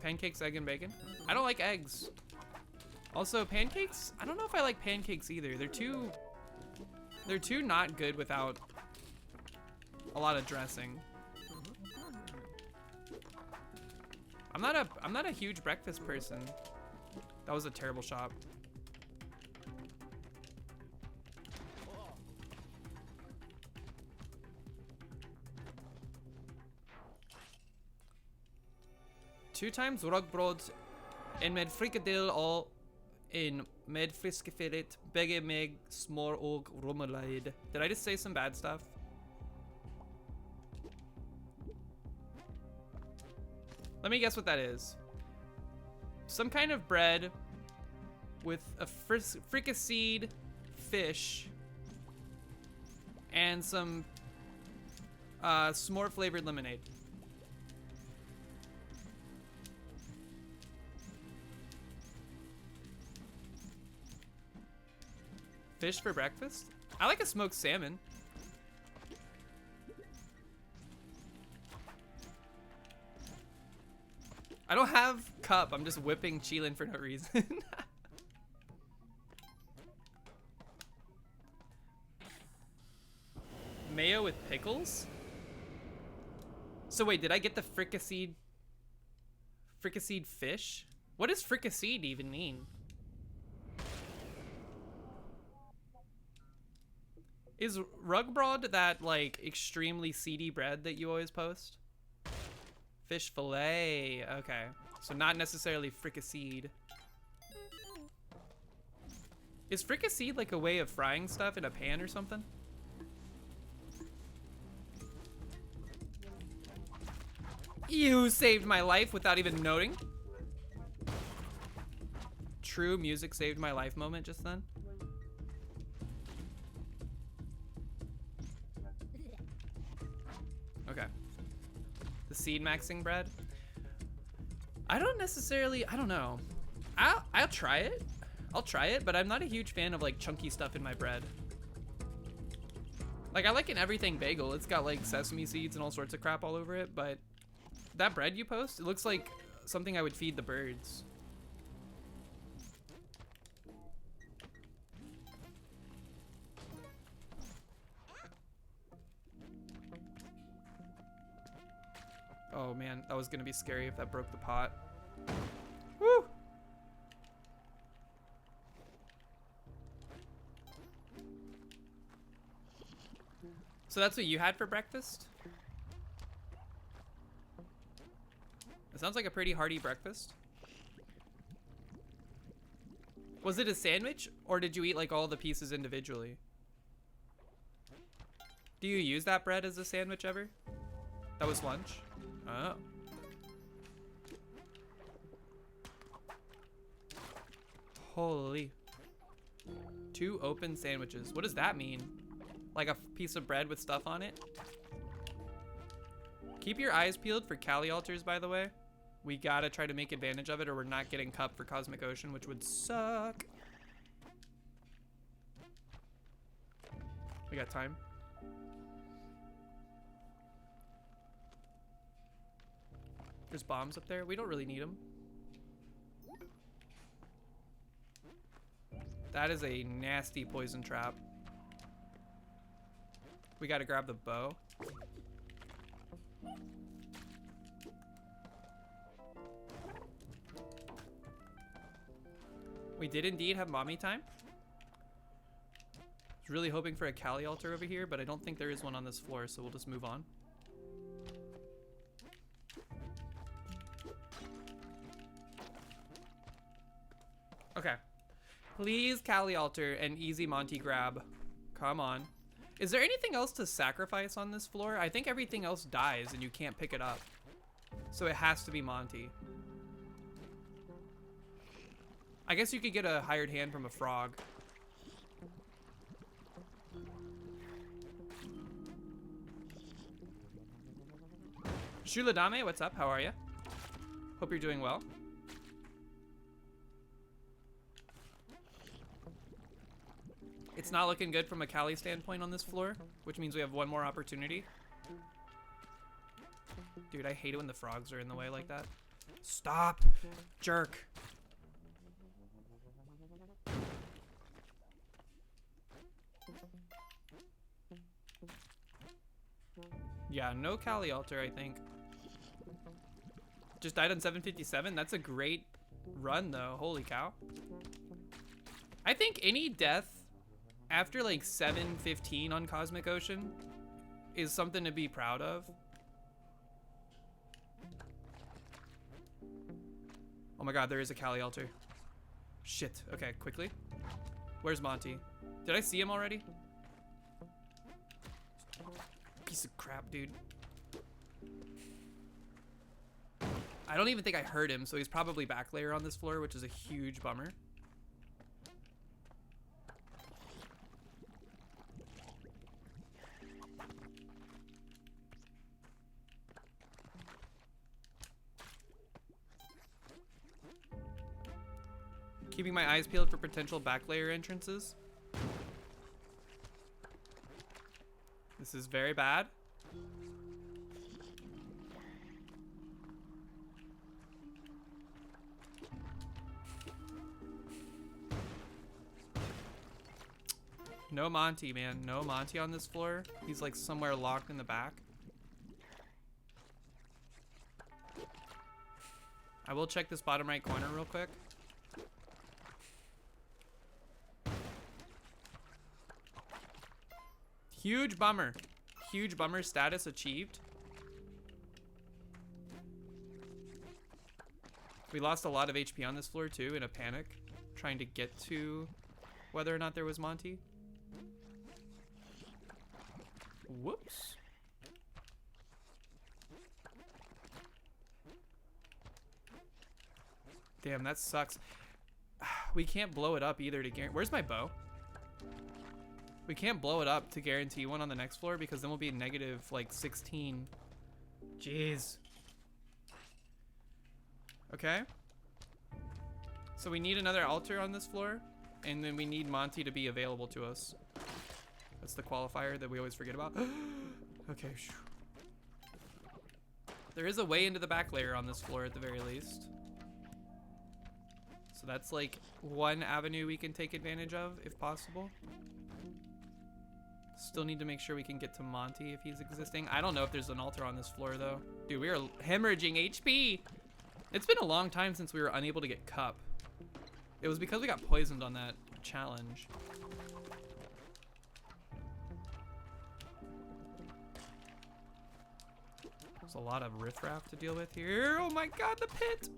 Pancakes, egg, and bacon. I don't like eggs. Also, pancakes, I don't know if I like pancakes either. They're too not good without a lot of dressing. I'm not a huge breakfast person. That was a terrible shop. Two times rugbrod en med frikadell og en med fiskefilet, begge med smør og rommelade. Did I just say some bad stuff? Let me guess what that is. Some kind of bread with a fricasseed fish and some s'more flavored lemonade. Fish for breakfast? I like a smoked salmon. I don't have cup. I'm just whipping Chilin for no reason. Mayo with pickles? So wait, did I get the fricasseed fish? What does fricasseed even mean? Is rugbrod that like extremely seedy bread that you always post? Fish fillet. Okay, so not necessarily fricasseed. Is fricasseed like a way of frying stuff in a pan or something? You saved my life without even noting. True music saved my life moment just then. Okay. The seed maxing bread. I don't know. I'll try it. I'll try it, but I'm not a huge fan of like chunky stuff in my bread. Like I like an everything bagel. It's got like sesame seeds and all sorts of crap all over it, but that bread you post, it looks like something I would feed the birds. Oh man, that was gonna be scary if that broke the pot. So that's what you had for breakfast? It sounds like a pretty hearty breakfast. Was it a sandwich, or did you eat like all the pieces individually? Do you use that bread as a sandwich ever? That was lunch? Oh. Holy. 2 open sandwiches. What does that mean? Like a piece of bread with stuff on it? Keep your eyes peeled for Cali altars, by the way. We gotta try to make advantage of it, or we're not getting cup for Cosmic Ocean, which would suck. We got time. There's bombs up there. We don't really need them. That is a nasty poison trap. We gotta grab the bow. We did indeed have mommy time. I was really hoping for a Cali altar over here, but I don't think there is one on this floor, so we'll just move on. Okay. Please, Cali altar and easy Monty grab. Come on. Is there anything else to sacrifice on this floor? I think everything else dies and you can't pick it up. So it has to be Monty. I guess you could get a hired hand from a frog. Shuladame, what's up? How are you? Hope you're doing well. It's not looking good from a Cali standpoint on this floor, which means we have one more opportunity. Dude, I hate it when the frogs are in the way like that. Stop, jerk. Yeah, no Cali altar, I think. Just died on 757. That's a great run, though. Holy cow. I think any death after like 715 on Cosmic Ocean is something to be proud of. Oh my god, there is a Cali altar. Shit. Okay, quickly. Where's Monty? Did I see him already? Piece of crap, dude. I don't even think I heard him, so he's probably back layer on this floor, which is a huge bummer. Keeping my eyes peeled for potential back layer entrances. This is very bad. No Monty, man. No Monty on this floor. He's like somewhere locked in the back. I will check this bottom right corner real quick. Huge bummer. Huge bummer. Status achieved. We lost a lot of HP on this floor too in a panic, trying to get to whether or not there was Monty. Whoops. Damn, that sucks. We can't blow it up either to guarantee. Where's my bow? We can't blow it up to guarantee one on the next floor because then we'll be negative like 16. Jeez. Okay. So we need another altar on this floor, and then we need Monty to be available to us. That's the qualifier that we always forget about. Okay. There is a way into the back layer on this floor at the very least. So that's like one avenue we can take advantage of if possible. Still need to make sure we can get to Monty if he's existing. I don't know if there's an altar on this floor though. Dude, we are hemorrhaging HP. It's been a long time since we were unable to get cup. It was because we got poisoned on that challenge. There's a lot of riffraff to deal with here. Oh my god, the pit!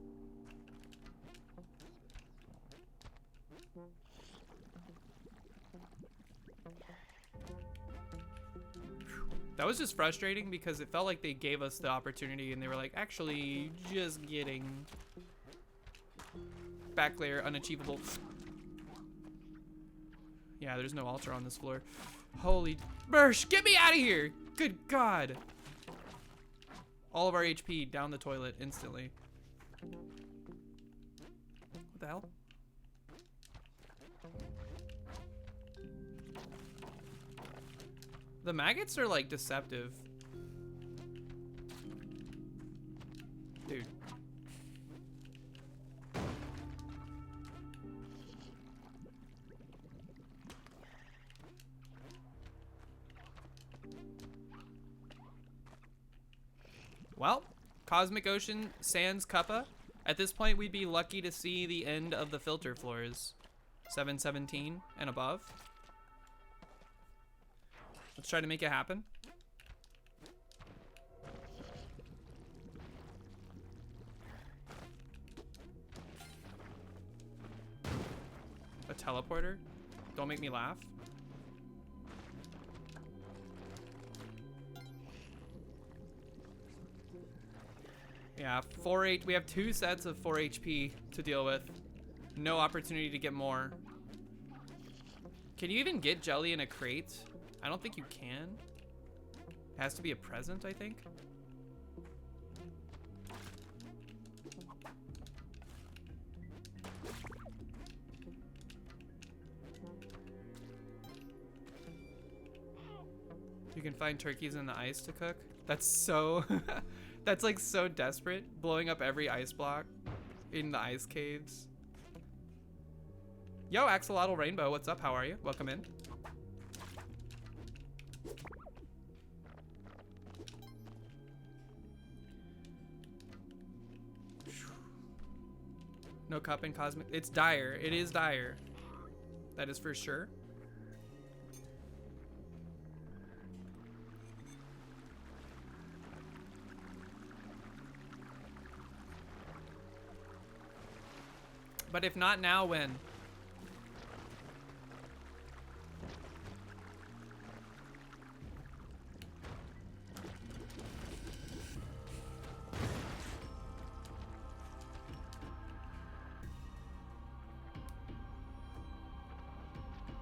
That was just frustrating because it felt like they gave us the opportunity and they were like, actually, just getting. Back layer, unachievable. Yeah, there's no altar on this floor. Holy Bursh, get me out of here! Good God. All of our HP down the toilet instantly. What the hell? The maggots are like deceptive. Dude. Well, Cosmic Ocean sans Kappa. At this point, we'd be lucky to see the end of the filter floors. 717 and above. Let's try to make it happen. A teleporter? Don't make me laugh. Yeah, 4-8. We have 2 sets of 4 HP to deal with. No opportunity to get more. Can you even get jelly in a crate? I don't think you can. It has to be a present, I think. You can find turkeys in the ice to cook. That's so... That's like so desperate. Blowing up every ice block in the ice caves. Yo, Axolotl Rainbow, what's up? How are you? Welcome in. No cup in Cosmic. It's dire. It is dire. That is for sure. But if not now, when?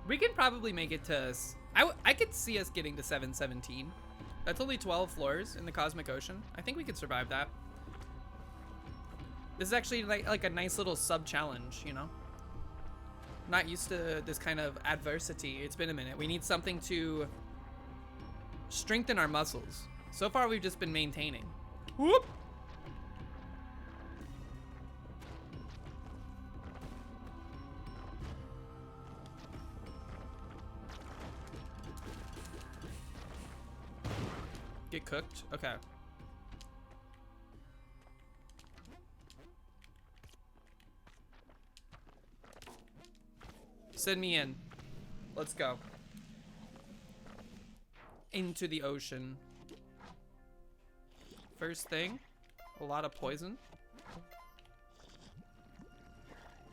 We can probably make it to... I could see us getting to 717. That's only 12 floors in the Cosmic Ocean. I think we could survive that. This is actually like a nice little sub-challenge, you know? Not used to this kind of adversity. It's been a minute. We need something to strengthen our muscles. So far, we've just been maintaining. Whoop! Get cooked? Okay. Send me in. Let's go. Into the ocean. First thing, a lot of poison.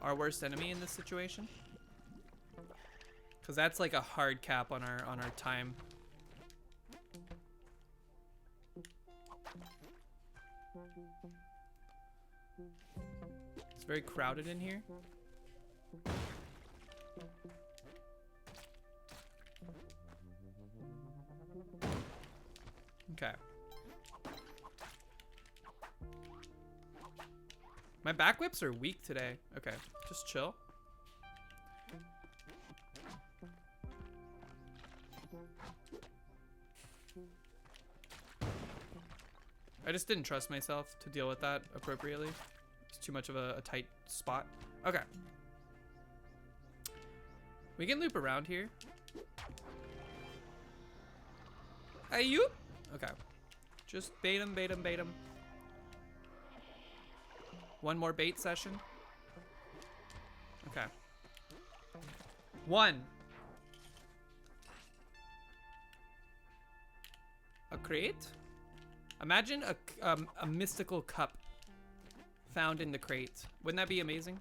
Our worst enemy in this situation. Cause that's like a hard cap on our time. It's very crowded in here. Okay. My back whips are weak today. Okay, just chill. I just didn't trust myself to deal with that appropriately. It's too much of a tight spot. Okay. We can loop around here. Ayoop! Okay. Just bait him, bait him, bait him. One more bait session. Okay. 1. A crate. Imagine a mystical cup found in the crate. Wouldn't that be amazing?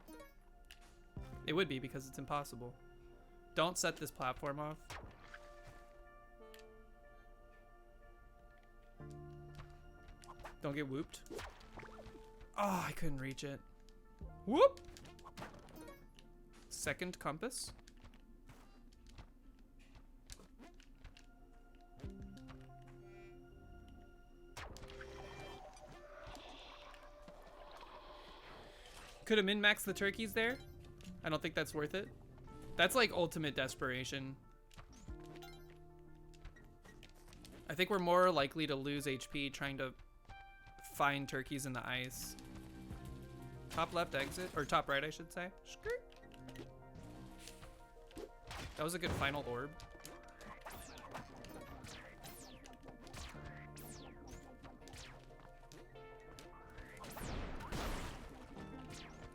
It would be, because it's impossible. Don't set this platform off. Don't get whooped. Oh, I couldn't reach it. Whoop! Second compass. Could have min-maxed the turkeys there. I don't think that's worth it. That's like ultimate desperation. I think we're more likely to lose HP trying to find turkeys in the ice. Top left exit, or top right I should say. Skirt. That was a good final orb.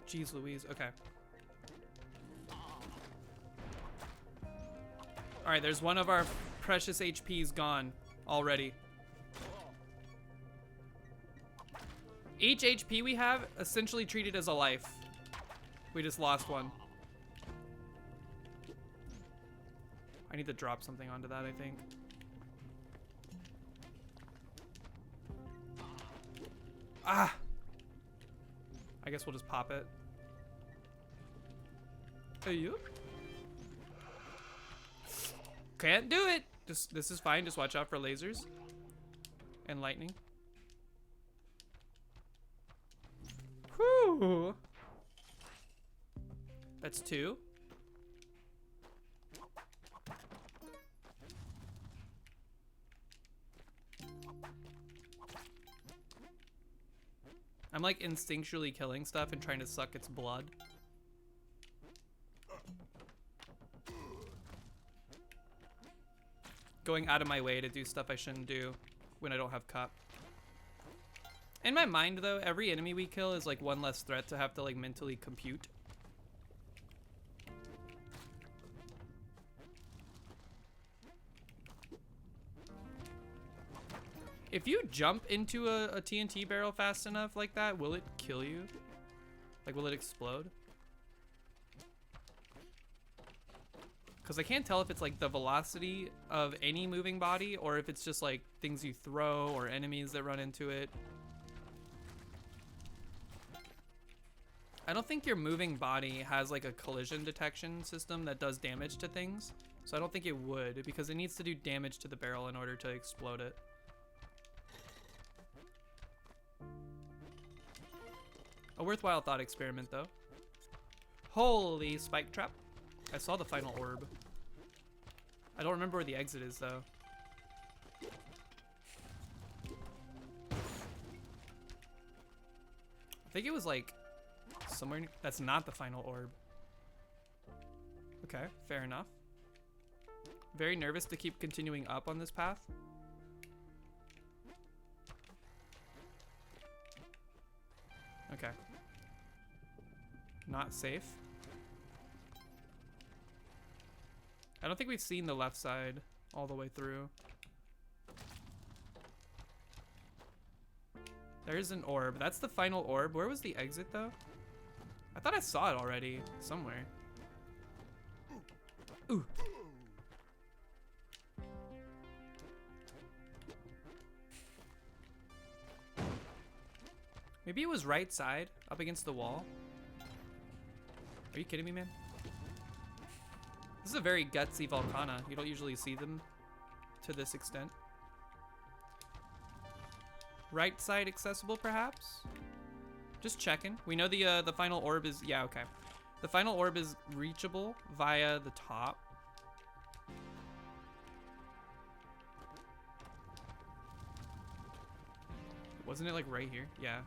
Jeez Louise, okay. All right, there's one of our precious HPs gone already. Each HP we have essentially treated as a life. We just lost one. I need to drop something onto that, I think. Ah! I guess we'll just pop it. Hey, you? Can't do it! This is fine, just watch out for lasers. And lightning. Whew! That's 2. I'm like instinctually killing stuff and trying to suck its blood. Going out of my way to do stuff I shouldn't do when I don't have cup. In my mind though, every enemy we kill is like one less threat to have to like mentally compute. If you jump into a TNT barrel fast enough like that, will it kill you? Like, will it explode? Because I can't tell if it's like the velocity of any moving body or if it's just like things you throw or enemies that run into it. I don't think your moving body has like a collision detection system that does damage to things. So I don't think it would, because it needs to do damage to the barrel in order to explode it. A worthwhile thought experiment, though. Holy spike trap. I saw the final orb. I don't remember where the exit is, though. I think it was, like, somewhere... That's not the final orb. Okay, fair enough. Very nervous to keep continuing up on this path. Okay. Not safe. I don't think we've seen the left side all the way through. There's an orb. That's the final orb. Where was the exit though? I thought I saw it already somewhere. Ooh. Maybe it was right side up against the wall. Are you kidding me, man? This is a very gutsy Volcana. You don't usually see them to this extent. Right side accessible, perhaps? Just checking. We know the final orb is... Yeah, okay. The final orb is reachable via the top. Wasn't it like right here? Yeah.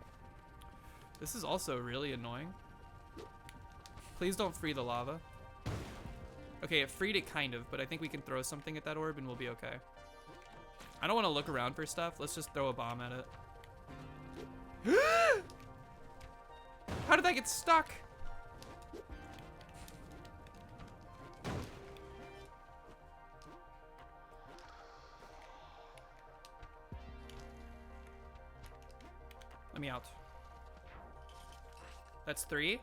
This is also really annoying. Please don't free the lava. Okay, it freed it kind of, but I think we can throw something at that orb and we'll be okay. I don't want to look around for stuff. Let's just throw a bomb at it. How did that get stuck? Let me out. That's 3.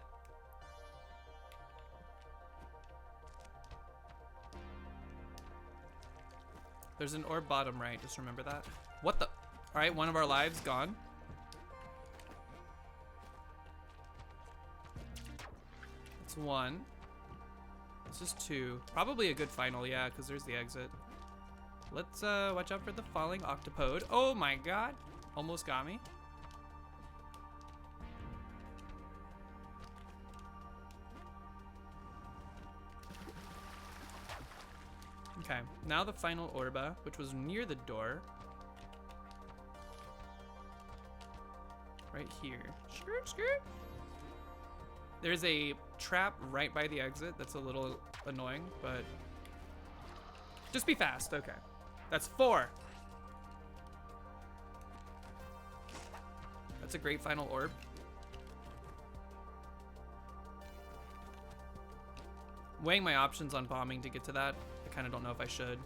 There's an orb bottom right, just remember that. What the? All right, one of our lives gone. That's 1. This is 2. Probably a good final, yeah, because there's the exit. Let's watch out for the falling octopode. Oh my god. Almost got me. Okay, now the final orba, which was near the door. Right here. Skirt, skirt. There's a trap right by the exit that's a little annoying, but just be fast. Okay. That's 4. That's a great final orb. Weighing my options on bombing to get to that. I kind of don't know if I should.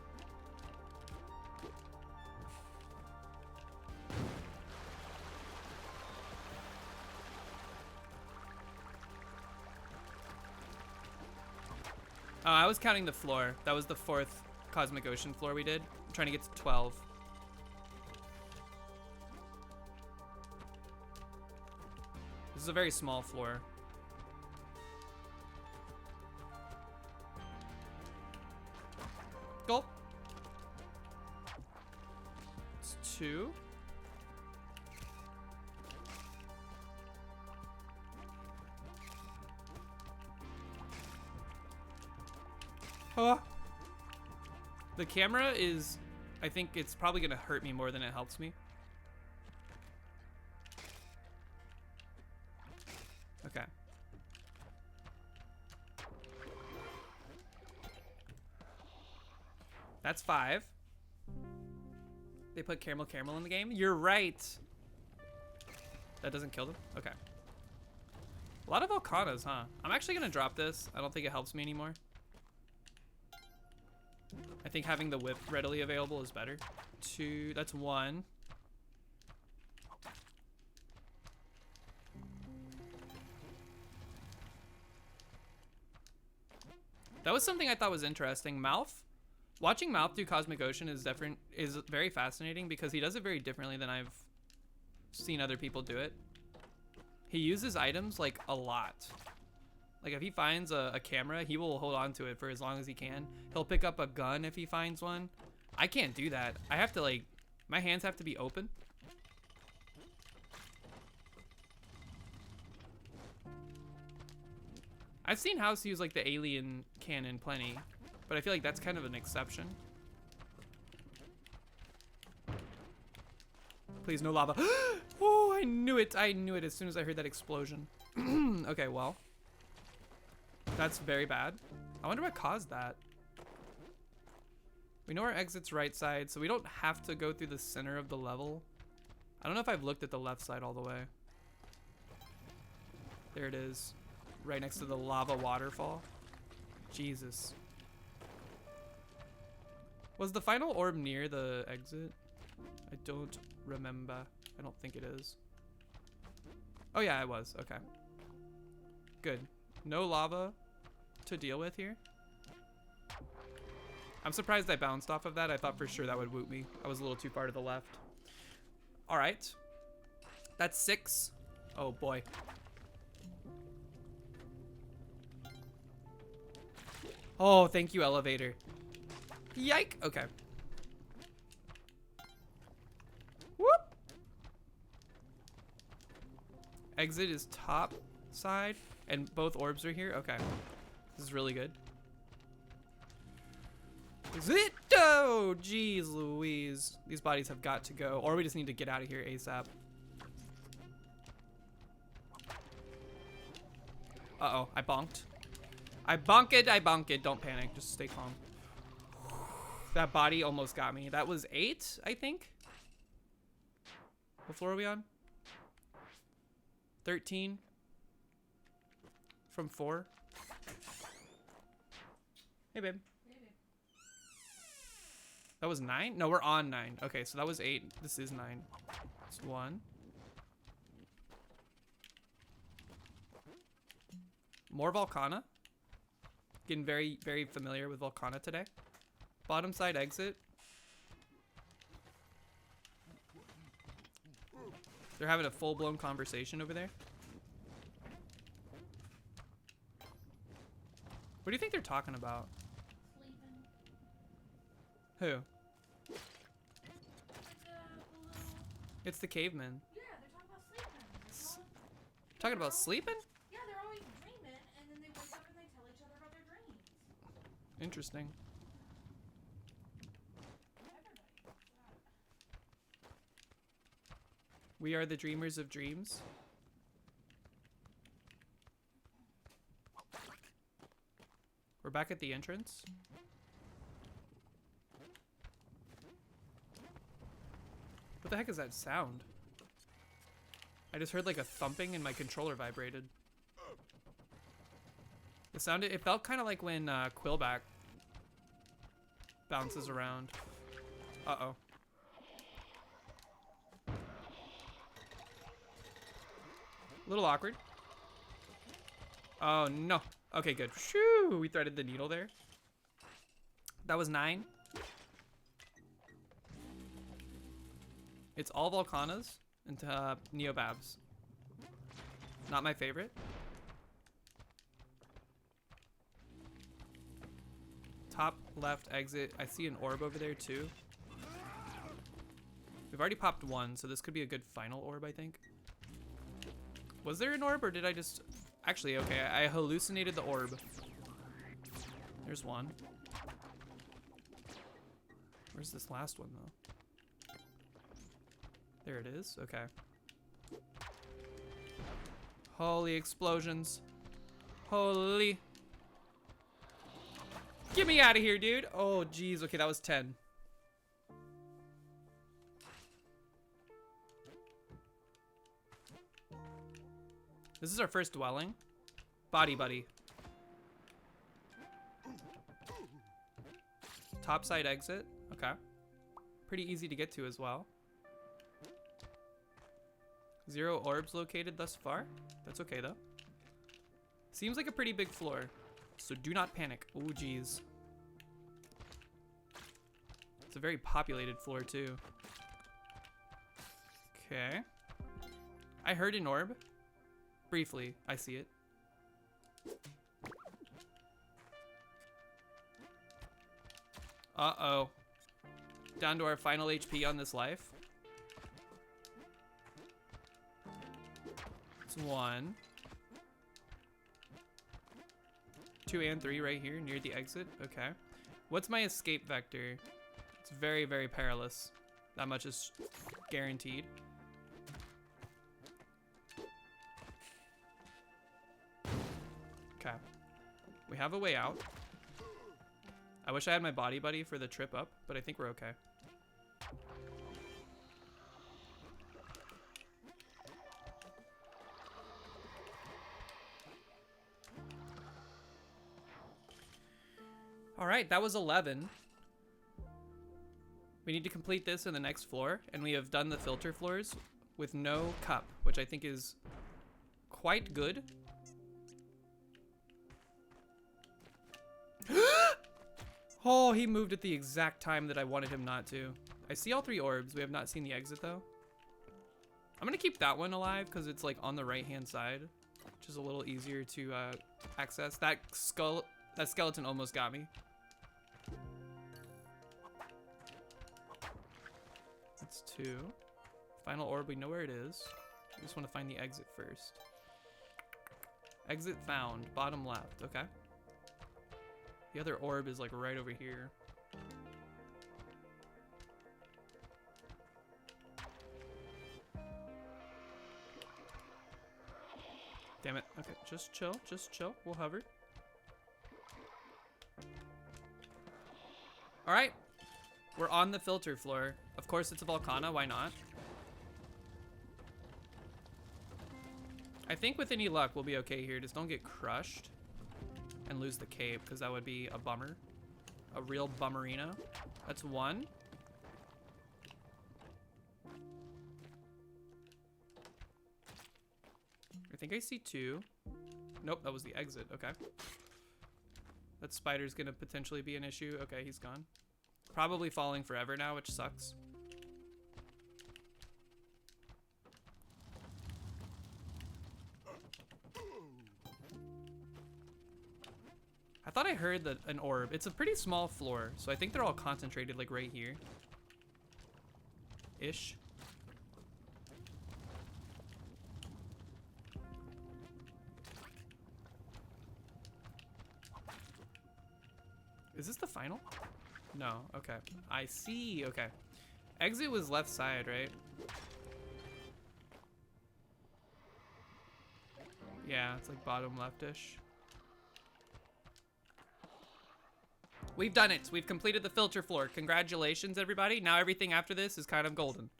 I was counting the floor. That was the 4th Cosmic Ocean floor we did. I'm trying to get to 12. This is a very small floor. Gulp. It's 2. Oh. The camera is, I think it's probably gonna hurt me more than it helps me. Okay. That's 5. They put caramel in the game? You're right. That doesn't kill them? Okay. A lot of Volcanas, huh? I'm actually gonna drop this. I don't think it helps me anymore. I think having the whip readily available is better. 2, that's 1. That was something I thought was interesting. Mouth. Watching Mouth do Cosmic Ocean is very fascinating because he does it very differently than I've seen other people do it. He uses items like a lot. Like if he finds a camera, he will hold on to it for as long as he can. He'll pick up a gun if he finds one. I can't do that. I have to like, my hands have to be open. I've seen House use like the alien cannon plenty, but I feel like that's kind of an exception. Please, no lava. Oh, I knew it. I knew it as soon as I heard that explosion. Okay, well. That's very bad. I wonder what caused that. We know our exit's right side, so we don't have to go through the center of the level. I don't know if I've looked at the left side all the way. There it is. Right next to the lava waterfall. Jesus. Was the final orb near the exit? I don't remember. I don't think it is. Oh yeah, it was. Okay. Good. No lava to deal with here. I'm surprised I bounced off of that. I thought for sure that would woot me. I was a little too far to the left. All right. That's 6. Oh boy. Oh, thank you, elevator. Yike. Okay. Whoop. Exit is top side, and both orbs are here. Okay. This is really good. Exit. Oh, geez Louise. These bodies have got to go, or we just need to get out of here ASAP. Uh-oh, I bonked. I bonked. Don't panic, just stay calm. That body almost got me. That was 8, I think. What floor are we on? 13. From 4. Hey, babe. That was 9? No, we're on 9. Okay, so that was 8. This is 9. It's 1. More Volcana. Getting very, very familiar with Volcana today. Bottom side exit. They're having a full-blown conversation over there. What do you think they're talking about? Sleeping. Who? Like It's the cavemen. yeah, they're talking about sleeping. Talking about sleeping? Yeah, they're always dreaming, and then they wake up and they tell each other about their dreams. Interesting. Everybody does that. We are the dreamers of dreams. We're back at the entrance. What the heck is that sound? I just heard like a thumping and my controller vibrated. It sounded, it felt kind of like when Quillback bounces around. Uh-oh. A little awkward. Oh no. Okay, good. Shoo! We threaded the needle there. That was 9. It's all Volcanas and Neobabs. Not my favorite. Top left exit. I see an orb over there too. We've already popped 1, so this could be a good final orb, I think. Was there an orb or did I just... Actually, okay, I hallucinated the orb. There's 1. Where's this last one, though? There it is. Okay. Holy explosions. Holy. Get me out of here, dude. Oh, geez. Okay, that was 10. This is our first dwelling. Body buddy. Top side exit. Okay. Pretty easy to get to as well. 0 orbs located thus far. That's okay though. Seems like a pretty big floor. So do not panic. Oh geez. It's a very populated floor too. Okay. I heard an orb. Briefly, I see it. Uh-oh. Down to our final HP on this life. It's 1. 2 and 3 right here near the exit. Okay. What's my escape vector? It's very, very perilous. That much is guaranteed. Okay. We have a way out. I wish I had my body buddy for the trip up, but I think we're okay. All right, that was 11. We need to complete this in the next floor, and we have done the filter floors with no cup, which I think is quite good. Oh, he moved at the exact time that I wanted him not to. I see all 3 orbs. We have not seen the exit though. I'm gonna keep that one alive because it's like on the right-hand side, which is a little easier to access. That skeleton almost got me. That's 2. Final orb, we know where it is. We just want to find the exit first. Exit found, bottom left, okay. The other orb is like right over here. Damn it. Okay, just chill, just chill. We'll hover. All right, we're on the filter floor. Of course it's a Volcana, why not? I think with any luck we'll be okay here. Just don't get crushed and lose the cape, because that would be a bummer. A real bummerino. That's 1. I think I see 2. Nope, that was the exit. Okay. That spider's gonna potentially be an issue. Okay, he's gone. Probably falling forever now, which sucks. I thought I heard an orb. It's a pretty small floor, so I think they're all concentrated like right here. Ish. Is this the final? No, okay. I see, okay. Exit was left side, right? Yeah, it's like bottom leftish. We've done it. We've completed the filter floor. Congratulations, everybody. Now everything after this is kind of golden.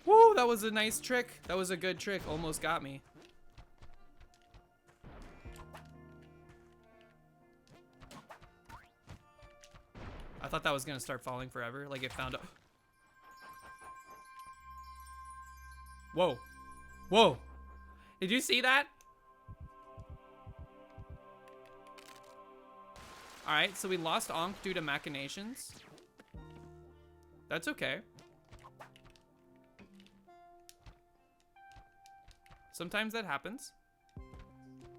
Woo, that was a nice trick. That was a good trick. Almost got me. I thought that was gonna start falling forever. Like it found a... Whoa. Whoa. Did you see that? Alright, so we lost Ankh due to machinations. That's okay. Sometimes that happens.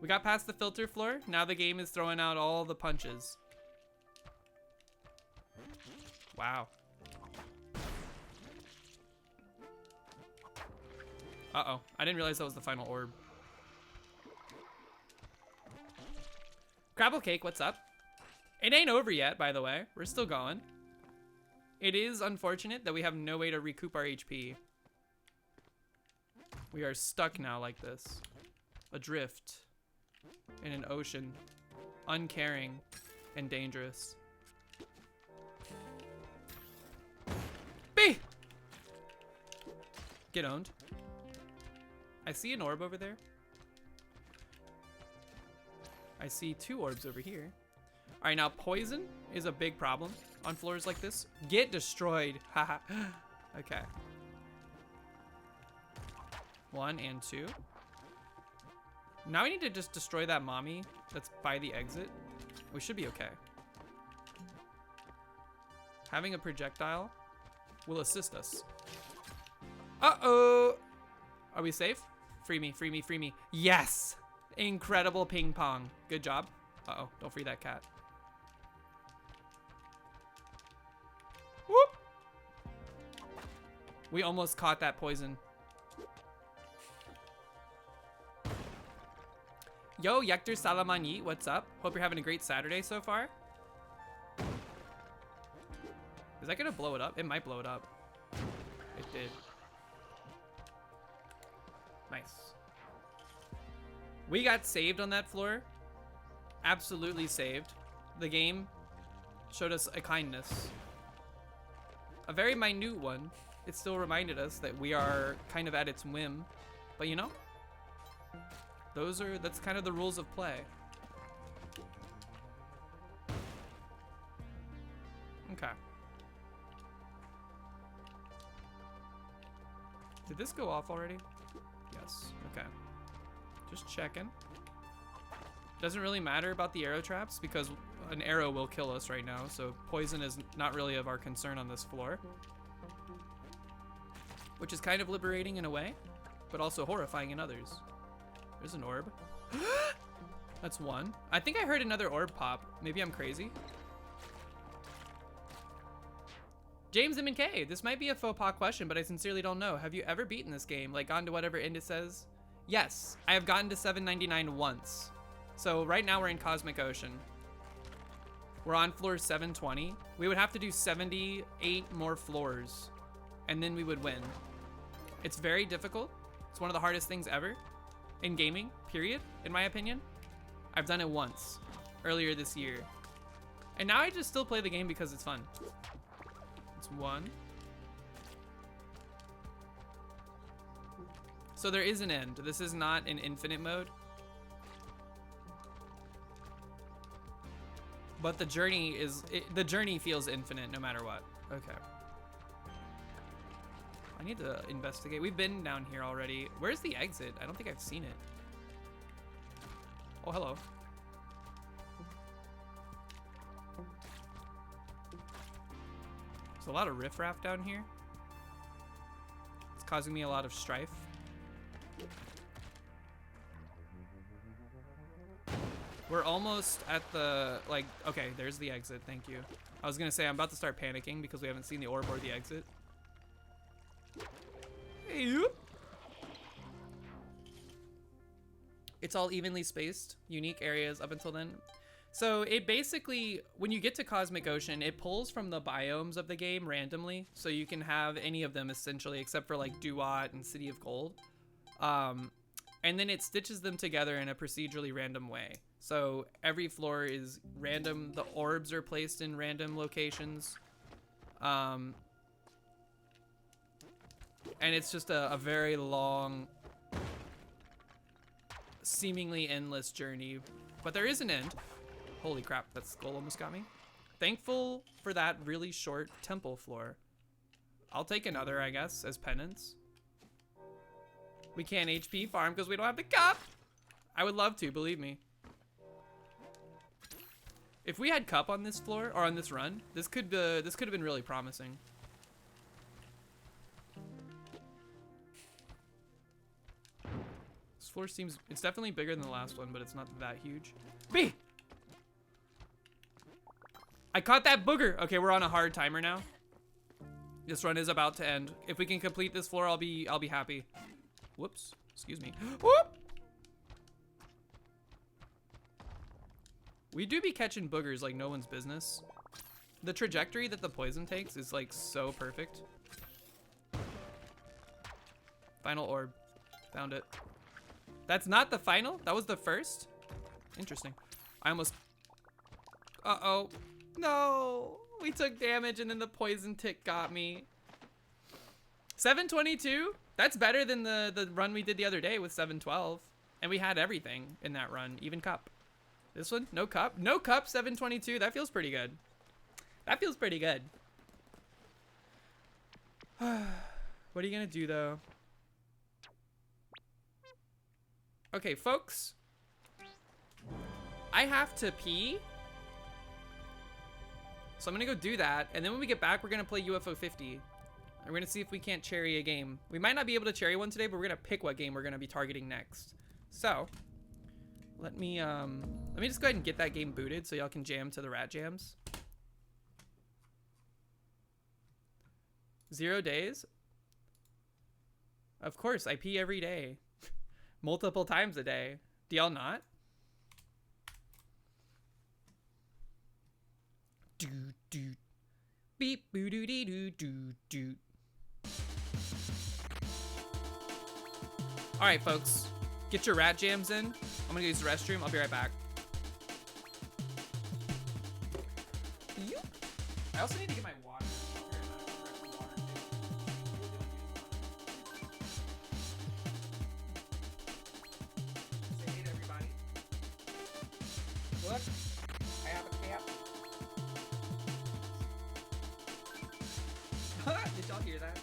We got past the filter floor. Now the game is throwing out all the punches. Wow. Uh-oh. I didn't realize that was the final orb. Crabble Cake, what's up? It ain't over yet, by the way. We're still going. It is unfortunate that we have no way to recoup our HP. We are stuck now like this. Adrift. In an ocean. Uncaring and dangerous. B! Get owned. I see an orb over there. I see 2 orbs over here. All right, now poison is a big problem on floors like this. Get destroyed. Haha. Okay. 1 and 2. Now we need to just destroy that mommy that's by the exit. We should be okay. Having a projectile will assist us. Uh-oh. Are we safe? Free me, free me, free me. Yes! Incredible ping pong. Good job. Uh-oh, don't free that cat. Whoop! We almost caught that poison. Yo, Yekter Salamani, what's up? Hope you're having a great Saturday so far. Is that gonna blow it up? It might blow it up. It did. Nice. We got saved on that floor. Absolutely saved. The game showed us a kindness. A very minute one. It still reminded us that we are kind of at its whim. But you know, that's kind of the rules of play. Okay. Did this go off already? Yes, okay. Just checking. Doesn't really matter about the arrow traps because an arrow will kill us right now, so poison is not really of our concern on this floor. Which is kind of liberating in a way, but also horrifying in others. There's an orb. That's 1. I think I heard another orb pop. Maybe I'm crazy. James M&K, this might be a faux pas question, but I sincerely don't know. Have you ever beaten this game? Like gone to whatever end it says? Yes, I have gotten to 799 once. So right now we're in Cosmic Ocean. We're on floor 720. We would have to do 78 more floors and then we would win. It's very difficult. It's one of the hardest things ever in gaming, period, in my opinion. I've done it once earlier this year. And now I just still play the game because it's fun. It's 1. So there is an end. This is not an infinite mode. But the journey feels infinite no matter what. Okay. I need to investigate. We've been down here already. Where's the exit? I don't think I've seen it. Oh, hello. There's a lot of riffraff down here. It's causing me a lot of strife. We're almost at the, like, okay, there's the exit, thank you. I was gonna say, I'm about to start panicking because we haven't seen the orb or the exit. Hey. It's all evenly spaced, unique areas up until then. So it basically, when you get to Cosmic Ocean, it pulls from the biomes of the game randomly. So you can have any of them essentially, except for like Duat and City of Gold. And then it stitches them together in a procedurally random way. So every floor is random. The orbs are placed in random locations. And it's just a very long, seemingly endless journey. But there is an end. Holy crap, that skull almost got me. Thankful for that really short temple floor. I'll take another, I guess, as penance. We can't HP farm because we don't have the cup. I would love to, believe me. If we had cup on this floor or on this run, this could have been really promising. This floor seems, it's definitely bigger than the last one, but it's not that huge. B! I caught that booger. Okay, we're on a hard timer now. This run is about to end. If we can complete this floor, I'll be happy. Whoops, excuse me. Whoop! We do be catching boogers like no one's business. The trajectory that the poison takes is like so perfect. Final orb. Found it. That's not the final? That was the first? Interesting. I almost... Uh-oh. No! We took damage and then the poison tick got me. 722? That's better than the run we did the other day with 712. And we had everything in that run, even cup. This one, no cup. No cup, 722. That feels pretty good. That feels pretty good. What are you gonna do though? Okay, folks. I have to pee. So I'm gonna go do that. And then when we get back, we're gonna play UFO 50. And we're gonna see if we can't cherry a game. We might not be able to cherry one today, but we're gonna pick what game we're gonna be targeting next. So, let me just go ahead and get that game booted so y'all can jam to the rat jams. 0 days? Of course, I pee every day. Multiple times a day. Do y'all not? Do do beep boo doo dee doo doo doo. All right, folks, get your rat jams in. I'm gonna use the restroom. I'll be right back. I also need to get my water. Say hey to everybody. Look, I have a cap. Did y'all hear that?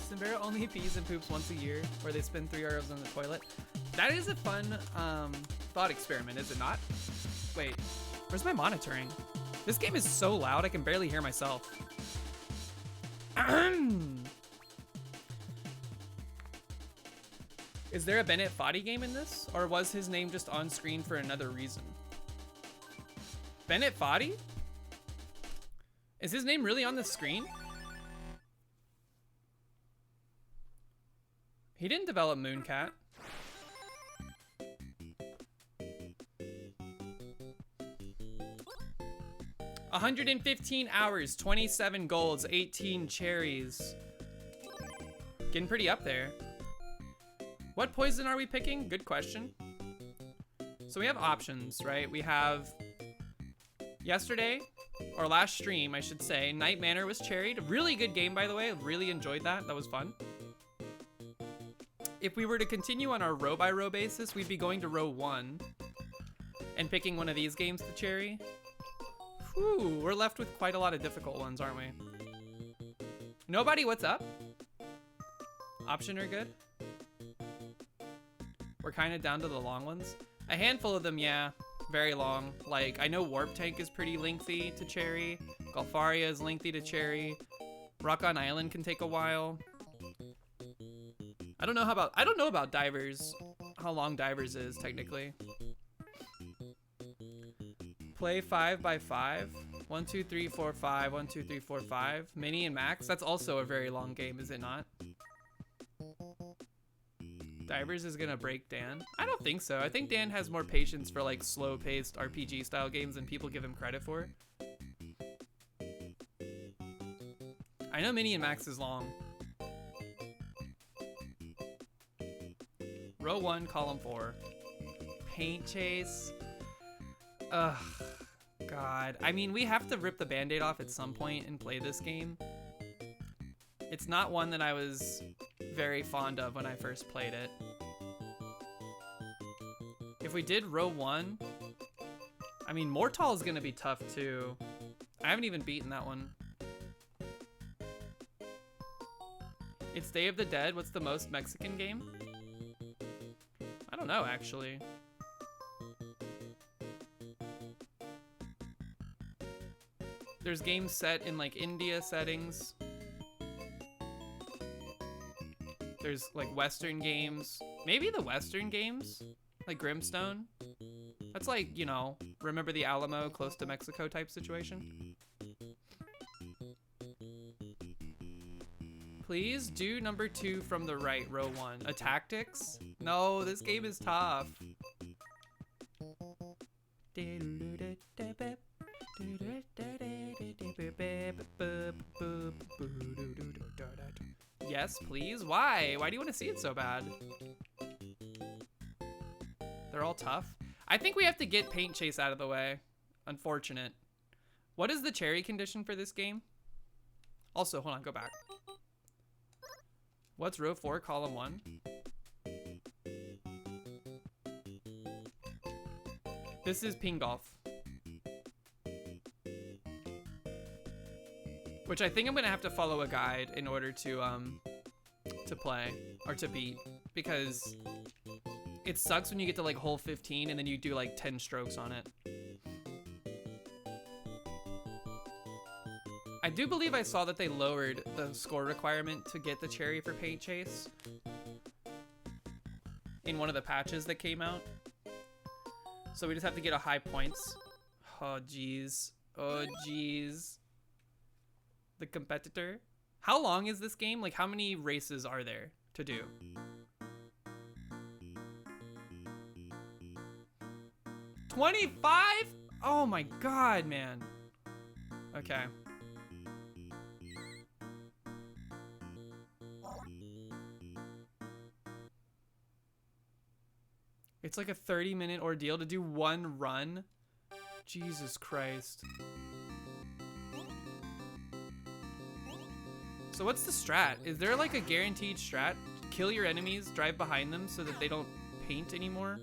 Cimbero only pees and poops once a year, where they spend 3 hours on the toilet. That is a fun thought experiment, is it not? Wait, where's my monitoring? This game is so loud I can barely hear myself. Is there a Bennett Foddy game in this? Or was his name just on screen for another reason? Bennett Foddy? Is his name really on the screen? He didn't develop Mooncat. $115 hours, 27 golds, 18 cherries. Getting pretty up there. What poison are we picking? Good question. So we have options, right? We have yesterday, or last stream, I should say, Night Manor was cherried. Really good game, by the way. Really enjoyed that. That was fun. If we were to continue on our row by row basis, we'd be going to row 1 and picking one of these games to cherry. Whew, we're left with quite a lot of difficult ones, aren't we? Nobody, what's up? Option are good. We're kind of down to the long ones. A handful of them, yeah, very long. Like, I know Warp Tank is pretty lengthy to cherry. Golfaria is lengthy to cherry. Rock on Island can take a while. I don't know about Divers, how long Divers is technically. Play 5 by 5. 1, 2, 3, 4, 5. 1, 2, 3, 4, 5. Mini and Max. That's also a very long game, is it not? Divers is gonna break Dan. I don't think so. I think Dan has more patience for like slow-paced RPG style games than people give him credit for. I know Mini and Max is long. Row 1, column 4. Paint Chase. Ugh, God. I mean, we have to rip the Band-Aid off at some point and play this game. It's not one that I was very fond of when I first played it. If we did row 1, I mean, Mortal is gonna be tough too. I haven't even beaten that one. It's Day of the Dead. What's the most Mexican game? I don't know, actually. There's games set in like India settings. There's like Western games. Maybe the Western games? Like Grimstone? That's like, you know, Remember the Alamo, close to Mexico type situation. Please do number 2 from the right, row 1. A Tactics? No, this game is tough. Yes, please. Why? Why do you want to see it so bad? They're all tough. I think we have to get Paint Chase out of the way. Unfortunate. What is the cherry condition for this game? Also, hold on, go back. What's row 4, column 1? This is Ping Golf. Which I think I'm gonna have to follow a guide in order to play or to beat, because it sucks when you get to like hole 15 and then you do like 10 strokes on it. I do believe I saw that they lowered the score requirement to get the cherry for Paint Chase in one of the patches that came out. So we just have to get a high points. Oh geez. Oh geez. The competitor. How long is this game? Like, how many races are there to do? $25? Oh my god, man. Okay. It's like a 30-minute ordeal to do one run. Jesus Christ. So what's the strat? Is there like a guaranteed strat? Kill your enemies, drive behind them so that they don't paint anymore?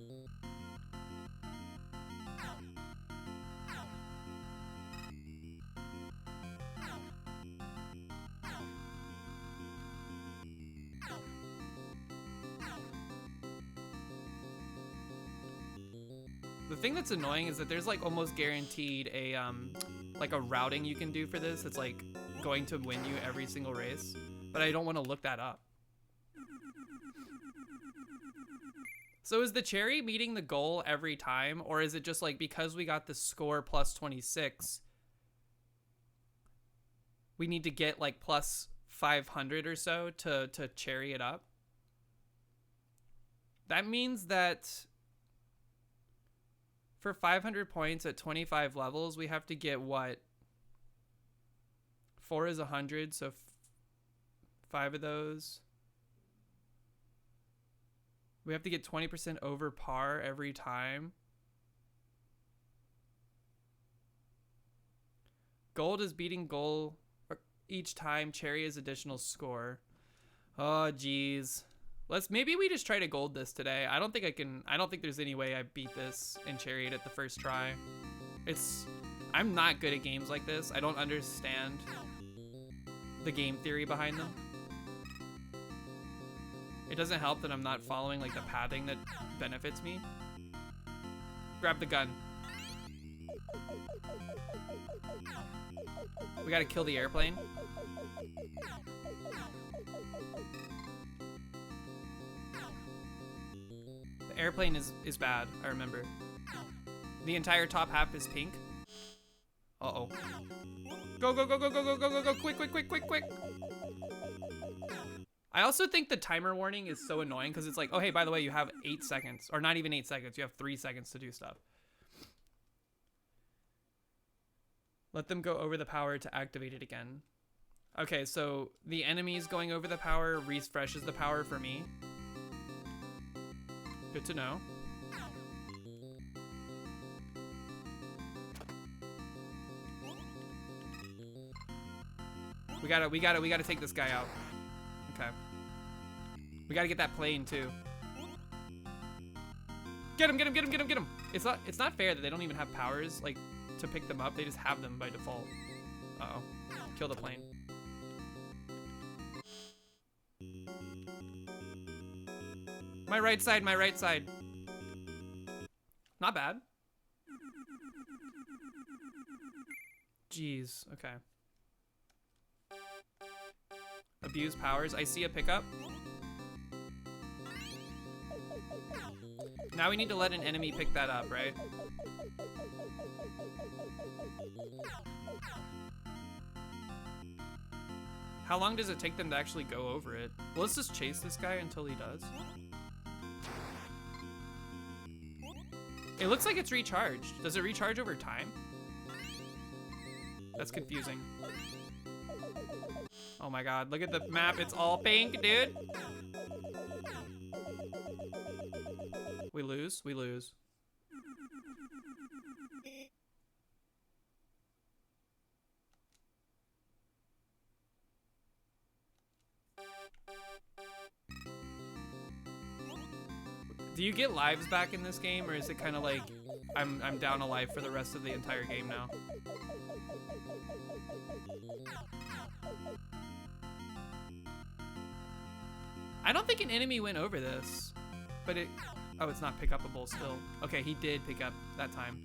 The thing that's annoying is that there's like almost guaranteed a like a routing you can do for this. It's like going to win you every single race, but I don't want to look that up. So is the cherry meeting the goal every time, or is it just like because we got the score plus 26, we need to get like plus 500 or so to cherry it up? That means that for 500 points at 25 levels, we have to get what? 4 is 100, so 5 of those. We have to get 20% over par every time. Gold is beating goal each time. Cherry is additional score. Oh, geez. Maybe we just try to gold this today. I don't think there's any way I beat this and cherry it at the first try. I'm not good at games like this. I don't understand the game theory behind them. It doesn't help that I'm not following like the pathing that benefits me. Grab the gun. We gotta kill the airplane. The airplane is bad, I remember. The entire top half is pink. Uh-oh. Go, go, go, go, go, go, go, go, go, quick, quick, quick, quick, quick. I also think the timer warning is so annoying because it's like, oh, hey, by the way, you have 8 seconds. Or not even 8 seconds. You have 3 seconds to do stuff. Let them go over the power to activate it again. Okay, so the enemies going over the power refreshes the power for me. Good to know. We gotta take this guy out. Okay. We gotta get that plane too. Get him, get him, get him, get him, get him. It's not fair that they don't even have powers like to pick them up. They just have them by default. Uh-oh. Kill the plane. My right side, my right side. Not bad. Jeez, okay. Abuse powers. I see a pickup. Now we need to let an enemy pick that up, right? How long does it take them to actually go over it? Well, let's just chase this guy until he does. It looks like it's recharged. Does it recharge over time? That's confusing. Oh my god, look at the map. It's all pink, dude. We lose? We lose. Do you get lives back in this game, or is it kind of like I'm down a life for the rest of the entire game now? I don't think an enemy went over this, but oh, it's not pick upable still. Okay, he did pick up that time.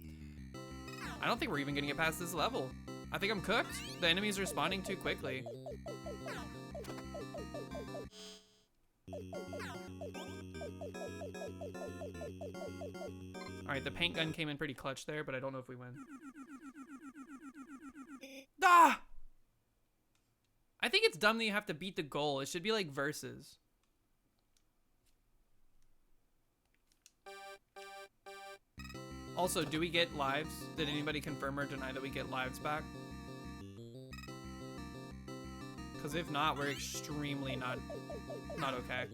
I don't think we're even gonna get past this level. I think I'm cooked. The enemy's responding too quickly. All right, the paint gun came in pretty clutch there, but I don't know if we win. Ah! I think it's dumb that you have to beat the goal. It should be like versus. Also, do we get lives? Did anybody confirm or deny that we get lives back? Because if not, we're extremely not okay.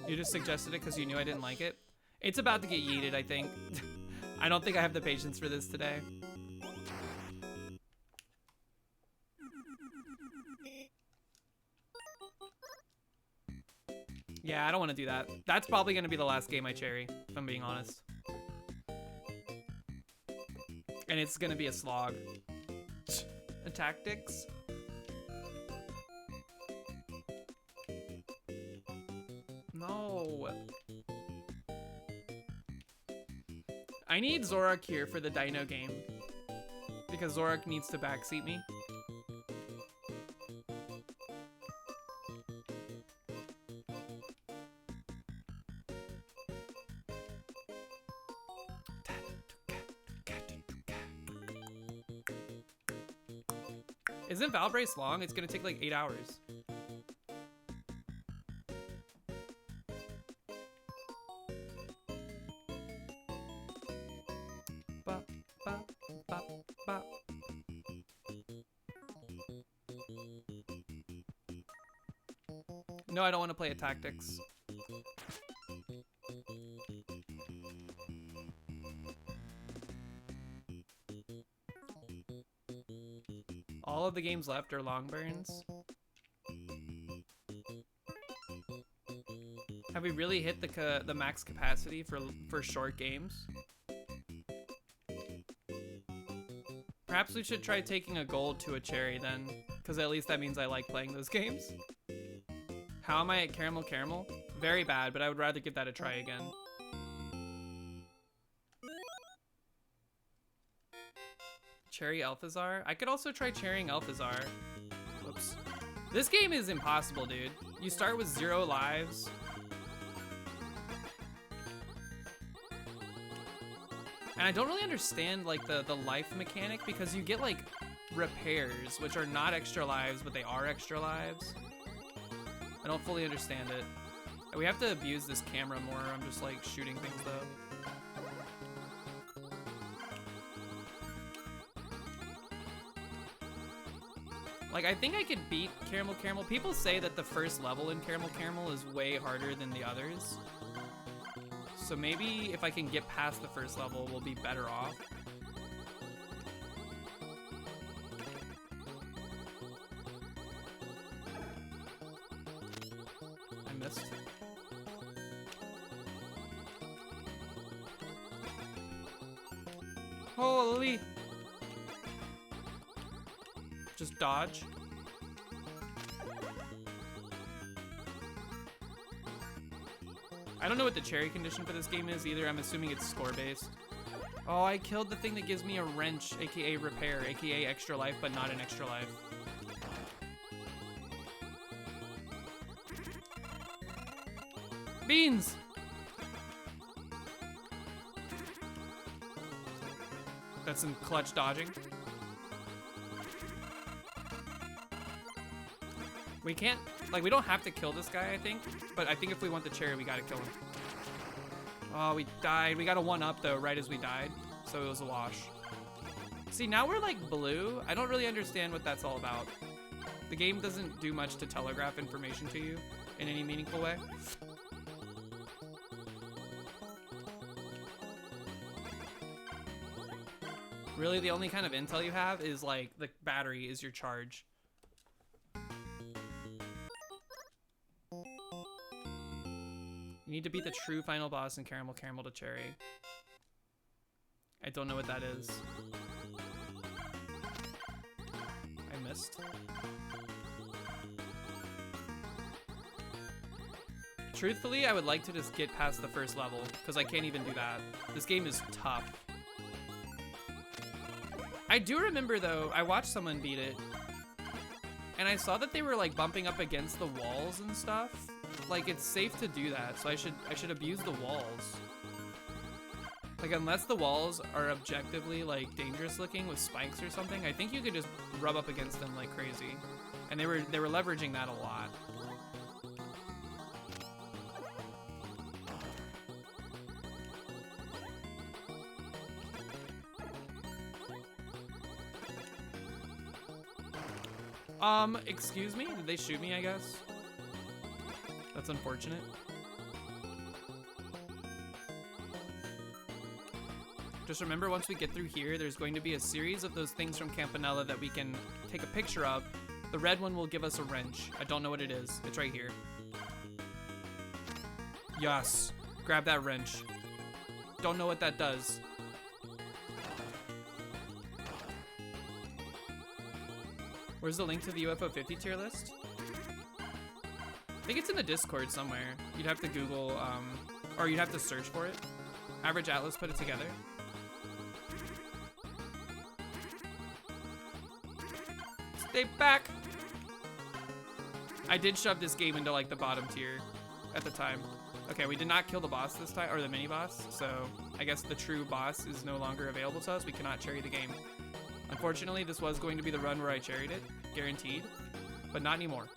You just suggested it because you knew I didn't like it? It's about to get yeeted, I think. I don't think I have the patience for this today. Yeah, I don't want to do that. That's probably going to be the last game I cherry, if I'm being honest. And it's going to be a slog. The tactics. No. I need Zorak here for the Dino game. Because Zorak needs to backseat me. Isn't Valbrace long? It's gonna take like 8 hours. Ba, ba, ba, ba. No, I don't want to play a tactics. All of the games left are long burns. Have we really hit the max capacity for short games? Perhaps we should try taking a gold to a cherry then, because at least that means I like playing those games. How am I at Caramel Caramel? Very bad, but I would rather give that a try again. Cherry Alphazar? I could also try cherrying Alphazar. Whoops. This game is impossible, dude. You start with 0 lives. And I don't really understand like the life mechanic because you get like repairs, which are not extra lives, but they are extra lives. I don't fully understand it. We have to abuse this camera more. I'm just like shooting things though. Like, I think I could beat Caramel Caramel. People say that the first level in Caramel Caramel is way harder than the others. So maybe if I can get past the first level, we'll be better off. I missed. Holy! Just dodge. I don't know what the cherry condition for this game is either. I'm assuming it's score based. Oh, I killed the thing that gives me a wrench, aka repair, aka extra life, but not an extra life. Beans! That's some clutch dodging. We can't, like, we don't have to kill this guy, I think. But I think if we want the cherry, we gotta kill him. Oh, we died. We got a 1-up, though, right as we died. So it was a wash. See, now we're, like, blue. I don't really understand what that's all about. The game doesn't do much to telegraph information to you in any meaningful way. Really, the only kind of intel you have is, like, the battery is your charge. You need to beat the true final boss in Caramel Caramel to Cherry. I don't know what that is. I missed. Truthfully, I would like to just get past the first level, because I can't even do that. This game is tough. I do remember, though, I watched someone beat it, and I saw that they were, like, bumping up against the walls and stuff. Like, it's safe to do that, so I should abuse the walls. Like, unless the walls are objectively, like, dangerous looking with spikes or something, I think you could just rub up against them like crazy. And they were leveraging that a lot. Excuse me? Did they shoot me, I guess? That's unfortunate. Just remember, once we get through here, there's going to be a series of those things from Campanella that we can take a picture of. The red one will give us a wrench. I don't know what it is. It's right here. Yes. Grab that wrench. Don't know what that does. Where's the link to the UFO 50 tier list? I think it's in the Discord somewhere. You'd have to Google, or you'd have to search for it. Average Atlas put it together. Stay back! I did shove this game into like the bottom tier at the time. Okay, we did not kill the boss this time, or the mini boss, so I guess the true boss is no longer available to us. We cannot cherry the game. Unfortunately, this was going to be the run where I cherried it, guaranteed, but not anymore,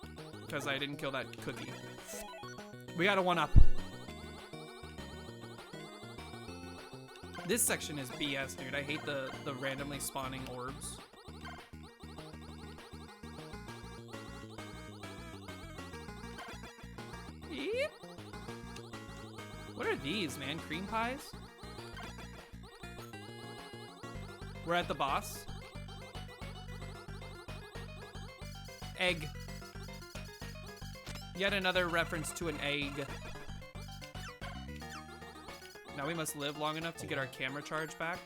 because I didn't kill that cookie. We got a 1-up. This section is BS, dude. I hate the randomly spawning orbs. Yep. What are these, man? Cream pies? We're at the boss. Egg. Yet another reference to an egg. Now we must live long enough to get our camera charge back.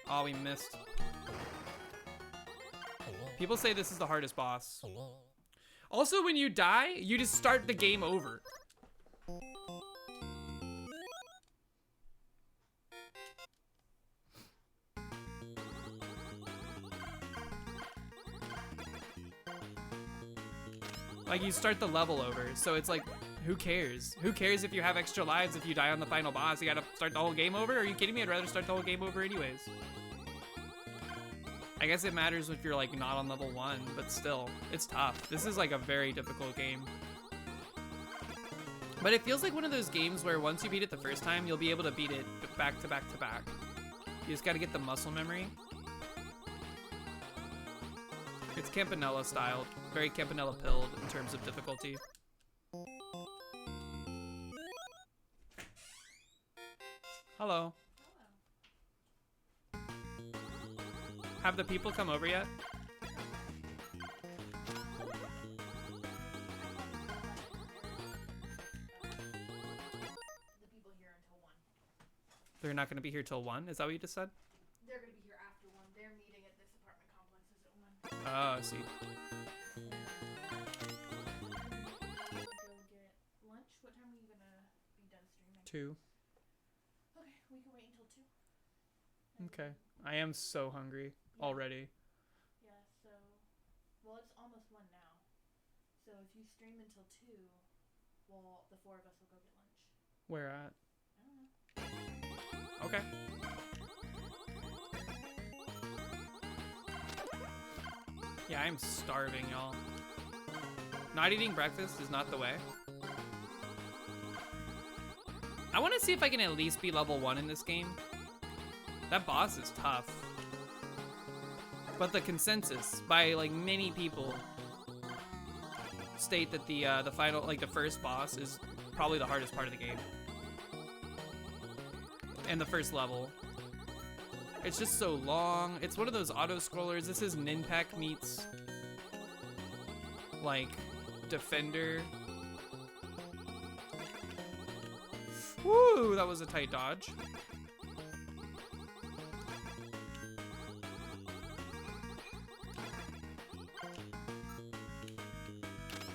Oh, we missed. People say this is the hardest boss. Also, when you die, you just start the game over. Like, you start the level over, so it's like, who cares? Who cares if you have extra lives if you die on the final boss? You gotta start the whole game over? Are you kidding me? I'd rather start the whole game over anyways. I guess it matters if you're like not on level 1, but still, it's tough. This is like a very difficult game. But it feels like one of those games where once you beat it the first time, you'll be able to beat it back to back to back. You just gotta get the muscle memory. It's Campanella styled, very Campanella pilled in terms of difficulty. Hello. Have the people come over yet? The people here until 1. They're not going to be here till 1? Is that what you just said? They're gonna be here after 1. Their meeting at this apartment complex is at 1. Oh, I see. Go get lunch. What time are you gonna be done streaming? 2. Okay, we can wait until 2. Okay. I am so hungry already. Yeah, so, well, it's almost 1 now. So if you stream until 2, well, the 4 of us will go get lunch. Where at? I don't know. Okay. Yeah, I'm starving, y'all. Not eating breakfast is not the way. I want to see if I can at least be level 1 in this game. That boss is tough. But the consensus by like many people state that the final, like the first boss is probably the hardest part of the game. And the first level. It's just so long. It's one of those auto scrollers. This is Ninpak meets like Defender. Woo, that was a tight dodge.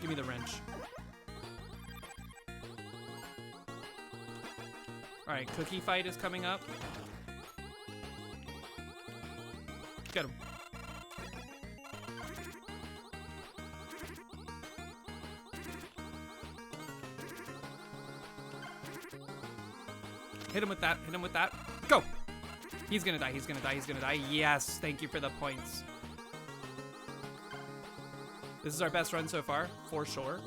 Give me the wrench. Alright, cookie fight is coming up. Get him. Hit him with that. Hit him with that. Go! He's gonna die. He's gonna die. He's gonna die. Yes. Thank you for the points. This is our best run so far, for sure.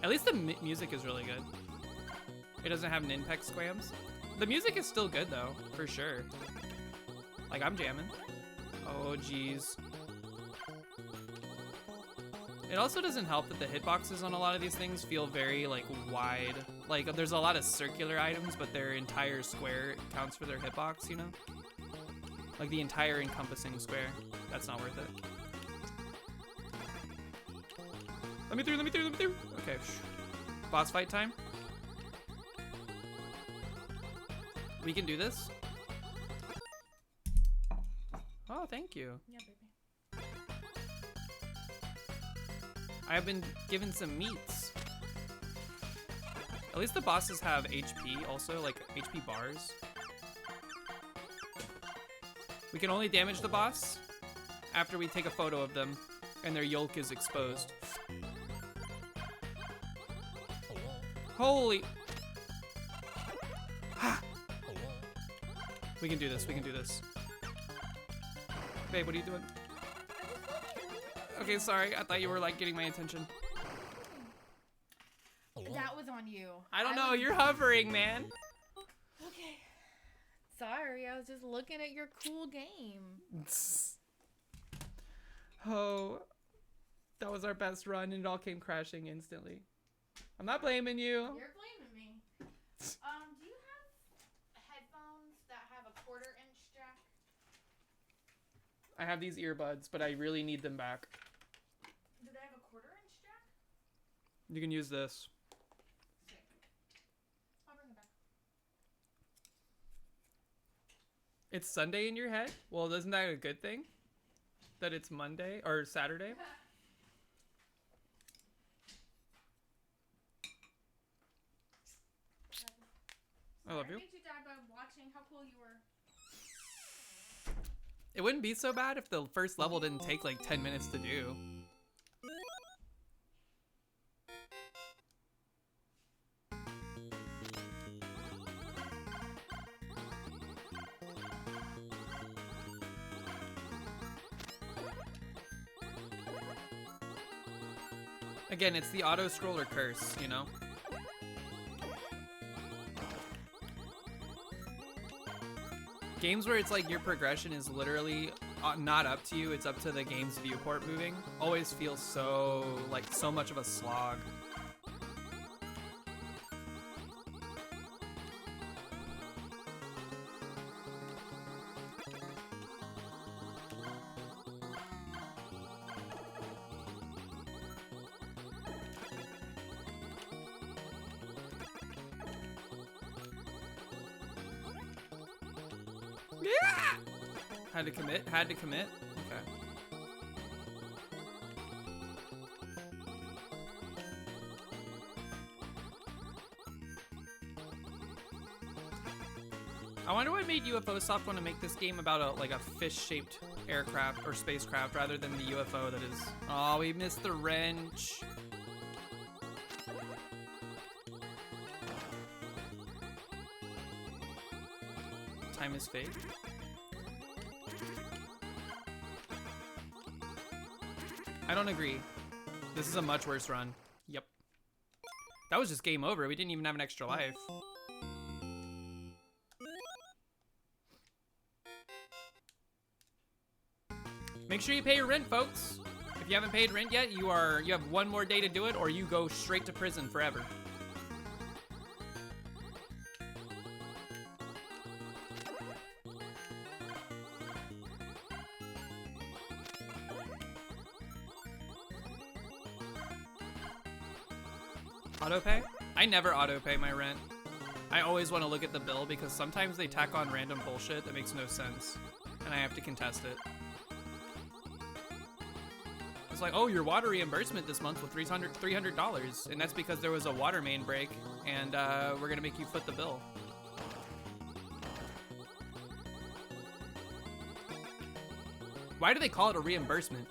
At least the music is really good. It doesn't have Ninpex squams. The music is still good though, for sure. Like, I'm jamming. Oh, geez. It also doesn't help that the hitboxes on a lot of these things feel very, like, wide. Like, there's a lot of circular items, but their entire square counts for their hitbox, you know? Like, the entire encompassing square. That's not worth it. Let me through, let me through, let me through! Okay. Boss fight time. We can do this. Oh, thank you. Yeah, baby. I have been given some meats. At least the bosses have HP also, like HP bars. We can only damage the boss after we take a photo of them and their yolk is exposed. Holy... We can do this, we can do this. Babe, what are you doing? Okay, sorry, I thought you were like getting my attention. That was on you. I don't know, you're hovering, man. Okay. Sorry, I was just looking at your cool game. Oh, that was our best run and it all came crashing instantly. I'm not blaming you. You're blaming me. Do you have headphones that have a 1/4-inch jack? I have these earbuds, but I really need them back. Do they have a 1/4-inch jack? You can use this. Sick. I'll bring it back. It's Sunday in your head? Well, isn't that a good thing? That it's Monday or Saturday? I love you. I made you die by watching how cool you were. It wouldn't be so bad if the first level didn't take like 10 minutes to do. Again, it's the auto-scroller curse, you know? Games where it's like your progression is literally not up to you, it's up to the game's viewport moving, always feels so, like, so much of a slog. Had to commit, had to commit. Okay. I wonder what made UFO Soft want to make this game about a fish-shaped aircraft or spacecraft rather than the UFO that is. Oh, we missed the wrench. Time is fake. I don't agree. This is a much worse run. Yep. That was just game over. We didn't even have an extra life. Make sure you pay your rent, folks. If you haven't paid rent yet, you have one more day to do it, or you go straight to prison forever. Autopay? I never autopay my rent. I always want to look at the bill because sometimes they tack on random bullshit that makes no sense, and I have to contest it. It's like, oh, your water reimbursement this month was $300, and that's because there was a water main break, and we're gonna make you foot the bill. Why do they call it a reimbursement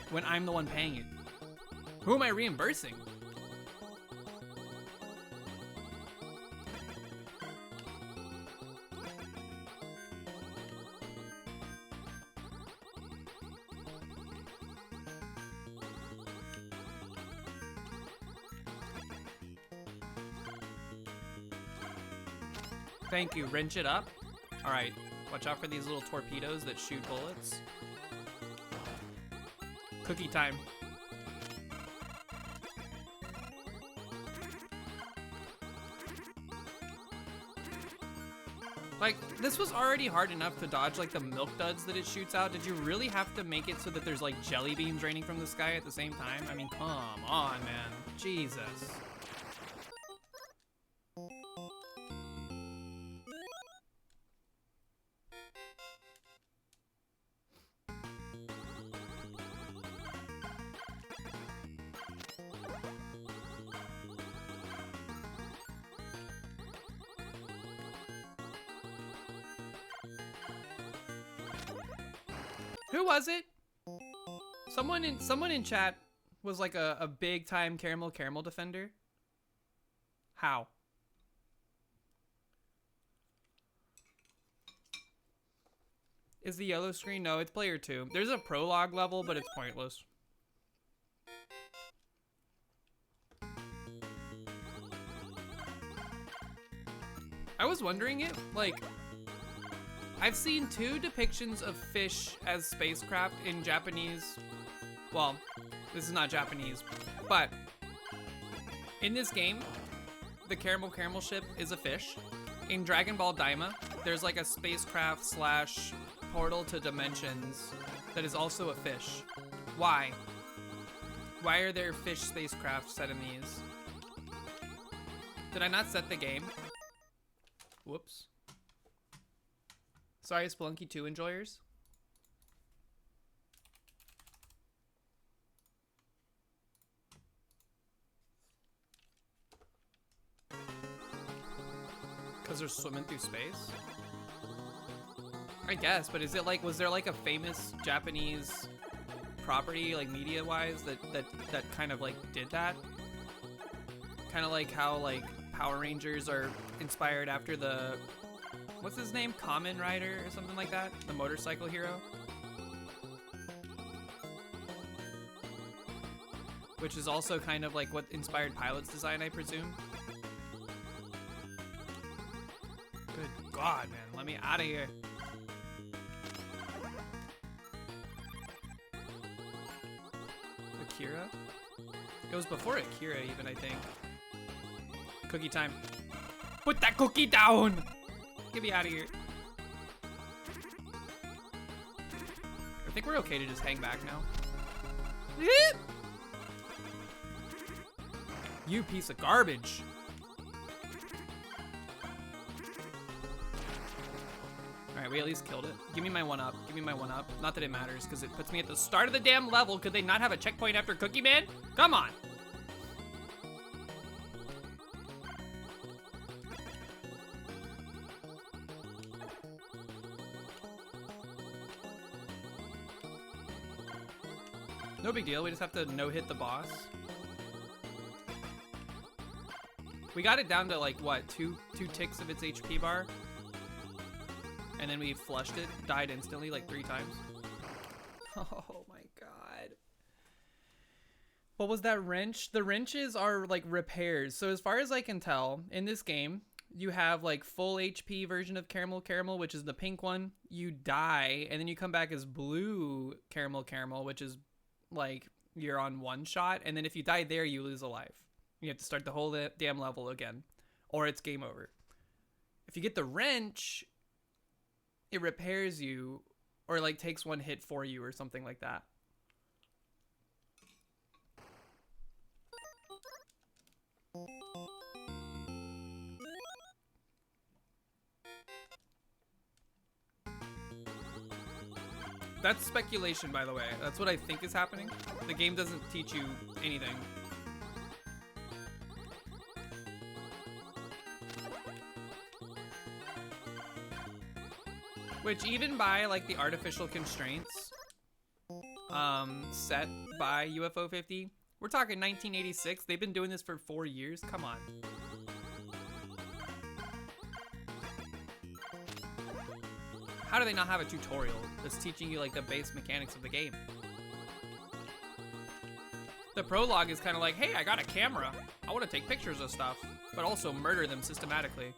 when I'm the one paying it? Who am I reimbursing? Thank you. Wrench it up. All right. Watch out for these little torpedoes that shoot bullets. Cookie time. Like, this was already hard enough to dodge, like, the milk duds that it shoots out. Did you really have to make it so that there's, like, jelly beans raining from the sky at the same time? I mean, come on, man. Jesus. Who was it? Someone in chat was like a big time caramel defender. How? Is the yellow screen? No, it's player 2. There's a prologue level, but it's pointless. I was wondering it, like, I've seen 2 depictions of fish as spacecraft in Japanese. Well, this is not Japanese, but in this game, the caramel ship is a fish. In Dragon Ball Daima, there's like a spacecraft slash portal to dimensions that is also a fish. Why? Why are there fish spacecraft set in these? Did I not set the game? Whoops. Sorry, Spelunky 2 enjoyers. Because they're swimming through space? I guess, but is it like, was there like a famous Japanese property, like media-wise, that kind of like did that? Kind of like how like Power Rangers are inspired after the, what's his name? Kamen Rider or something like that? The motorcycle hero? Which is also kind of like what inspired Pilot's design, I presume. Good God, man. Let me out of here. Akira? It was before Akira even, I think. Cookie time. Put that cookie down! Get me out of here. I think we're okay to just hang back now. You piece of garbage. Alright, we at least killed it. Give me my 1-up. Give me my 1-up. Not that it matters, because it puts me at the start of the damn level. Could they not have a checkpoint after Cookie Man? Come on! No big deal, we just have to no-hit the boss. We got it down to like, what, two ticks of its HP bar? And then we flushed it, died instantly like 3 times. Oh my God. What was that wrench? The wrenches are like repairs. So as far as I can tell, in this game, you have like full HP version of Caramel, which is the pink one. You die, and then you come back as blue Caramel, which is like you're on 1 shot. And then if you die there, you lose a life. You have to start the whole damn level again, or it's game over. If you get the wrench, it repairs you, or like takes 1 hit for you or something like that. That's speculation, by the way. That's what I think is happening. The game doesn't teach you anything. Which even by like the artificial constraints set by UFO 50, we're talking 1986. They've been doing this for 4 years. Come on. How do they not have a tutorial that's teaching you like the base mechanics of the game? The prologue is kind of like, hey, I got a camera. I want to take pictures of stuff, but also murder them systematically.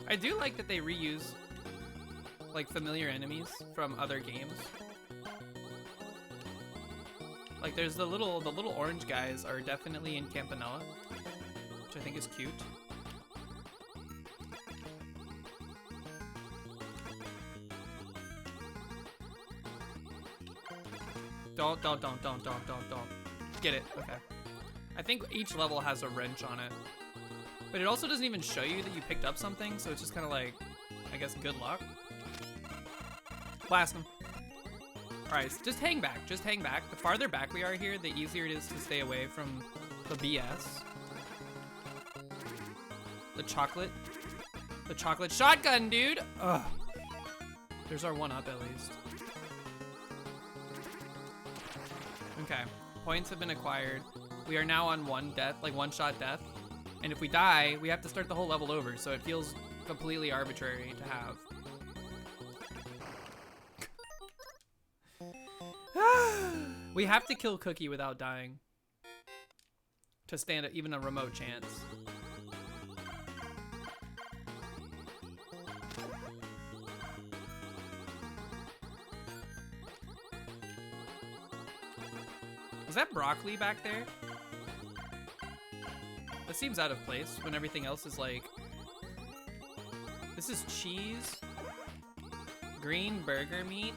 I do like that they reuse like familiar enemies from other games. Like there's the little orange guys are definitely in Campanella, which I think is cute. Don't. Get it. Okay. I think each level has a wrench on it. But it also doesn't even show you that you picked up something, so it's just kind of like, I guess, good luck. Blast him. Alright, so just hang back. Just hang back. The farther back we are here, the easier it is to stay away from the BS. The chocolate shotgun, dude! Ugh. There's our 1-up at least. Okay, points have been acquired. We are now on one-shot death. And if we die, we have to start the whole level over, so it feels completely arbitrary to have. We have to kill Cookie without dying to stand even a remote chance. Is that broccoli back there? That seems out of place when everything else is like... This is cheese. Green burger meat.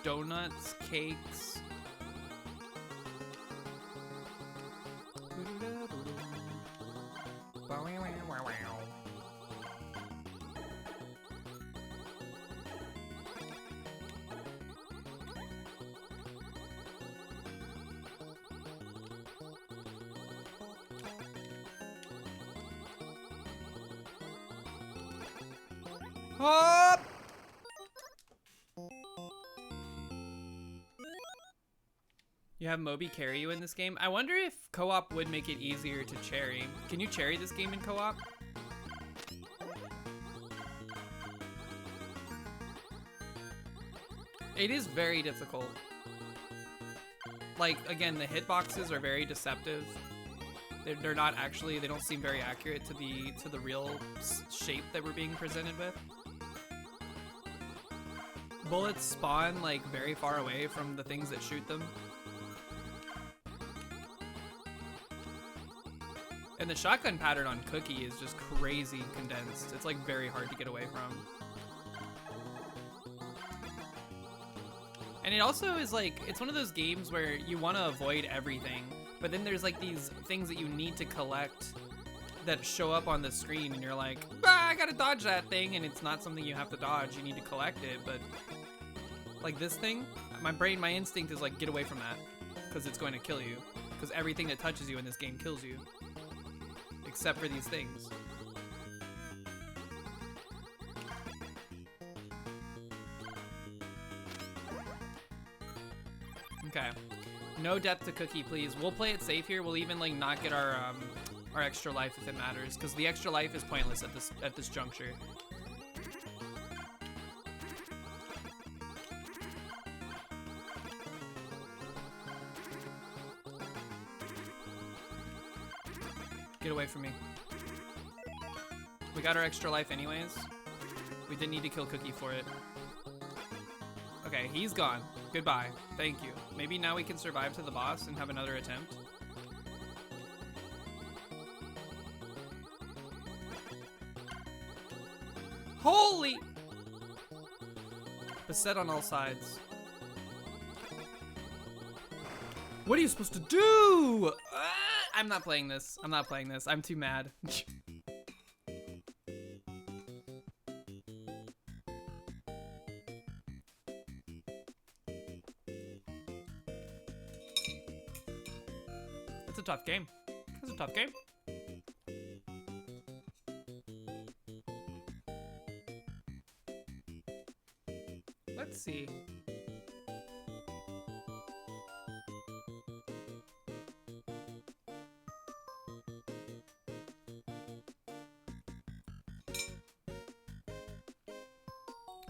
Donuts, cakes. Hop! You have Moby carry you in this game? I wonder if co-op would make it easier to cherry. Can you cherry this game in co-op? It is very difficult. Like, again, the hitboxes are very deceptive. They're not actually, they don't seem very accurate to the real shape that we're being presented with. Bullets spawn like very far away from the things that shoot them. And the shotgun pattern on Cookie is just crazy condensed. It's like very hard to get away from. And it also is like, it's one of those games where you want to avoid everything, but then there's like these things that you need to collect that show up on the screen and you're like, ah, I gotta dodge that thing, and it's not something you have to dodge, you need to collect it. But like this thing, my instinct is like, get away from that, because it's going to kill you. Because everything that touches you in this game kills you. Except for these things. Okay. No death to Cookie, please. We'll play it safe here. We'll even like not get our extra life if it matters, because the extra life is pointless at this juncture. Get away from me. We got our extra life anyways. We didn't need to kill Cookie for it. Okay, he's gone. Goodbye. Thank you. Maybe now we can survive to the boss and have another attempt. Holy! Beset on all sides. What are you supposed to do? I'm not playing this. I'm not playing this. I'm too mad. It's a tough game. It's a tough game. Let's see.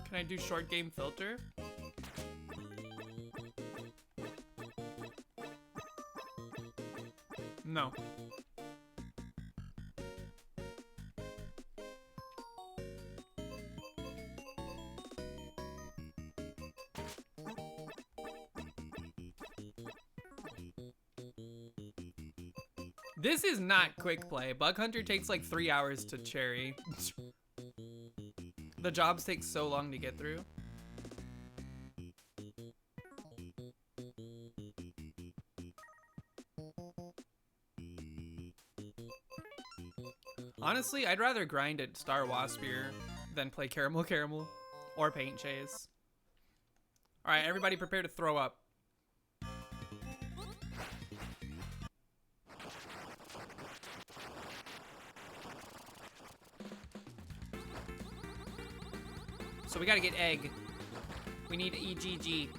Can I do short game filter? No. This is not quick play. Bug Hunter takes like 3 hours to cherry. The jobs take so long to get through. Honestly, I'd rather grind at Star Waspier than play Caramel Caramel or Paint Chase. All right, everybody prepare to throw up. So we gotta get egg. We need EGG.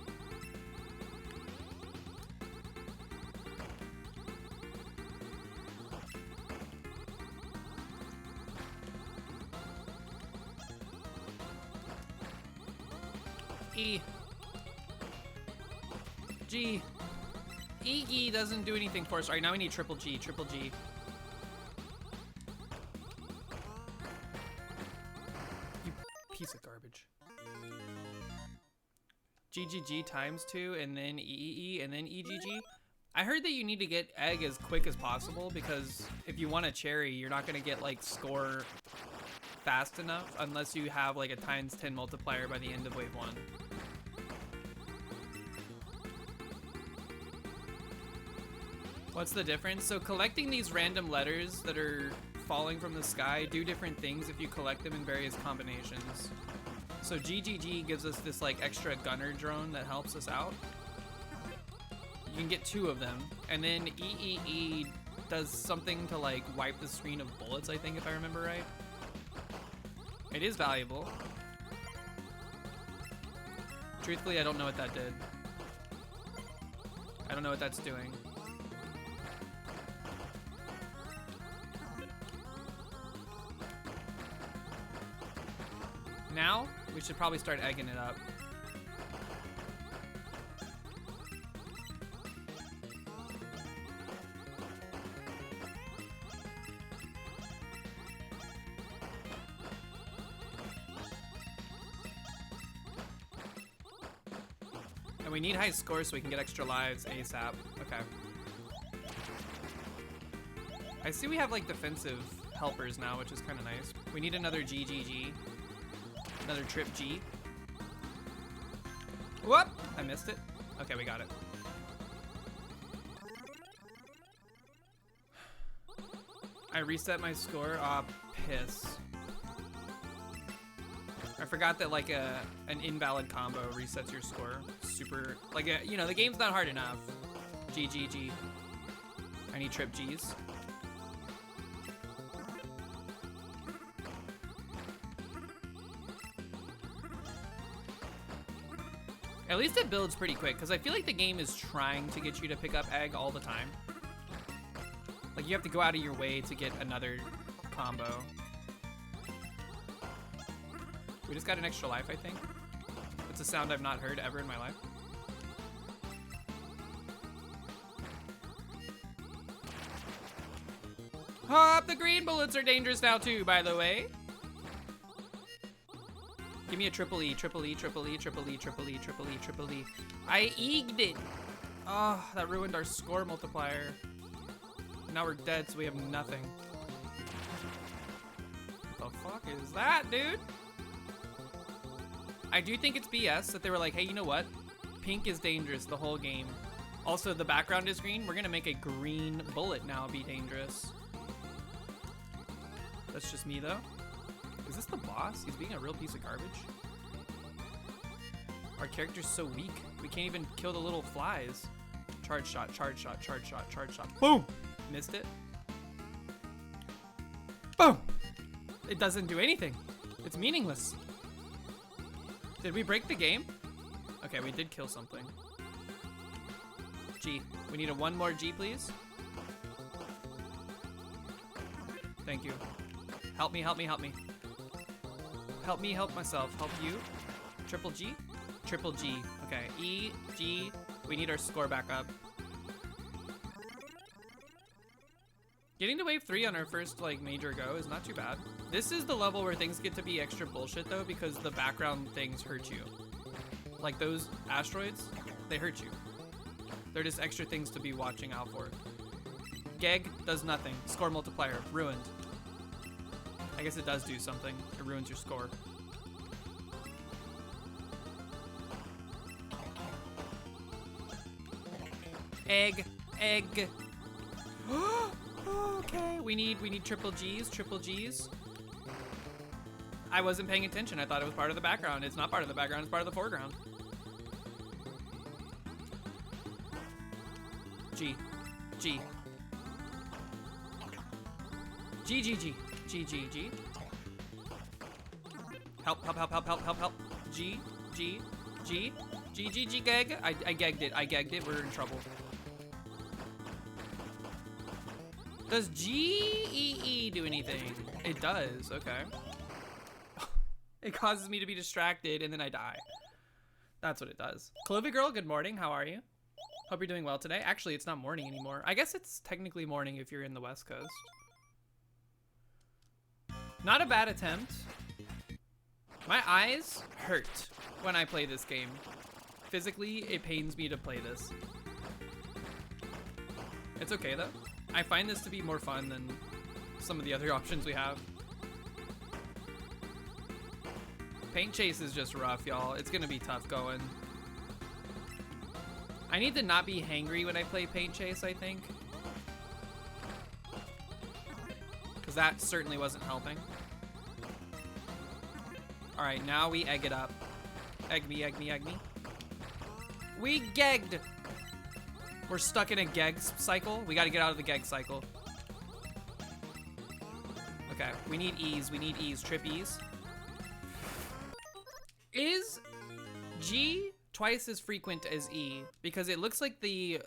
E. G. EG doesn't do anything for us. All right, now we need triple G, triple G. You piece of garbage. GGG times 2 and then EEE and then EGG. I heard that you need to get egg as quick as possible because if you want a cherry, you're not gonna get like score fast enough unless you have like a times 10 multiplier by the end of wave 1. What's the difference? So collecting these random letters that are falling from the sky do different things if you collect them in various combinations. So GGG gives us this like extra gunner drone that helps us out. You can get 2 of them. And then EEE does something to like wipe the screen of bullets, I think, if I remember right. It is valuable. Truthfully, I don't know what that did. I don't know what that's doing. Now, we should probably start egging it up. And we need high scores so we can get extra lives ASAP. Okay. I see we have like defensive helpers now, which is kind of nice. We need another GGG. Another trip G. Whoop! I missed it. Okay, we got it. I reset my score. Aw, piss. I forgot that like an invalid combo resets your score. Super, like, you know, the game's not hard enough. GGG. I need trip Gs. At least it builds pretty quick, because I feel like the game is trying to get you to pick up egg all the time. Like, you have to go out of your way to get another combo. We just got an extra life, I think. It's a sound I've not heard ever in my life. Hop! The green bullets are dangerous now, too, by the way. Give me a triple E, triple E, triple E, triple E, triple E, triple E, triple E. I egged it. Oh, that ruined our score multiplier. Now we're dead, so we have nothing. What the fuck is that, dude? I do think it's BS that they were like, hey, you know what? Pink is dangerous the whole game. Also, the background is green. We're gonna make a green bullet now be dangerous. That's just me, though. Is this the boss? He's being a real piece of garbage. Our character's so weak. We can't even kill the little flies. Charge shot, charge shot, charge shot, charge shot. Boom! Missed it. Boom! It doesn't do anything. It's meaningless. Did we break the game? Okay, we did kill something. G. We need a 1 more G, please. Thank you. Help me, help me, help me. Help me help myself. Help you. Triple G? Triple G. Okay. E, G. We need our score back up. Getting to wave 3 on our first, like, major go is not too bad. This is the level where things get to be extra bullshit, though, because the background things hurt you. Like those asteroids, they hurt you. They're just extra things to be watching out for. Geg does nothing. Score multiplier. Ruined. I guess it does do something. It ruins your score. Egg. Egg. Okay, we need triple G's, triple G's. I wasn't paying attention. I thought it was part of the background. It's not part of the background. It's part of the foreground. G. G. G, G, G. G, G, G. Help, help, help, help, help, help, help. G, G, G. G, G, G, gag. I gagged it. I gagged it. We're in trouble. Does G-E-E do anything? It does. Okay. It causes me to be distracted and then I die. That's what it does. Clovy Girl, good morning. How are you? Hope you're doing well today. Actually, it's not morning anymore. I guess it's technically morning if you're in the West Coast. Not a bad attempt. My eyes hurt when I play this game. Physically, it pains me to play this. It's okay though. I find this to be more fun than some of the other options we have. Paint chase is just rough, y'all. It's gonna be tough going. I need to not be hangry when I play paint chase, I think. Because that certainly wasn't helping. Alright, now we egg it up. Egg me, egg me, egg me. We gagged! We're stuck in a gag cycle. We gotta get out of the gag cycle. Okay, we need E's. We need E's. Trip E's. Is G twice as frequent as E? Because it looks like the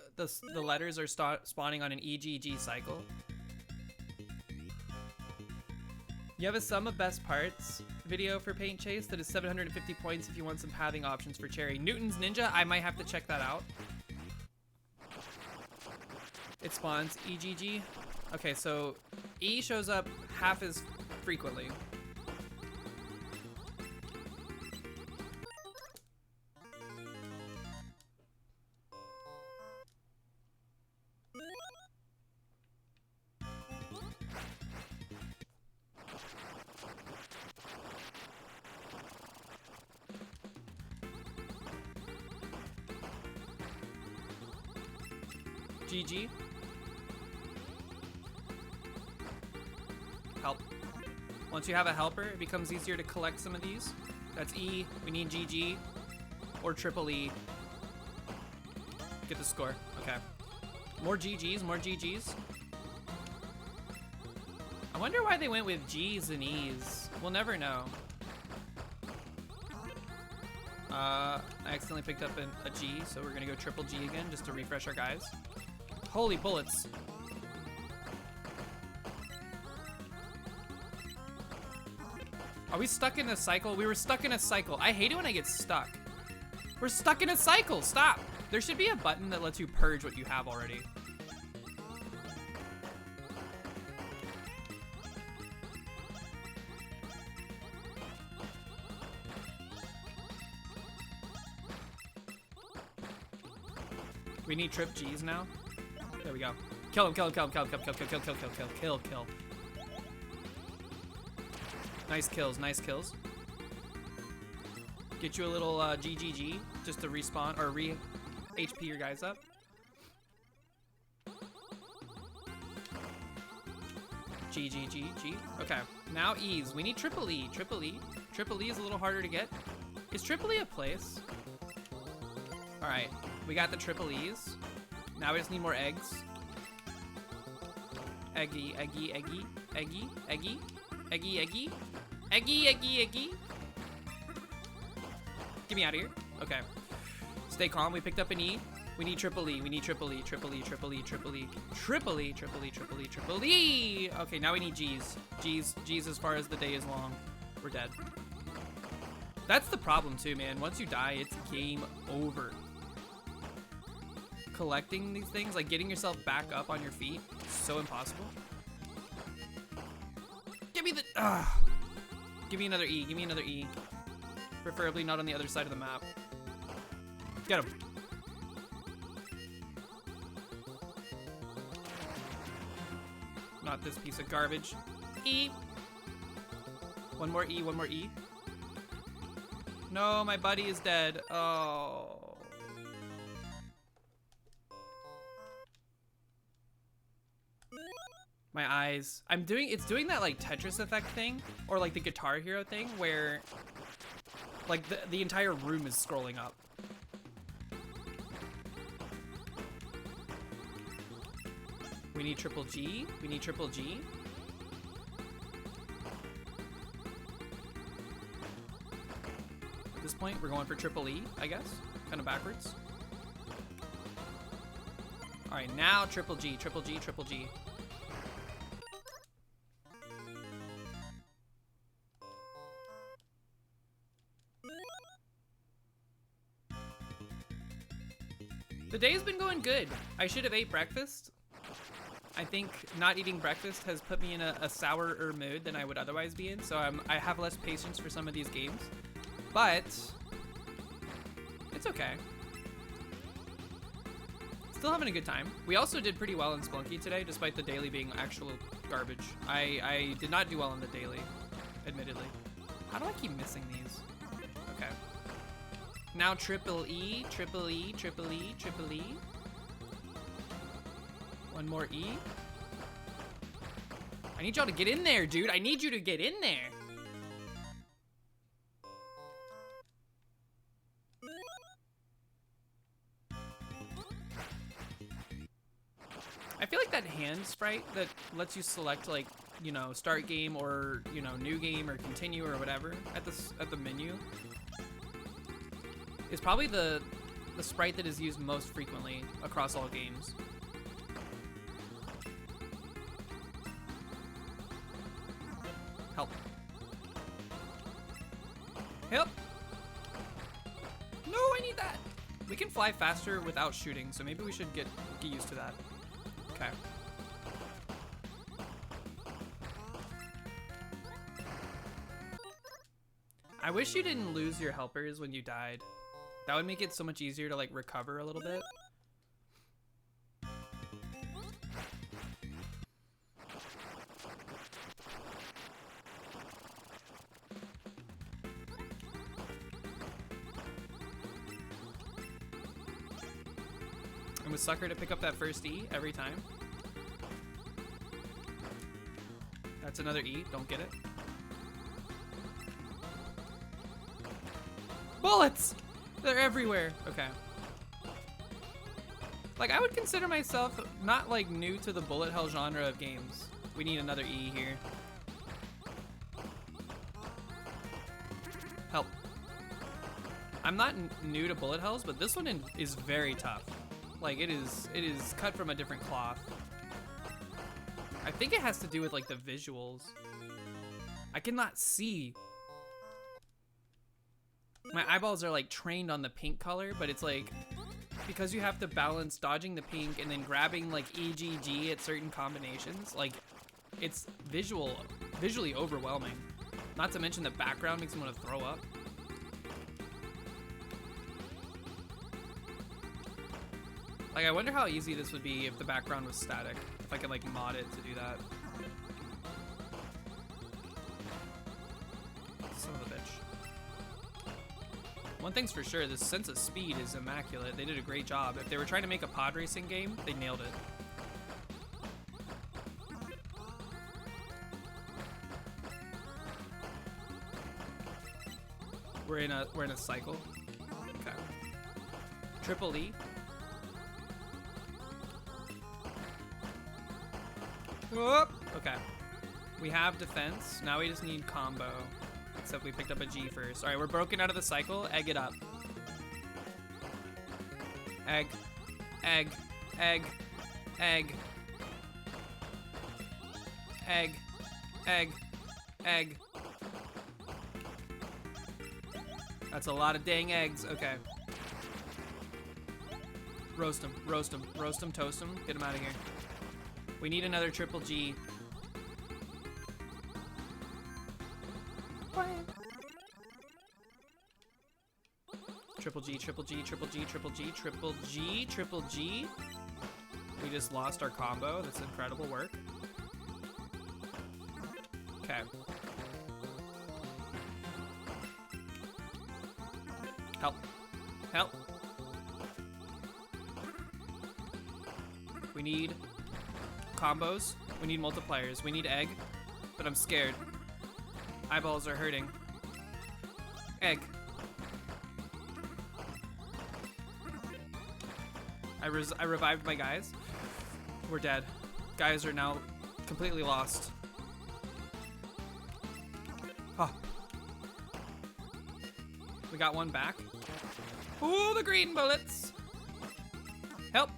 letters are spawning on an EGG cycle. You have a sum of best parts video for Paint Chase that is 750 points if you want some pathing options for Cherry. Newton's Ninja, I might have to check that out. It spawns EGG. Okay, so E shows up half as frequently. GG. Help. Once you have a helper, it becomes easier to collect some of these. That's E. We need GG or triple E. Get the score. Okay. More GGs, more GGs. I wonder why they went with G's and E's. We'll never know. I accidentally picked up a G, so we're gonna go triple G again just to refresh our guys. Holy bullets. Are we stuck in a cycle? We were stuck in a cycle. I hate it when I get stuck. We're stuck in a cycle. Stop. There should be a button that lets you purge what you have already. We need trip G's now. There we go. Kill him, kill him, kill him, kill him, kill him, kill him, kill him, kill him, kill him, kill him, kill him. Nice kills, nice kills. Get you a little GGG just to respawn or re-HP your guys up. GGGG. Okay, now E's. We need triple E. Triple E. Triple E is a little harder to get. Is triple E a place? All right, we got the triple E's. Now we just need more eggs. Eggy, eggy, eggy, eggy, eggy, eggy, eggy, eggy, eggy, eggy. Get me out of here. Okay. Stay calm. We picked up an E. We need triple E. We need triple E. Triple E. Triple E. Triple E. Triple E. Triple E. Triple E. Triple E. Okay, now we need G's. G's. G's as far as the day is long. We're dead. That's the problem too, man. Once you die, it's game over. Collecting these things, like getting yourself back up on your feet, is so impossible. Give me the give me another E. Give me another E. Preferably not on the other side of the map. Get him. Not this piece of garbage. E. One more E. One more E. No, my buddy is dead. Oh. My eyes. It's doing that like Tetris effect thing, or like the Guitar Hero thing, where like the entire room is scrolling up. We need triple G. We need triple G. At this point, we're going for triple E, I guess. Kind of backwards. All right, now triple G, triple G, triple G. The day's been going good. I should have ate breakfast. I think not eating breakfast has put me in a sourer mood than I would otherwise be in, so I have less patience for some of these games. But it's okay. Still having a good time. We also did pretty well in Splunky today, despite the daily being actual garbage. I did not do well in the daily, admittedly. How do I keep missing these? Okay. Now triple E, triple E, triple E, triple E. One more E. I need y'all to get in there, dude. I need you to get in there. I feel like that hand sprite that lets you select, like, you know, start game or, you know, new game or continue or whatever at the menu is probably the sprite that is used most frequently across all games. Help. Help! No, I need that! We can fly faster without shooting, so maybe we should get used to that. Okay. I wish you didn't lose your helpers when you died. That would make it so much easier to like recover a little bit. And with Sucker to pick up that first E every time. That's another E, don't get it. Bullets! They're everywhere. Okay. Like, I would consider myself not like new to the bullet hell genre of games. We need another E here. Help. I'm not new to bullet hells, but this one is very tough. Like, it is cut from a different cloth. I think it has to do with like the visuals. I cannot see. My eyeballs are like trained on the pink color, but it's like because you have to balance dodging the pink and then grabbing like EGG at certain combinations, like it's visually overwhelming. Not to mention the background makes me want to throw up. Like, I wonder how easy this would be if the background was static. If I could, like, mod it to do that. Son of a bitch. One thing's for sure, this sense of speed is immaculate. They did a great job. If they were trying to make a pod racing game, they nailed it. We're in a cycle. Okay. Triple E. Whoop. Okay. We have defense. Now we just need combo. Except we picked up a G first. Alright, we're broken out of the cycle. Egg it up. Egg. Egg. Egg. Egg. Egg. Egg. Egg. That's a lot of dang eggs. Okay. Roast them. Roast them. Roast them. Toast them. Get them out of here. We need another triple G. Triple G, triple G, triple G, triple G, triple G, triple G. We just lost our combo. That's incredible work. Okay. Help. Help. We need combos. We need multipliers. We need egg, but I'm scared. Eyeballs are hurting. Egg. I revived my guys. We're dead. Guys are now completely lost. Huh. We got one back. Ooh, the green bullets. Help.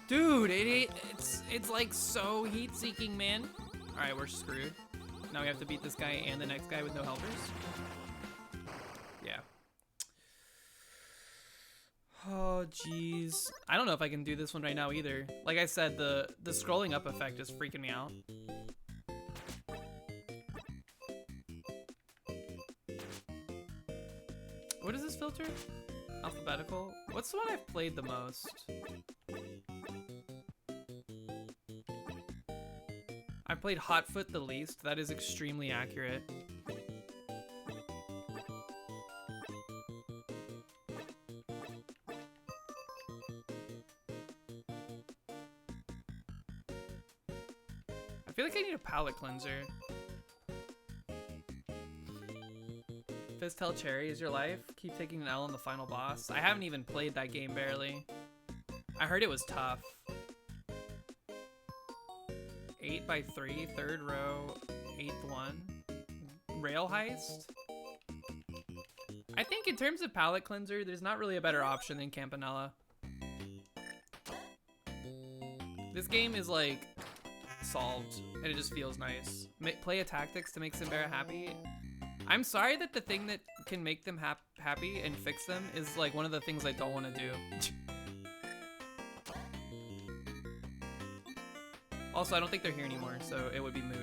Dude, it's like so heat-seeking, man. All right, we're screwed. Now we have to beat this guy and the next guy with no helpers. Yeah. Oh, jeez. I don't know if I can do this one right now either. Like I said, the scrolling up effect is freaking me out. What is this filter? Alphabetical? What's the one I've played the most? I played Hotfoot the least. That is extremely accurate. I feel like I need a palate cleanser. Fistel Cherry is your life. Keep taking an L on the final boss. I haven't even played that game barely. I heard it was tough. 8x3, third row, 8th one. Rail heist? I think in terms of palate cleanser, there's not really a better option than Campanella. This game is like solved and it just feels nice. Play a tactics to make Simbera happy. I'm sorry that the thing that can make them happy and fix them is like one of the things I don't want to do. Also, I don't think they're here anymore, so it would be moot.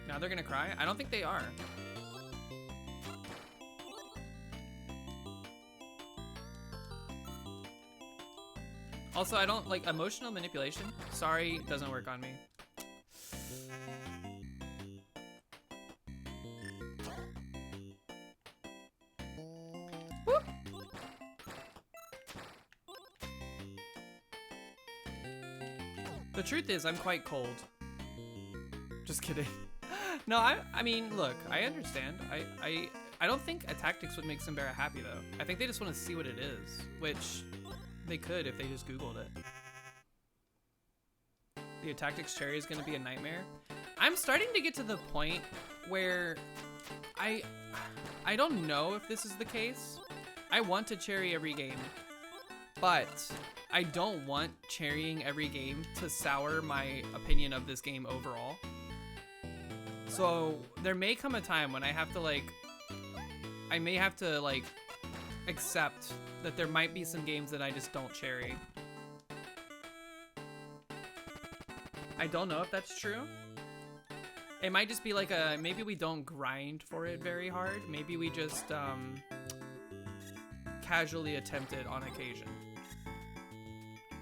Now they're gonna cry? I don't think they are. Also, I don't like emotional manipulation. Sorry, doesn't work on me. Woo! The truth is, I'm quite cold. Just kidding. No, I mean, look, I understand. I don't think a tactics would make Simbera happy though. I think they just want to see what it is, which they could if they just Googled it. The tactics cherry is going to be a nightmare. I'm starting to get to the point where I don't know if this is the case. I want to cherry every game, but I don't want cherrying every game to sour my opinion of this game overall. So there may come a time when I have to I may have to accept that there might be some games that I just don't cherry. I don't know if that's true. It might just be like maybe we don't grind for it very hard. Maybe we just casually attempt it on occasion.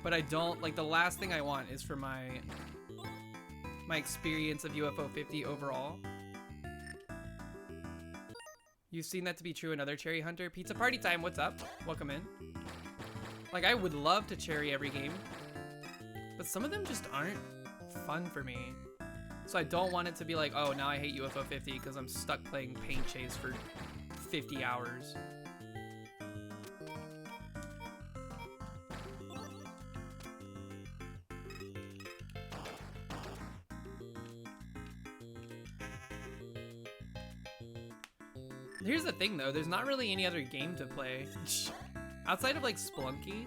But I don't, the last thing I want is for my experience of UFO 50 overall. You've seen that to be true in other Cherry Hunter. Pizza Party Time, what's up? Welcome in. I would love to cherry every game, but some of them just aren't fun for me. So I don't want it to be like, oh, now I hate UFO 50 because I'm stuck playing Paint Chase for 50 hours. Here's the thing though, there's not really any other game to play. Outside of Splunky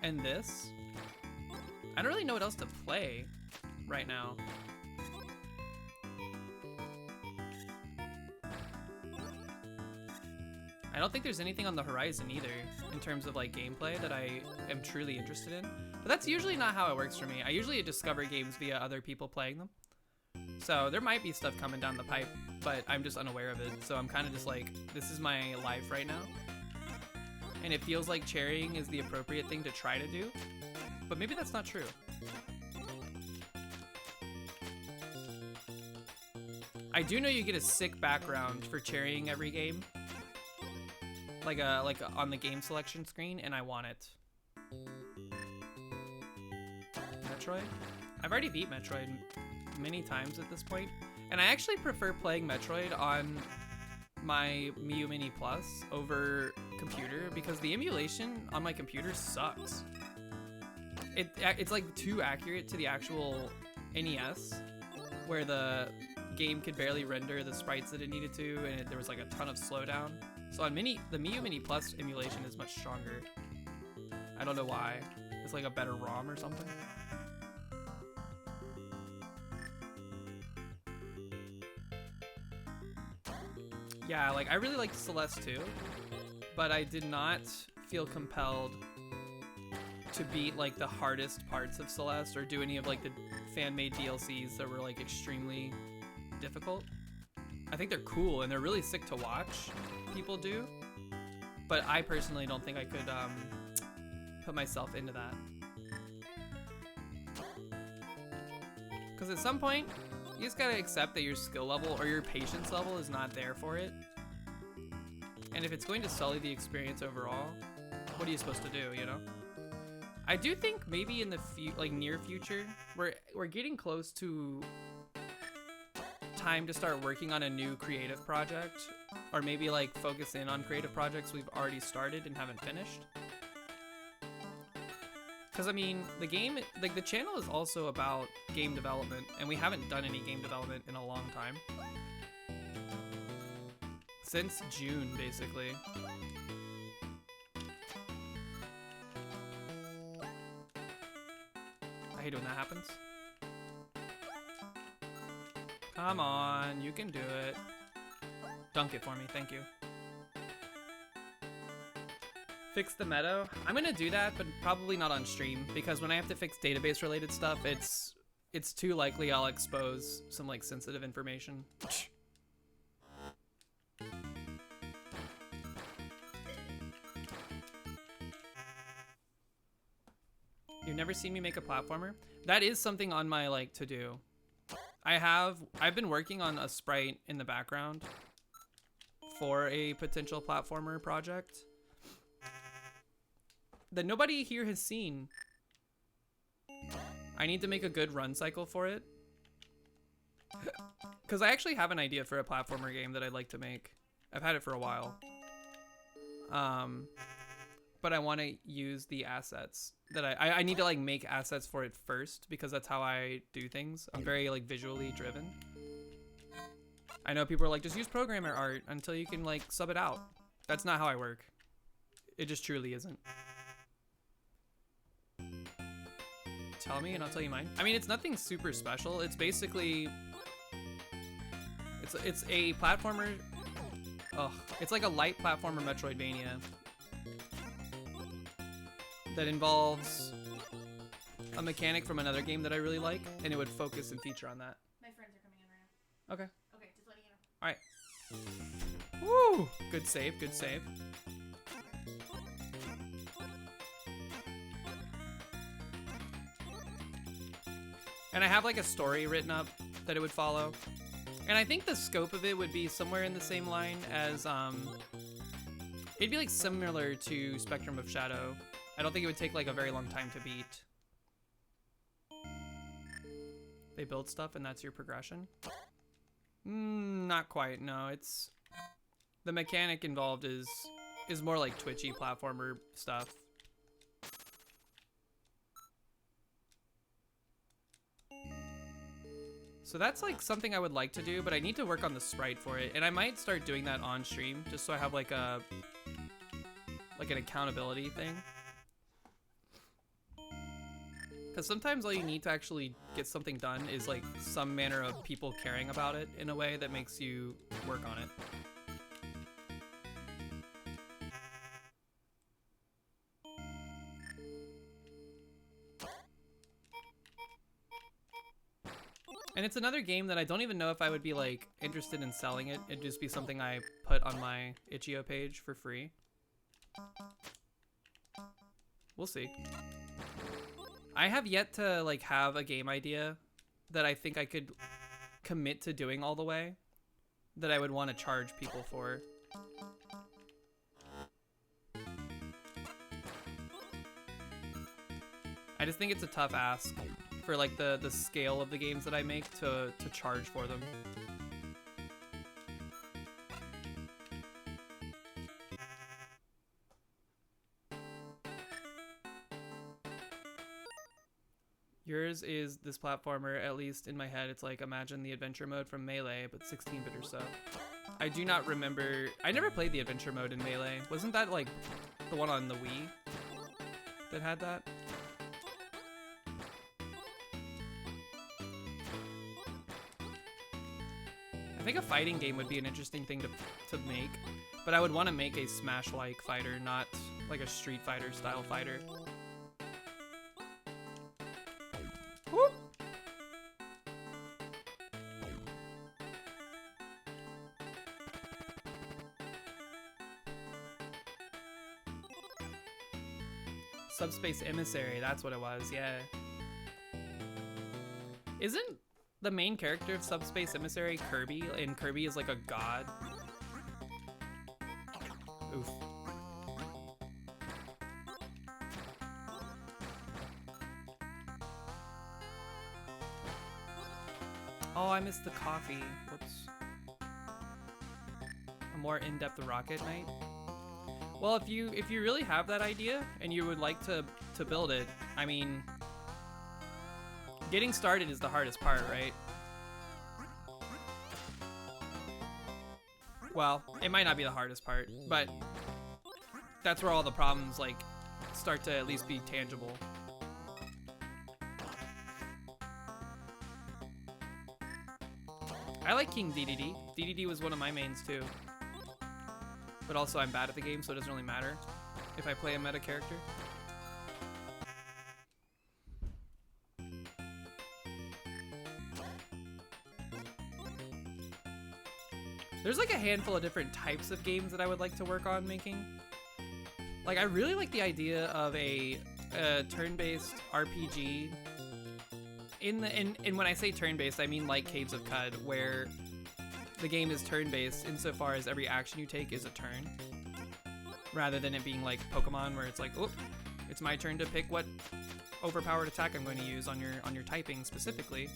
and this, I don't really know what else to play right now. I don't think there's anything on the horizon either in terms of gameplay that I am truly interested in. But that's usually not how it works for me. I usually discover games via other people playing them. So there might be stuff coming down the pipe, but I'm just unaware of it. So I'm kind of just this is my life right now. And it feels like cherrying is the appropriate thing to try to do, but maybe that's not true. I do know you get a sick background for cherrying every game, like on the game selection screen, and I want it. Metroid? I've already beat Metroid many times at this point, and I actually prefer playing Metroid on my Miu Mini Plus over computer because the emulation on my computer sucks. It's like too accurate to the actual NES, where the game could barely render the sprites that it needed to, and there was like a ton of slowdown. So on the Miu Mini Plus emulation is much stronger. I don't know why. It's like a better ROM or something. Yeah, like I really liked Celeste too, but I did not feel compelled to beat like the hardest parts of Celeste or do any of like the fan-made DLCs that were like extremely difficult. I think they're cool and they're really sick to watch people do, but I personally don't think I could put myself into that. Because at some point, you just gotta accept that your skill level or your patience level is not there for it. And if it's going to sully the experience overall, what are you supposed to do, you know? I do think maybe in the near future, we're getting close to time to start working on a new creative project, or maybe like focus in on creative projects we've already started and haven't finished. Because I mean, the game, like the channel is also about game development, and we haven't done any game development in a long time. Since June, basically. I hate when that happens. Come on, you can do it. Dunk it for me, thank you. Fix the meadow. I'm gonna do that, but probably not on stream, because when I have to fix database related stuff, it's too likely I'll expose some like sensitive information. You've never seen me make a platformer? That is something on my like to do. I've been working on a sprite in the background for a potential platformer project that nobody here has seen. I need to make a good run cycle for it. Because I actually have an idea for a platformer game that I'd like to make. I've had it for a while. But I want to use the assets that I need to like make assets for it first, because that's how I do things. I'm very like visually driven. I know people are like, just use programmer art until you can like sub it out. That's not how I work. It just truly isn't. Tell me and I'll tell you mine. I mean, it's nothing super special. It's basically, it's a platformer. Oh, it's like a light platformer Metroidvania that involves a mechanic from another game that I really like, and it would focus and feature on that. My friends are coming in right now. Okay. Okay, just letting you know. All right. Woo! Good save, good save. And I have like a story written up that it would follow. And I think the scope of it would be somewhere in the same line as, it'd be like similar to Spectrum of Shadow. I don't think it would take like a very long time to beat. They build stuff and that's your progression? Not quite, no. It's, the mechanic involved is more like twitchy platformer stuff. So that's like something I would like to do, but I need to work on the sprite for it. And I might start doing that on stream, just so I have like an accountability thing. Because sometimes all you need to actually get something done is like some manner of people caring about it in a way that makes you work on it. And it's another game that I don't even know if I would be like interested in selling it. It'd just be something I put on my itch.io page for free. We'll see. I have yet to like have a game idea that I think I could commit to doing all the way. that I would want to charge people for. I just think it's a tough ask for like the scale of the games that I make to charge for them. Yours is this platformer, at least in my head. It's like, imagine the adventure mode from Melee, but 16-bit or so. I do not remember. I never played the adventure mode in Melee. Wasn't that like the one on the Wii that had that? I think a fighting game would be an interesting thing to make, but I would want to make a Smash-like fighter, not like a Street Fighter style fighter. Whoop. Subspace Emissary, that's what it was, yeah. Isn't the main character of Subspace Emissary Kirby, and Kirby is like a god? Oof. Oh, I missed the coffee. Whoops. A more in-depth Rocket Knight. Well, if you really have that idea and you would like to build it, I mean, getting started is the hardest part, right? Well, it might not be the hardest part, but that's where all the problems like start to at least be tangible. I like King DDD. DDD was one of my mains too. But also I'm bad at the game, so it doesn't really matter if I play a meta character. There's like a handful of different types of games that I would like to work on making. Like I really like the idea of a turn-based RPG. And when I say turn-based, I mean like Caves of Cud, where the game is turn-based insofar as every action you take is a turn, rather than it being like Pokemon, where it's like, oh, it's my turn to pick what overpowered attack I'm going to use on your typing specifically.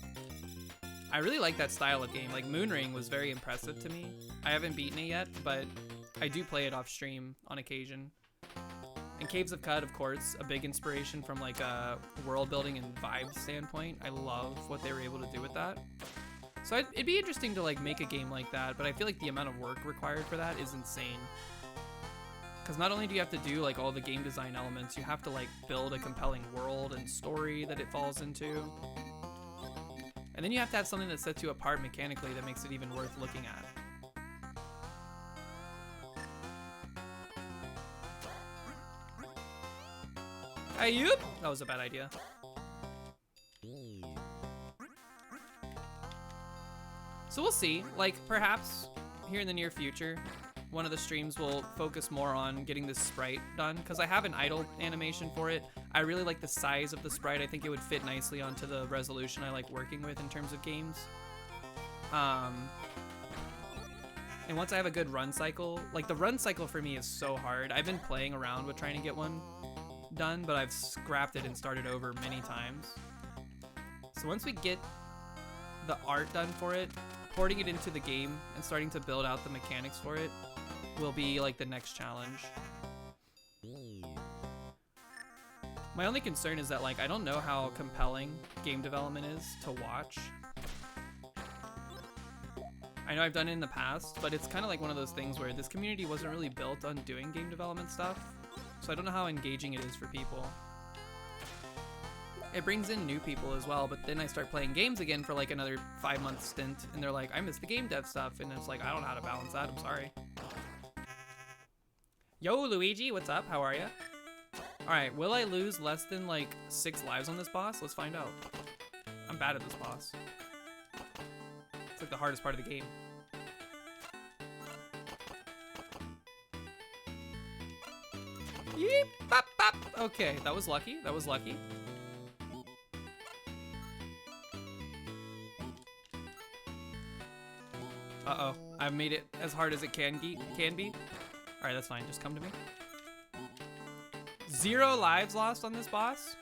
I really like that style of game. Like Moonring was very impressive to me. I haven't beaten it yet, but I do play it off stream on occasion. And Caves of Cud, of course, a big inspiration from like a world building and vibe standpoint. I love what they were able to do with that. So it'd be interesting to like make a game like that, but I feel like the amount of work required for that is insane. Because not only do you have to do like all the game design elements, you have to like build a compelling world and story that it falls into. And then you have to have something that sets you apart mechanically that makes it even worth looking at. Ayup! That was a bad idea. So we'll see. Like, perhaps here in the near future, one of the streams will focus more on getting this sprite done, because I have an idle animation for it. I really like the size of the sprite. I think it would fit nicely onto the resolution I like working with in terms of games. And once I have a good run cycle, like the run cycle for me is so hard. I've been playing around with trying to get one done, but I've scrapped it and started over many times. So once we get the art done for it, porting it into the game and starting to build out the mechanics for it will be like the next challenge. My only concern is that like I don't know how compelling game development is to watch. I know I've done it in the past, but it's kind of like one of those things where this community wasn't really built on doing game development stuff, so I don't know how engaging it is for people. It brings in new people as well, but then I start playing games again for like another 5-month stint, and they're like, I miss the game dev stuff, and it's like, I don't know how to balance that, I'm sorry. Yo, Luigi, what's up? How are ya? Alright, will I lose less than like 6 lives on this boss? Let's find out. I'm bad at this boss. It's like the hardest part of the game. Yeep, bop, bop. Okay, that was lucky. That was lucky. Uh-oh. I've made it as hard as it can be. Alright, that's fine. Just come to me. 0 lives lost on this boss.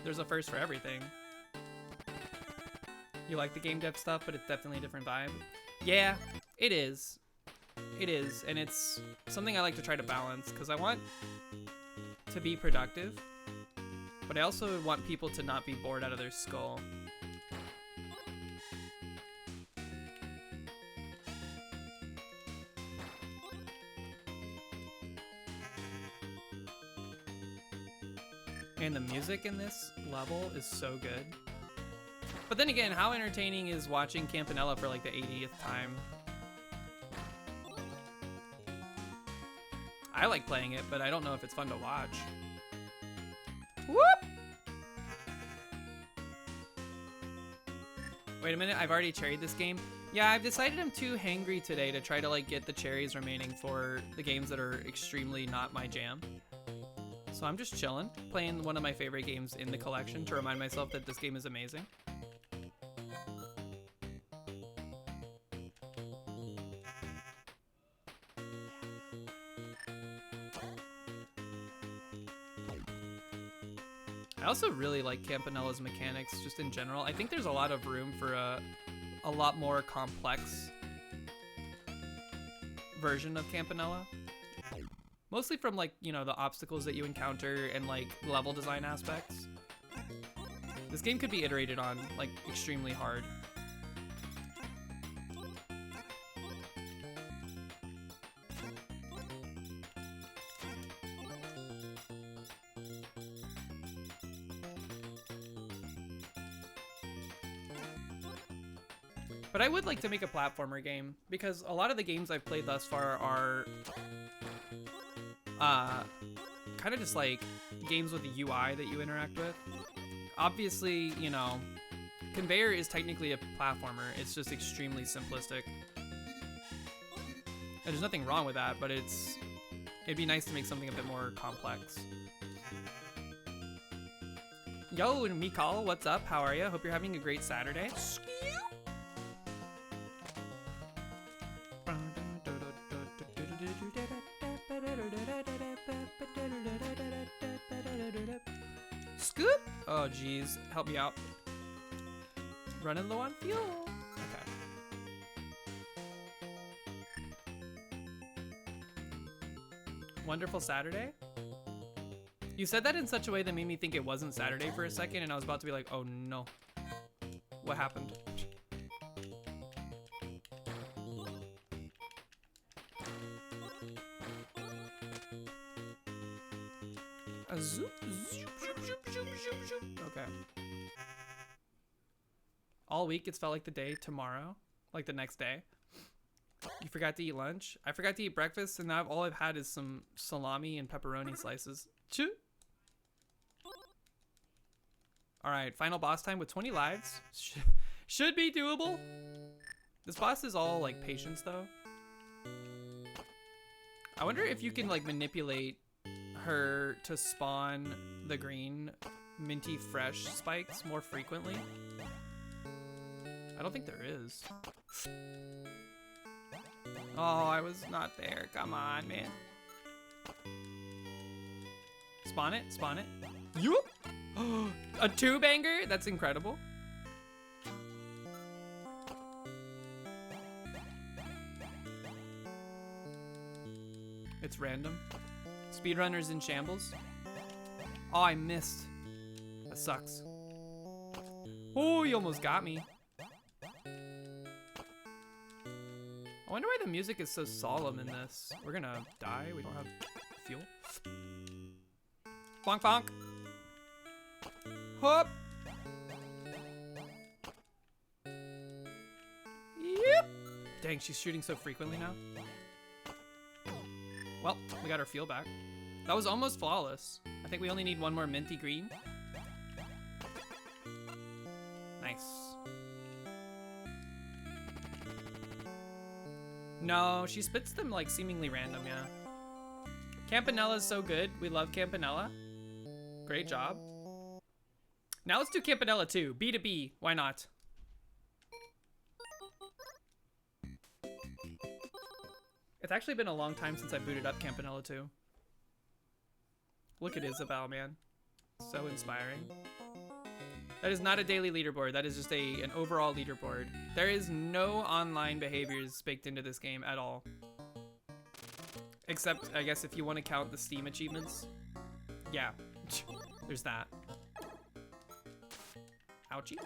There's a first for everything. You like the game dev stuff, but it's definitely a different vibe. Yeah, it is. It is, and it's something I like to try to balance, because I want to be productive, but I also want people to not be bored out of their skull. And the music in this level is so good. But then again, how entertaining is watching Campanella for like the 80th time? I like playing it, but I don't know if it's fun to watch. Whoop! Wait a minute, I've already cherried this game. Yeah, I've decided I'm too hangry today to try to like get the cherries remaining for the games that are extremely not my jam. So I'm just chilling, playing one of my favorite games in the collection to remind myself that this game is amazing. I also really like Campanella's mechanics just in general. I think there's a lot of room for a lot more complex version of Campanella. Mostly from like, you know, the obstacles that you encounter and like level design aspects. This game could be iterated on like extremely hard. But I would like to make a platformer game, because a lot of the games I've played thus far are kind of just like games with a UI that you interact with. Obviously, you know, Conveyor is technically a platformer. It's just extremely simplistic. And there's nothing wrong with that, but it'd be nice to make something a bit more complex. Yo, Mikal, what's up? How are you? Hope you're having a great Saturday. Scoop! Oh, geez. Help me out. Running low on fuel. Okay. Wonderful Saturday? You said that in such a way that made me think it wasn't Saturday for a second, and I was about to be like, oh no. What happened? Okay. All week it's felt like the day tomorrow, like the next day. You forgot to eat lunch. I forgot to eat breakfast, and now all I've had is some salami and pepperoni slices. Choo. All right, final boss time with 20 lives. Should be doable. This boss is all like patience though. I wonder if you can like manipulate her to spawn the green minty fresh spikes more frequently. I don't think there is. Oh, I was not there. Come on, man. Spawn it, spawn it. Yup! A 2-banger? That's incredible. It's random. Speedrunners in shambles. Oh, I missed. That sucks. Oh, you almost got me. I wonder why the music is so solemn in this. We're gonna die. We don't have fuel. Bonk bonk. Hop. Yep. Dang, she's shooting so frequently now. Well, we got our fuel back. That was almost flawless. I think we only need one more minty green. Nice. No, she spits them like seemingly random, yeah. Campanella's so good. We love Campanella. Great job. Now let's do Campanella 2. B to B. Why not? It's actually been a long time since I booted up Campanella 2. Look at Isabel, man. So inspiring. That is not a daily leaderboard. That is just an overall leaderboard. There is no online behaviors baked into this game at all. Except, I guess, if you want to count the Steam achievements. Yeah, there's that. Ouchie.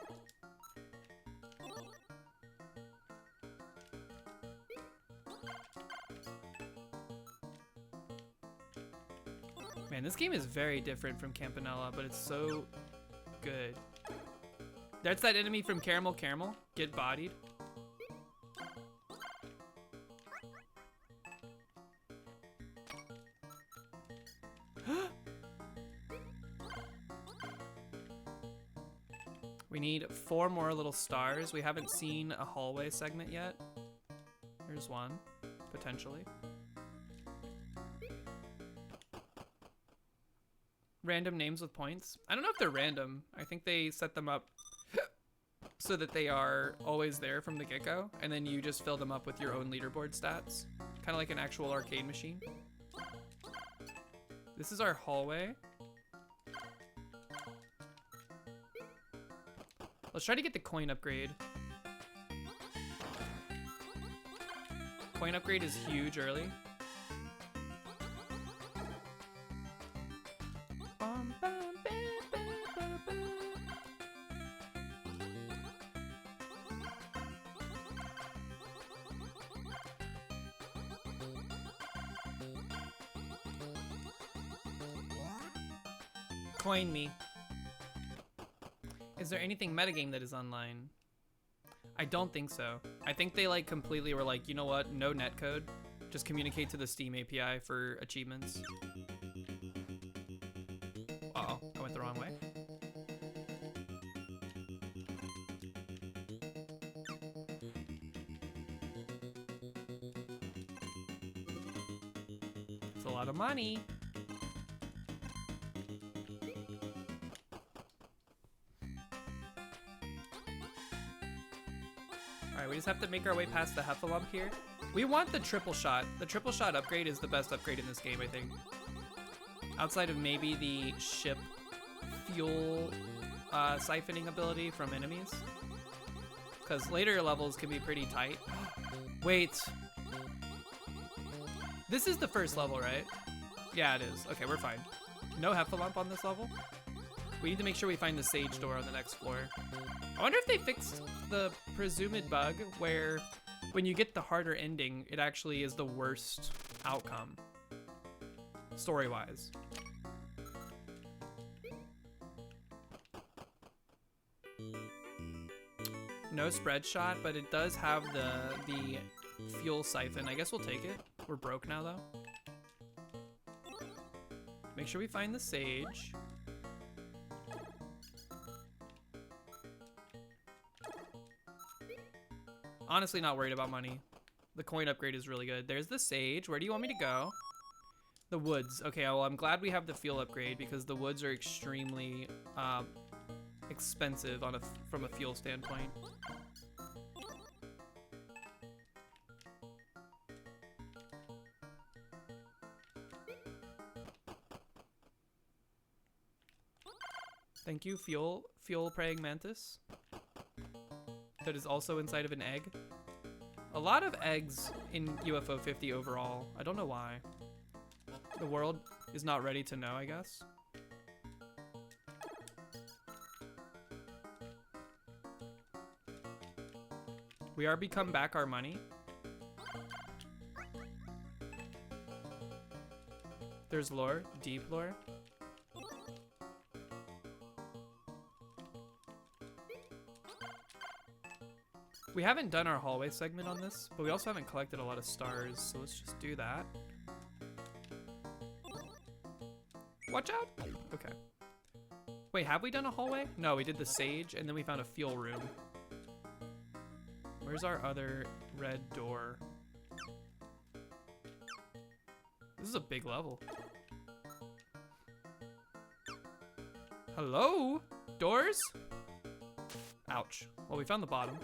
Man, this game is very different from Campanella, but it's so good. That's that enemy from Caramel Caramel. Get bodied. We need 4 more little stars. We haven't seen a hallway segment yet. Here's one, potentially. Random names with points. I don't know if they're random. I think they set them up so that they are always there from the get-go, and then you just fill them up with your own leaderboard stats. Kind of like an actual arcade machine. This is our hallway. Let's try to get the coin upgrade. Coin upgrade is huge early. Coin me. Is there anything metagame that is online? I don't think so. I think they like completely were like, you know what? No netcode. Just communicate to the Steam API for achievements. Uh-oh, I went the wrong way. It's a lot of money. Alright, we just have to make our way past the Heffalump here. We want the triple shot. The triple shot upgrade is the best upgrade in this game, I think. Outside of maybe the ship fuel siphoning ability from enemies. Because later levels can be pretty tight. Wait. This is the first level, right? Yeah, it is. Okay, we're fine. No Heffalump on this level. We need to make sure we find the Sage door on the next floor. I wonder if they fixed the presumed bug where when you get the harder ending, it actually is the worst outcome, story-wise. No spread shot, but it does have the fuel siphon. I guess we'll take it. We're broke now, though. Make sure we find the Sage. Honestly, not worried about money. The coin upgrade is really good. There's the Sage. Where do you want me to go? The woods. Okay, well, I'm glad we have the fuel upgrade because the woods are extremely expensive from a fuel standpoint. Thank you, fuel praying mantis. That is also inside of an egg. A lot of eggs in UFO 50 overall. I don't know why. The world is not ready to know, I guess. We are become back our money. There's lore, deep lore. We haven't done our hallway segment on this, but we also haven't collected a lot of stars, so let's just do that. Watch out! Okay. Wait, have we done a hallway? No, we did the Sage, and then we found a fuel room. Where's our other red door? This is a big level. Hello? Doors? Ouch. Well, we found the bottom.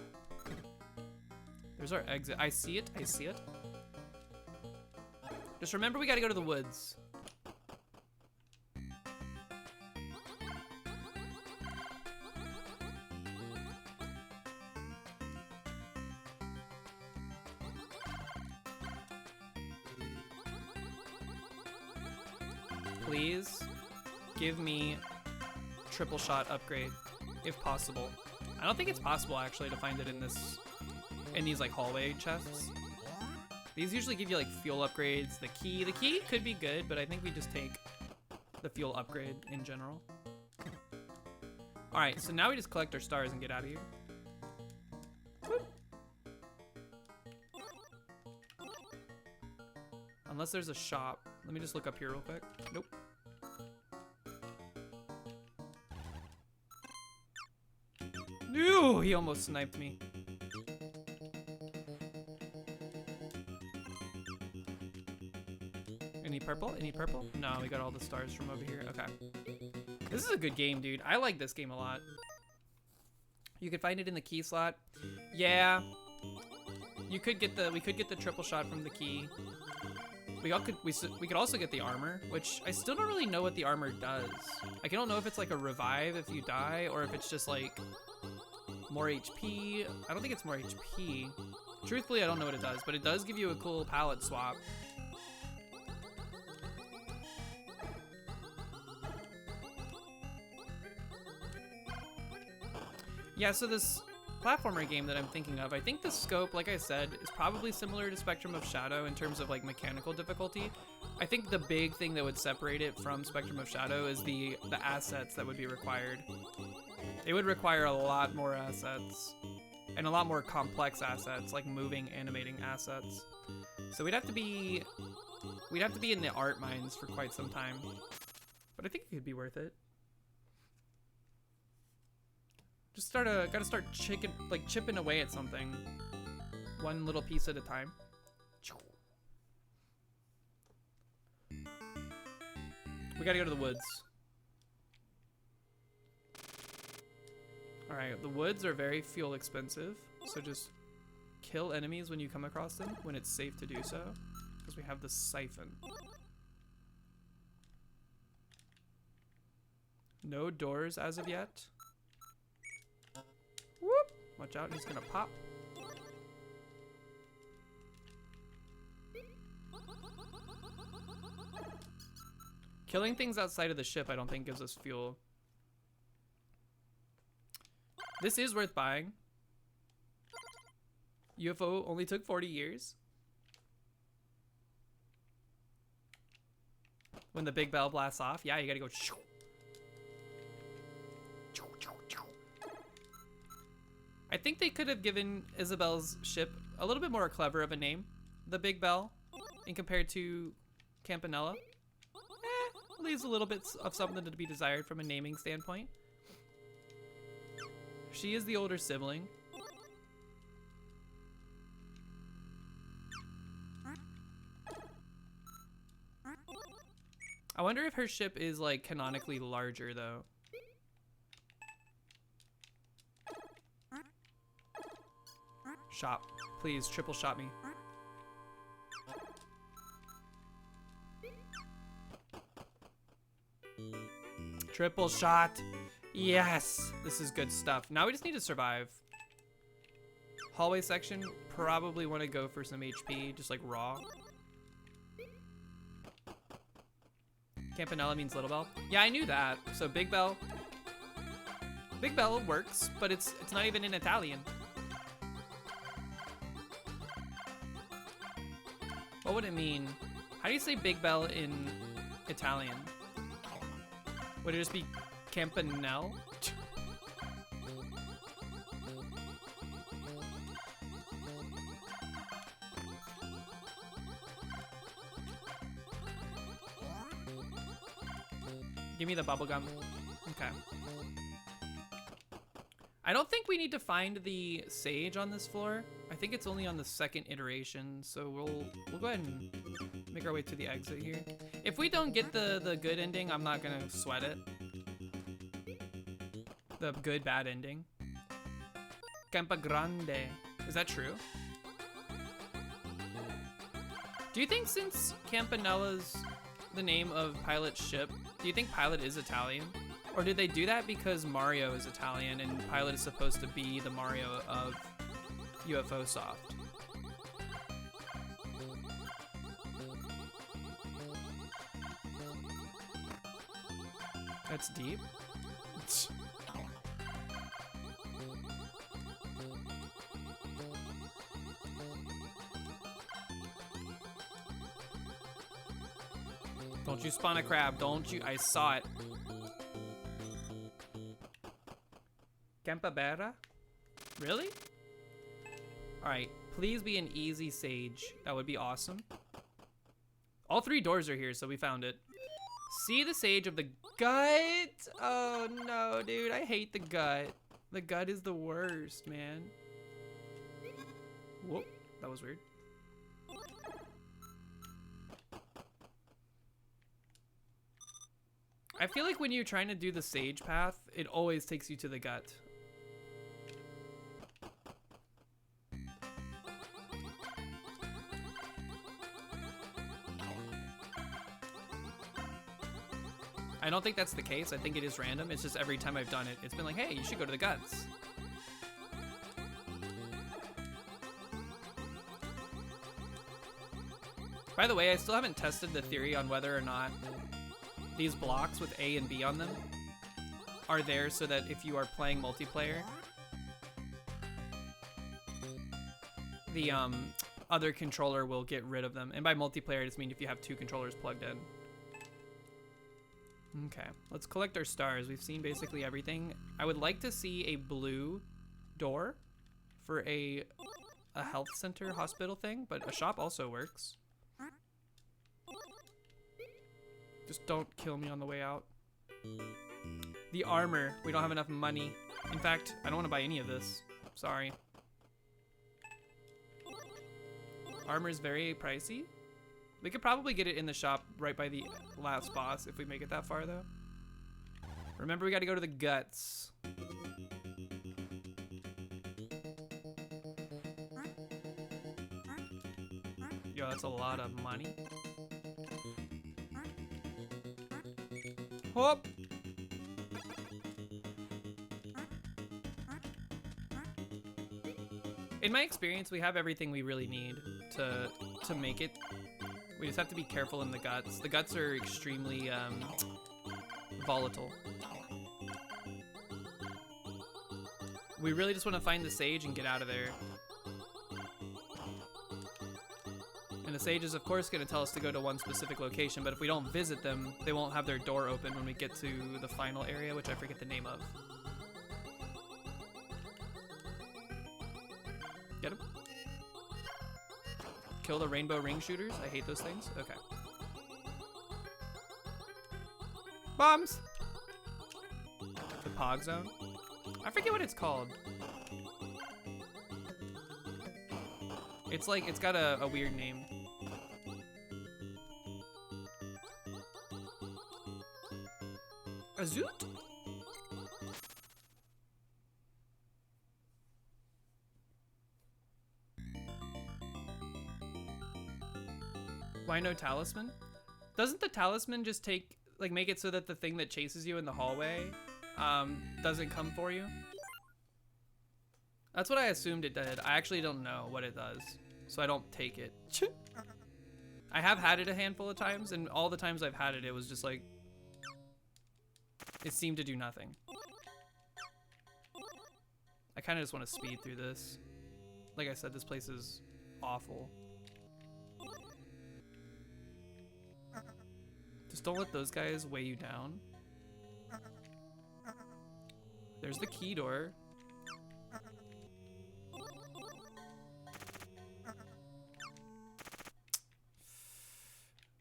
There's our exit. I see it. I see it. Just remember we gotta go to the woods. Please give me triple shot upgrade if possible. I don't think it's possible actually to find it in these like hallway chests. These usually give you like fuel upgrades. The key could be good, but I think we just take the fuel upgrade in general. All right, so now we just collect our stars and get out of here. Whoop. Unless there's a shop. Let me just look up here real quick. Nope. No, he almost sniped me. Any purple? Any purple? No, we got all the stars from over here. Okay. This is a good game, dude. I like this game a lot. You could find it in the key slot. Yeah. We could get the triple shot from the key. We could also get the armor, which I still don't really know what the armor does. Like, I don't know if it's like a revive if you die, or if it's just like more HP. I don't think it's more HP. Truthfully, I don't know what it does, but it does give you a cool palette swap. Yeah, so this platformer game that I'm thinking of, I think the scope, like I said, is probably similar to Spectrum of Shadow in terms of like mechanical difficulty. I think the big thing that would separate it from Spectrum of Shadow is the assets that would be required. It would require a lot more assets and a lot more complex assets, like moving, animating assets. So we'd have to be in the art mines for quite some time, but I think it could be worth it. Just gotta start chipping away at something, one little piece at a time. We gotta go to the woods. All right, the woods are very fuel expensive, so just kill enemies when you come across them, when it's safe to do so, because we have the siphon. No doors as of yet. Whoop! Watch out, he's gonna pop. Killing things outside of the ship I don't think gives us fuel. This is worth buying. UFO only took 40 years. When the big bell blasts off, yeah, you gotta go. I think they could have given Isabel's ship a little bit more clever of a name, the Big Bell, in compared to Campanella. Leaves a little bit of something to be desired from a naming standpoint. She is the older sibling. I wonder if her ship is like canonically larger though. Shop. Please, triple shot me. Triple shot. Yes. This is good stuff. Now we just need to survive. Hallway section. Probably want to go for some HP, just like raw. Campanella means little bell. Yeah, I knew that. So big bell. Big bell works, but it's not even in Italian. What would it mean? How do you say big bell in Italian? Would it just be Campanelle? Give me the bubblegum. Okay. I don't think we need to find the sage on this floor. I think it's only on the second iteration, so we'll go ahead and make our way to the exit here. If we don't get the good ending, I'm not gonna sweat it. The good bad ending. Campa Grande. Is that true? Do you think since Campanella's the name of Pilot's ship, do you think Pilot is Italian? Or did they do that because Mario is Italian and Pilot is supposed to be the Mario of UFO Soft? That's deep. Don't you spawn a crab, don't you? I saw it. Campabera? Really? Alright, please be an easy sage. That would be awesome. All 3 doors are here, so we found it. See the sage of the gut? Oh no, dude, I hate the gut. The gut is the worst, man. Whoop, that was weird. I feel like when you're trying to do the sage path, it always takes you to the gut. I don't think that's the case. I think it is random. It's just every time I've done it, it's been like, hey, you should go to the guts. By the way, I still haven't tested the theory on whether or not these blocks with A and B on them are there so that if you are playing multiplayer, the other controller will get rid of them. And by multiplayer, I just mean if you have 2 controllers plugged in. Okay, let's collect our stars. We've seen basically everything. I would like to see a blue door for a health center hospital thing, but a shop also works. Just don't kill me on the way out. The armor, we don't have enough money. In fact, I don't want to buy any of this. Sorry. Armor is very pricey. We could probably get it in the shop right by the last boss if we make it that far, though. Remember, we got to go to the guts. Yo, that's a lot of money. Whoop! In my experience, we have everything we really need to make it. We just have to be careful in the guts. The guts are extremely volatile. We really just want to find the sage and get out of there. And the sage is of course going to tell us to go to one specific location, but if we don't visit them, they won't have their door open when we get to the final area, which I forget the name of. Get him? Kill the rainbow ring shooters? I hate those things. Okay. Bombs! The Pog Zone? I forget what it's called. It's like, it's got a weird name. A zoot? Why no talisman? Doesn't the talisman just take, like, make it so that the thing that chases you in the hallway doesn't come for you? That's what I assumed it did. I actually don't know what it does, so I don't take it. I have had it a handful of times, and all the times I've had it, it was just like, it seemed to do nothing. I kind of just want to speed through this. Like I said, this place is awful. Just don't let those guys weigh you down. There's the key door.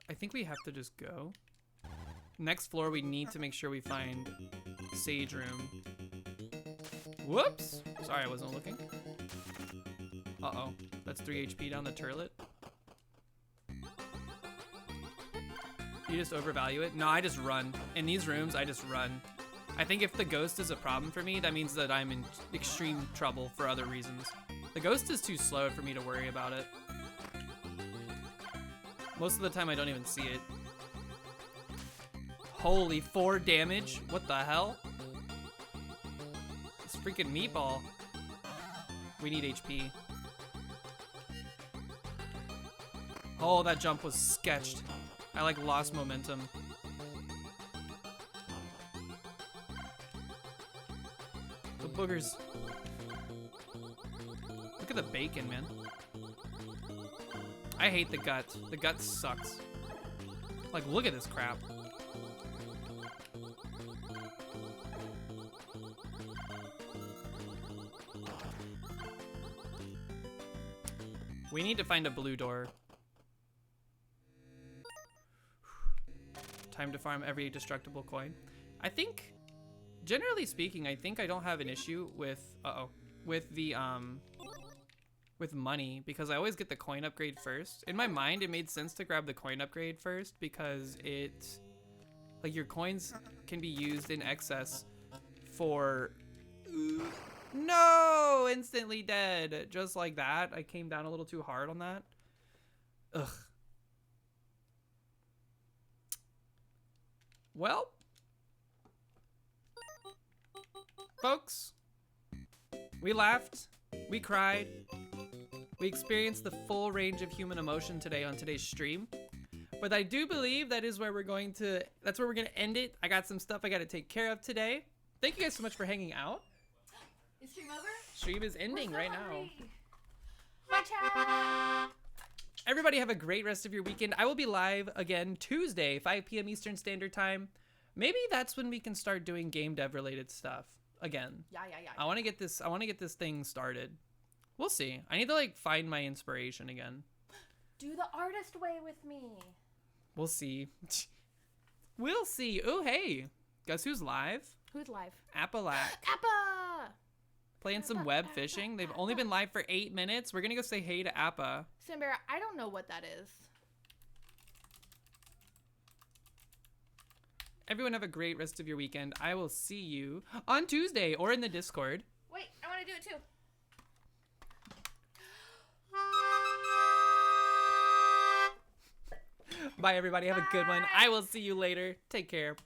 I think we have to just go. Next floor, we need to make sure we find Sage Room. Whoops! Sorry, I wasn't looking. Uh-oh. That's 3 HP down the turlet. You just overvalue it? No, I just run. In these rooms, I just run. I think if the ghost is a problem for me, that means that I'm in extreme trouble for other reasons. The ghost is too slow for me to worry about it. Most of the time I don't even see it. Holy, 4 damage? What the hell? This freaking meatball. We need HP. Oh, that jump was sketched. I like lost momentum. The boogers. Look at the bacon, man. I hate the gut. The gut sucks. Like, look at this crap. We need to find a blue door. Time to farm every destructible coin. I think, generally speaking, I think I don't have an issue with, with the, with money, because I always get the coin upgrade first. In my mind, it made sense to grab the coin upgrade first because it, like, your coins can be used in excess for, no, instantly dead. Just like that. I came down a little too hard on that. Ugh. Well, folks, we laughed, we cried, we experienced the full range of human emotion today on today's stream. But I do believe that's where we're going to end it. I got some stuff I got to take care of today. Thank you guys so much for hanging out. Is stream over? Stream is ending right now. Watch out! Everybody have a great rest of your weekend. I will be live again Tuesday, 5 p.m. Eastern Standard Time. Maybe that's when we can start doing game dev related stuff again. Yeah. I want to get this thing started. We'll see. I need to like find my inspiration again. Do the artist way with me. We'll see. We'll see. Oh, hey. Guess who's live? Who's live? Appalach. Appa! Playing some web fishing. They've only been live for 8 minutes. We're going to go say hey to Appa. Simber, I don't know what that is. Everyone have a great rest of your weekend. I will see you on Tuesday or in the Discord. Wait, I want to do it too. Bye, everybody. Have a good one. I will see you later. Take care.